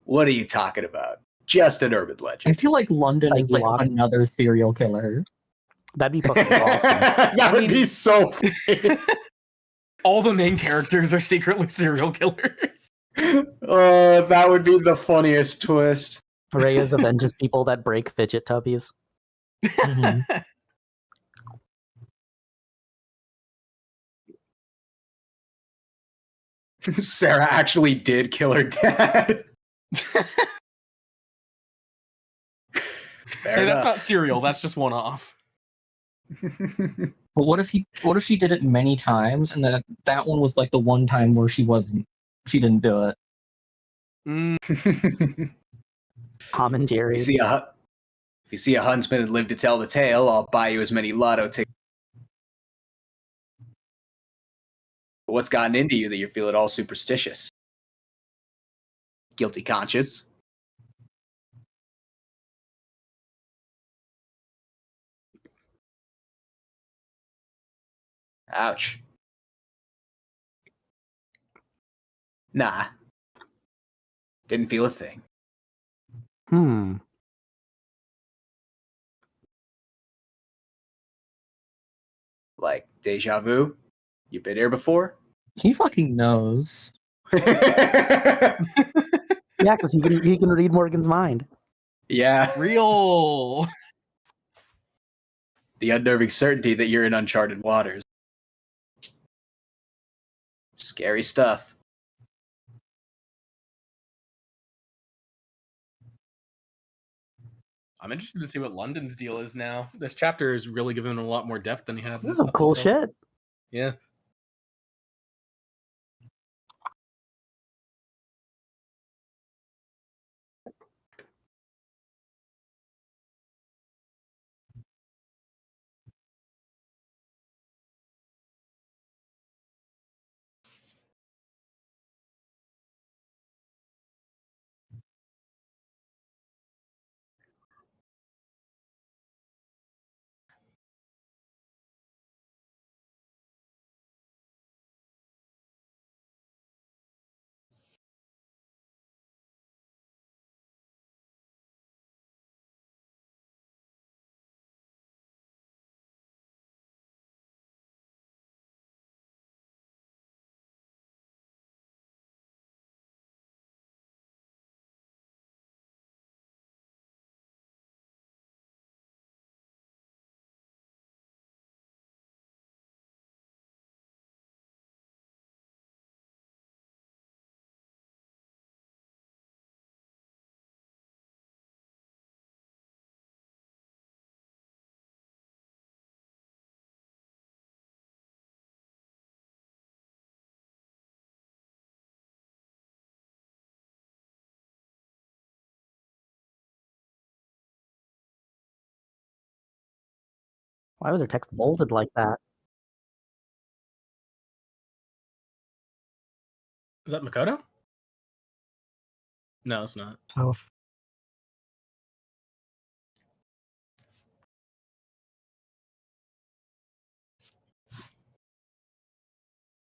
What are you talking about? Just an urban I legend. feel like London is like Psyche-lock. another serial killer. That'd be fucking awesome. That would be so funny. All the main characters are secretly serial killers. That would be the funniest twist. Reyes avenges people that break fidget tubbies. Mhm. Sarah actually did kill her dad. Fair Hey, that's enough. not serial. That's just one off. But what if she did it many times, and that one was like the one time where she didn't do it. Tom and Jerry. If you see a huntsman and live to tell the tale, I'll buy you as many lotto tickets. What's gotten into you that you're feeling all superstitious? Guilty conscience? Ouch. Nah. Didn't feel a thing. Like, deja vu? You been here before? He fucking knows. Yeah, because he can read Morgan's mind. Yeah. Real. The unnerving certainty that you're in uncharted waters. Scary stuff. I'm interested to see what London's deal is now. This chapter is really giving him a lot more depth than he had. This is some cool shit. Yeah. Why was her text bolded like that? Is that Makoto? No, it's not. Soph.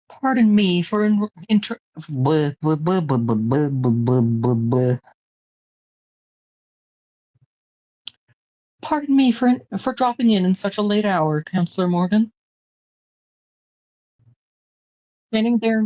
Pardon me for Bleh, bleh, bleh, bleh, bleh, bleh, bleh, bleh, bleh. Pardon me for dropping in such a late hour, Counselor Morgan. Standing there.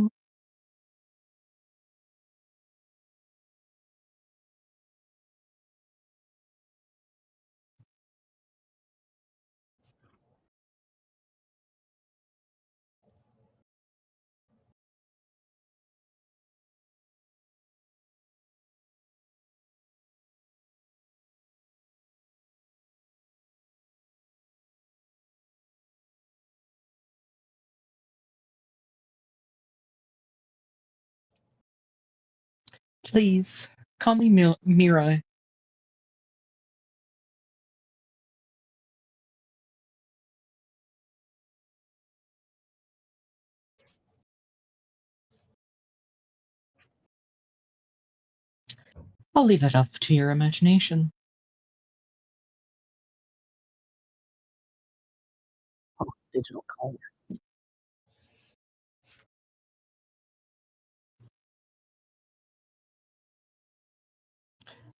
Please, call me Mirai. I'll leave it up to your imagination. digital color.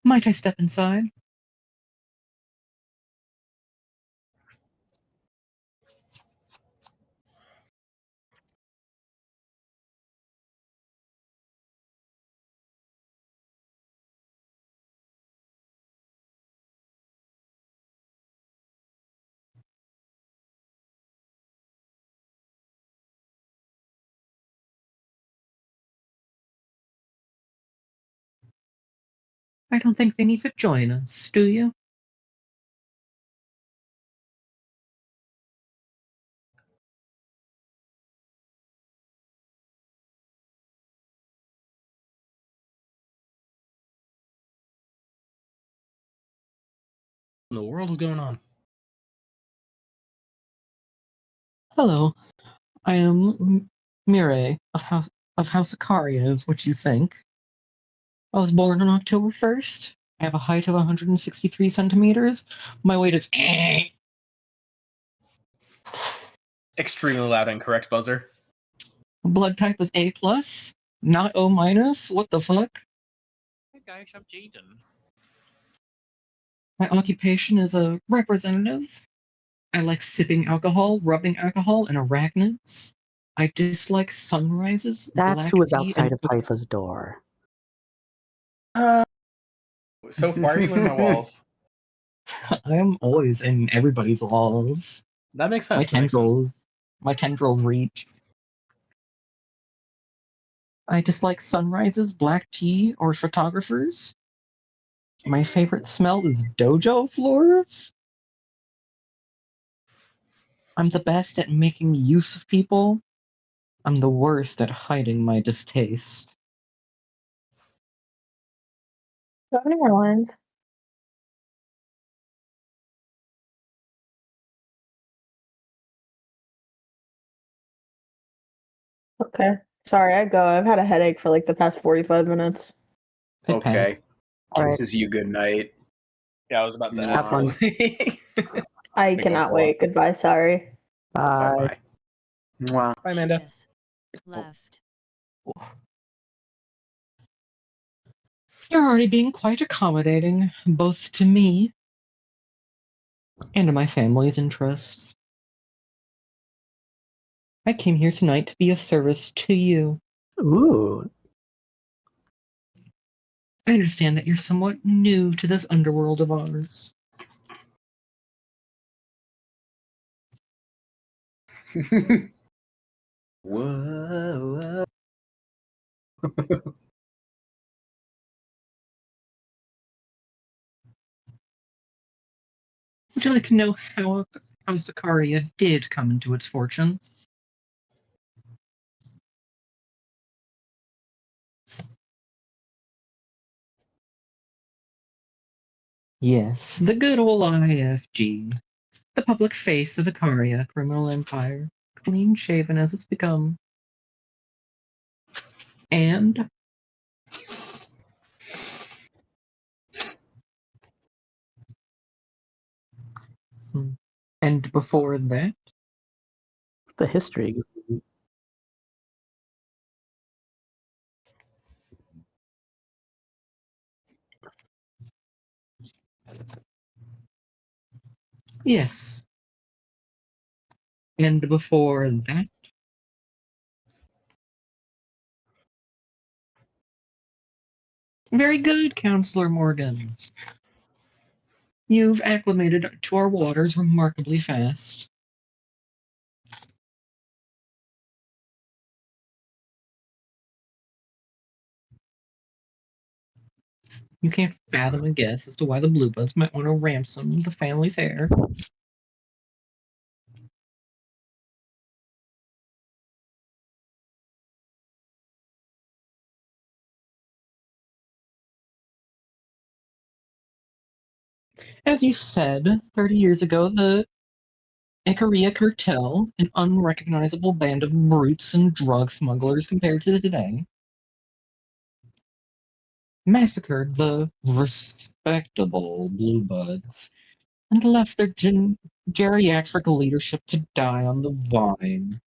Might I step inside? I don't think they need to join us, do you? What in the world is going on? Hello, I am Mireille of House Akaria, is what you think. I was born on October 1st. I have a height of 163 centimeters. My weight is Extremely loud and correct buzzer. blood type is A+, not O-. What the fuck? Hey guys, I'm Jaden. My occupation is a representative. I like sipping alcohol, rubbing alcohol, and arachnids. I dislike sunrises. That's black who was tea, outside and of Typha's door. So why are you in my walls? I am always in everybody's walls. That makes sense. My that makes sense. tendrils reach. I dislike sunrises, black tea, or photographers. My favorite smell is dojo floors. I'm the best at making use of people. I'm the worst at hiding my distaste. Southern Airlines. Okay. Sorry, I go. I've had a headache for like the past 45 minutes. Okay. All right. Kisses you good night. Yeah, I was about to Have fun. I Big cannot one. wait. Goodbye, sorry. Bye. Bye-bye. Mwah. Bye, Amanda. Just left. You're already being quite accommodating, both to me and to my family's interests. I came here tonight to be of service to you. Ooh. I understand that you're somewhat new to this underworld of ours. Whoa. Would you like to know how Zakaria did come into its fortune? Yes, the good old IFG. The public face of Ikaria criminal empire, clean shaven as it's become. And before that, The history. yes. And before that, very good, Counselor Morgan. You've acclimated to our waters remarkably fast. You can't fathom a guess as to why the Bluebuds might want to ransom the family's heir. As you said, 30 years ago, the Ikaria cartel, an unrecognizable band of brutes and drug smugglers compared to today, massacred the respectable Bluebuds and left their geriatric leadership to die on the vine.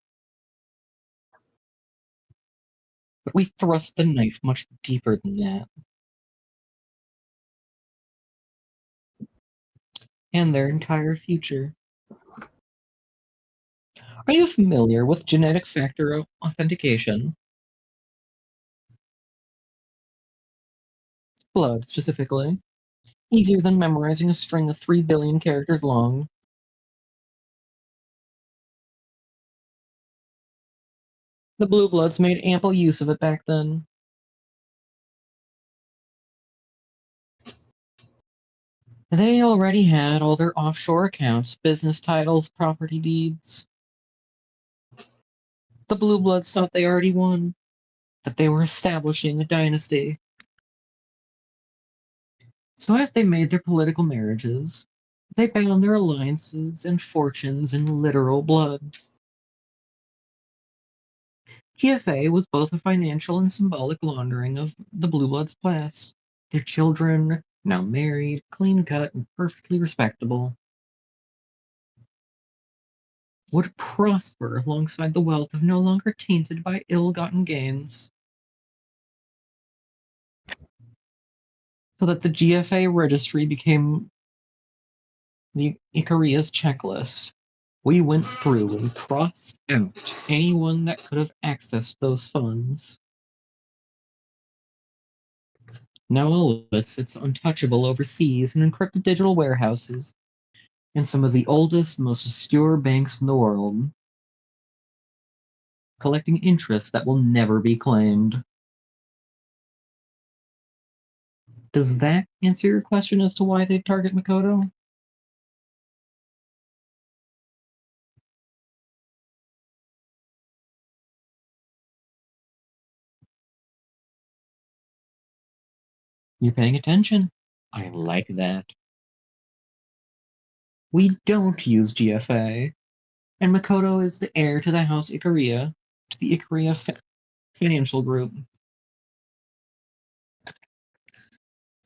But we thrust the knife much deeper than that. And their entire future. Are you familiar with genetic factor authentication? Blood, specifically. Easier than memorizing a string of 3 billion characters long. The Blue Bloods made ample use of it back then. They already had all their offshore accounts, business titles, property deeds. The Blue Bloods thought they already won, that they were establishing a dynasty. So as they made their political marriages, they bound their alliances and fortunes in literal blood. GFA was both a financial and symbolic laundering of the Blue Bloods' past. Their children, now married, clean-cut, and perfectly respectable, would prosper alongside the wealth of no longer tainted by ill-gotten gains. So that the GFA registry became the Icaria's checklist. We went through and crossed out anyone that could have accessed those funds. Now all of it sits untouchable overseas in encrypted digital warehouses in some of the oldest, most obscure banks in the world, collecting interest that will never be claimed. Does that answer your question as to why they target Makoto? You're paying attention. I like that. We don't use GFA, and Makoto is the heir to the House Ikaria, to the Ikaria Financial Group.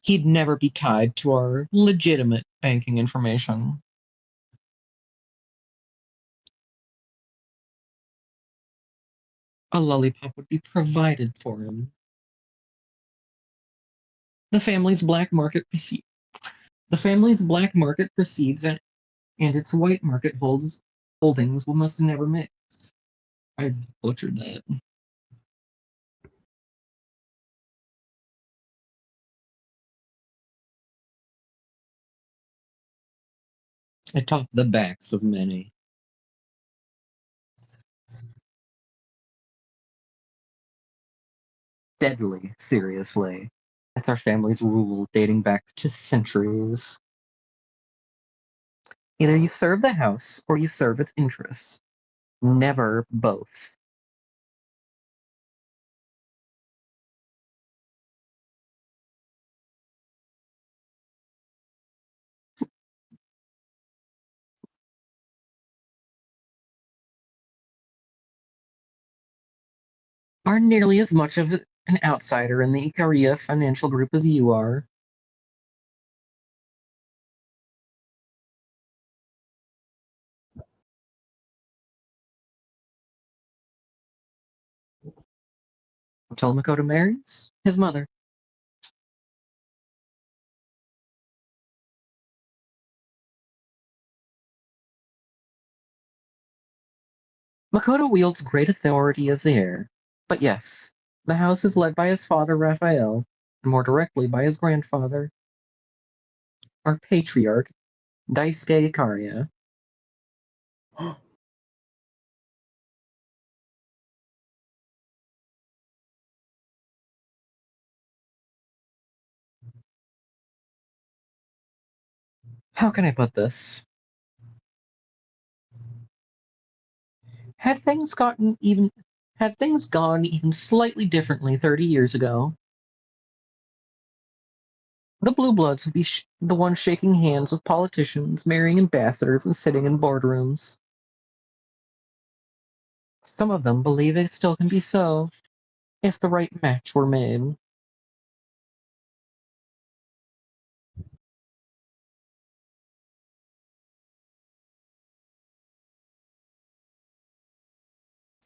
He'd never be tied to our legitimate banking information. A lollipop would be provided for him. The family's black market proceeds, and its white market holdings must never mix. I butchered that. I topped the backs of many. Deadly, seriously. That's our family's rule dating back to centuries. Either you serve the house or you serve its interests. Never both. Are nearly as much of an outsider in the Ikaria financial group as you are. Until Makoto marries his mother. Makoto wields great authority as the heir, but yes, the house is led by his father Raphael, and more directly by his grandfather, our patriarch, Daisuke Ikaria. How can I put this? Had things gone even slightly differently 30 years ago, the Blue Bloods would be the ones shaking hands with politicians, marrying ambassadors, and sitting in boardrooms. Some of them believe it still can be so, if the right match were made.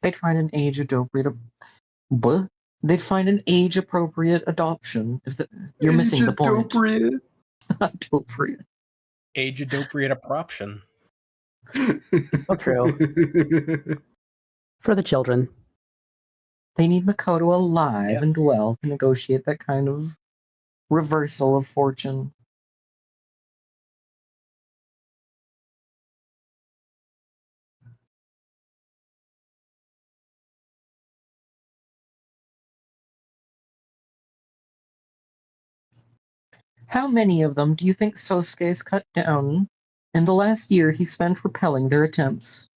They'd find an age-appropriate... What? They'd find an age-appropriate adoption. You're missing the point. Appropriate. Age appropriate adoption. So true. For the children. They need Makoto alive and well to negotiate that kind of reversal of fortune. How many of them do you think Sosuke's cut down in the last year he spent repelling their attempts?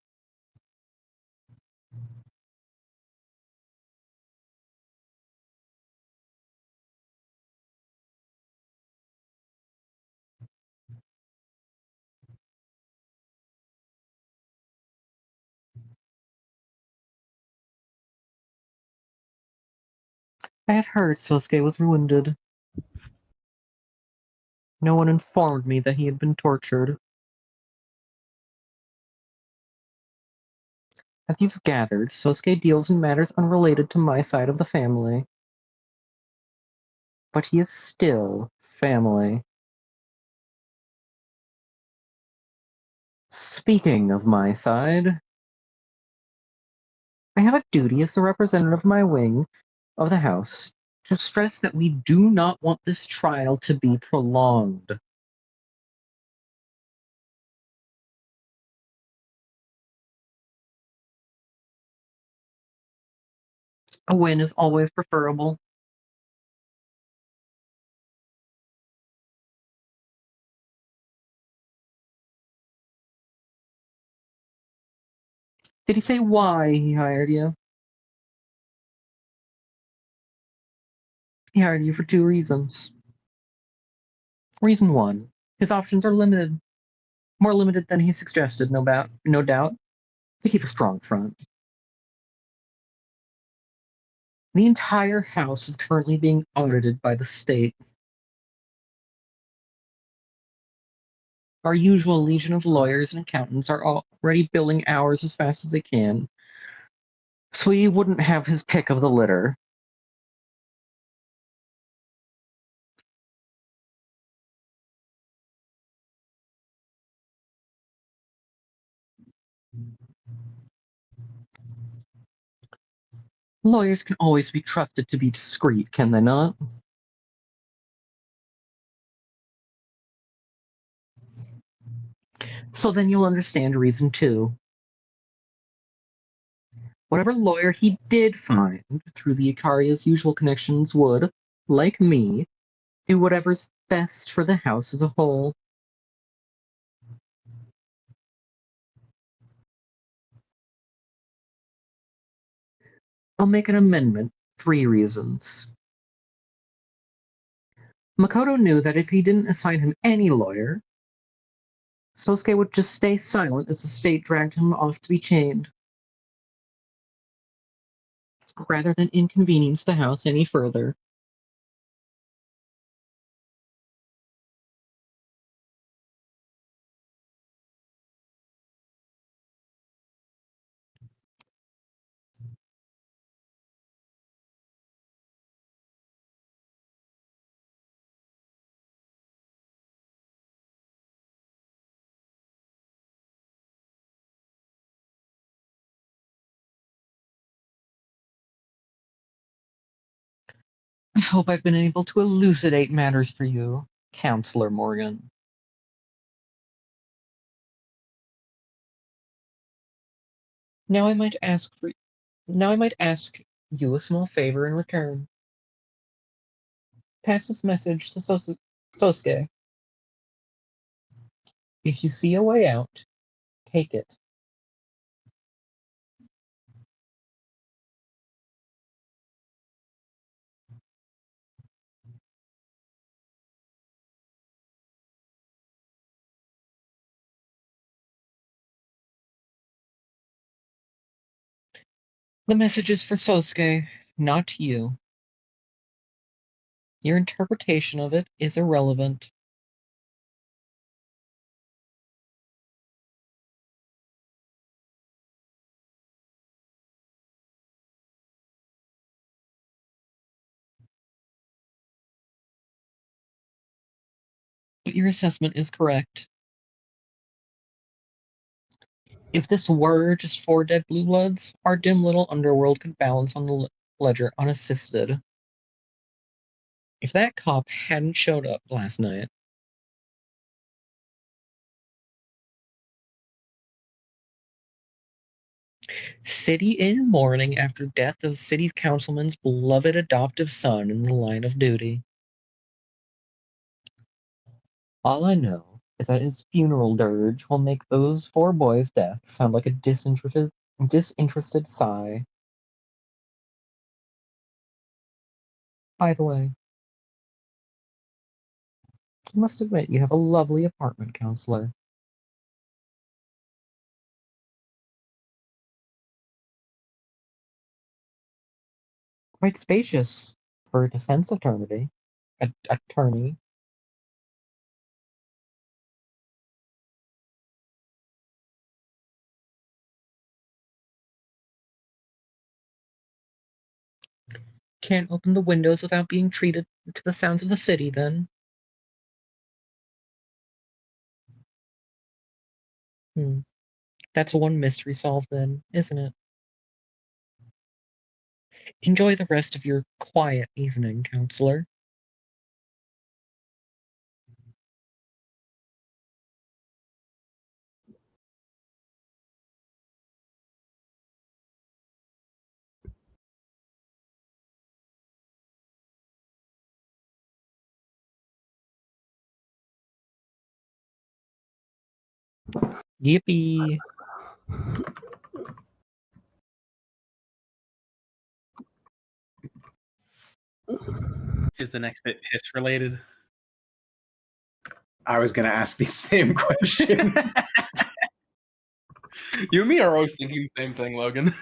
I had heard Sosuke was wounded. No one informed me that he had been tortured. As you've gathered, Sosuke deals in matters unrelated to my side of the family. But he is still family. Speaking of my side, I have a duty as the representative of my wing of the House to stress that we do not want this trial to be prolonged. A win is always preferable. Did he say why he hired you? He hired you for 2 reasons. Reason 1, his options are limited. More limited than he suggested, no doubt, to keep a strong front. The entire house is currently being audited by the state. Our usual legion of lawyers and accountants are already billing hours as fast as they can, so he wouldn't have his pick of the litter. Lawyers can always be trusted to be discreet, can they not? So then you'll understand reason 2. Whatever lawyer he did find through the Ikaria's usual connections would, like me, do whatever's best for the house as a whole. I'll make an amendment. 3 reasons. Makoto knew that if he didn't assign him any lawyer, Sosuke would just stay silent as the state dragged him off to be chained. Rather than inconvenience the house any further. I hope I've been able to elucidate matters for you, Counselor Morgan. Now I might ask you a small favor in return. Pass this message to Sosuke. If you see a way out, take it. The message is for Sosuke, not you. Your interpretation of it is irrelevant. But your assessment is correct. If this were just 4 dead blue bloods, our dim little underworld could balance on the ledger unassisted. If that cop hadn't showed up last night, city in mourning after death of city councilman's beloved adoptive son in the line of duty. All I know is that his funeral dirge will make those 4 boys' deaths sound like a disinterested sigh. By the way, I must admit you have a lovely apartment, counselor. Quite spacious for a defense attorney. Attorney. Can't open the windows without being treated to the sounds of the city, then. That's one mystery solved, then, isn't it? Enjoy the rest of your quiet evening, counselor. Yippee! Is the next bit piss related? I was gonna ask the same question. You and me are always thinking the same thing, Logan.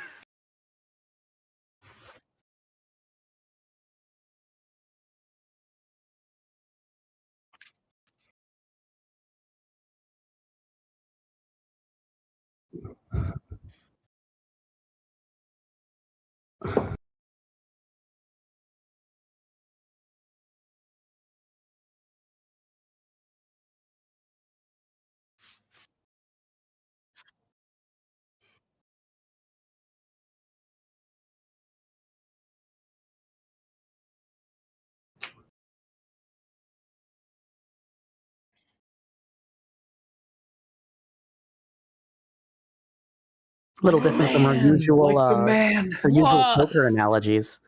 A little different from our usual, like the man. our usual What? poker analogies.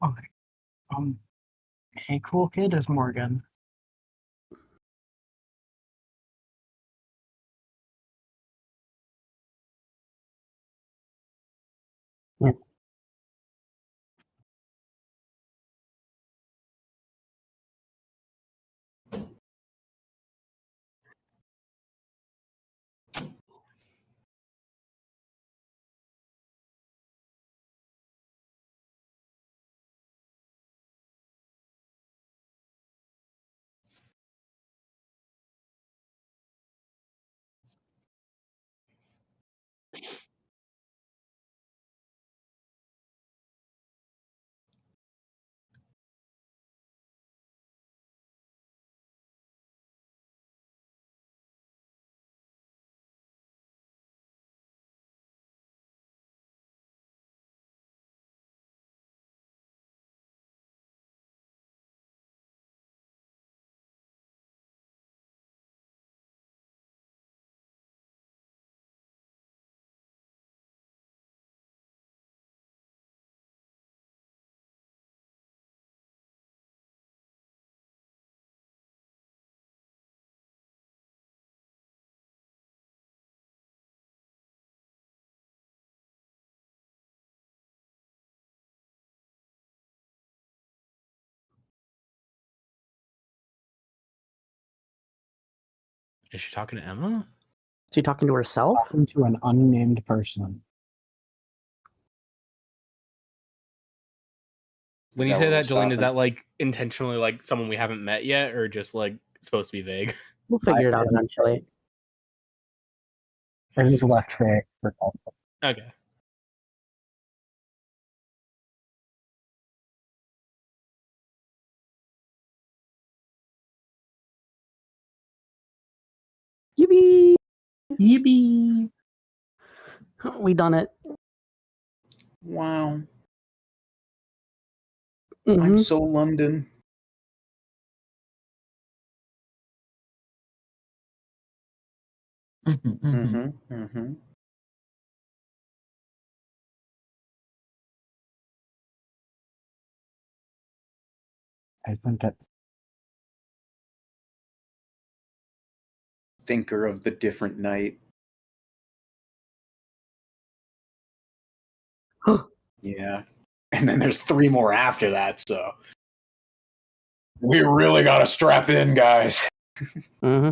Okay. Hey, cool kid is Morgan. Is she talking to Emma? Is she talking to herself? Talking to an unnamed person. When Is you that say what that, we're Jolene, is stopping? that like intentionally like someone we haven't met yet, or just like supposed to be vague? We'll figure it out eventually. I just left for Okay. Yippee! Yippee! We done it. Wow. Mhm. I'm so London. Mm-hmm. I think that's Thinker of the different night. Yeah. And then there's 3 more after that, so we really gotta strap in, guys. Mm-hmm.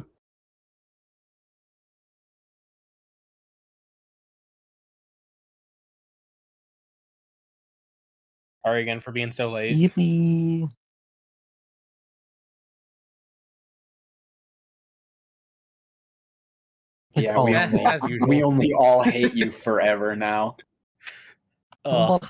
Sorry again for being so late. Yippee! It's Yeah, all we Yeah, only, as usual. we only all hate you forever now. Ugh.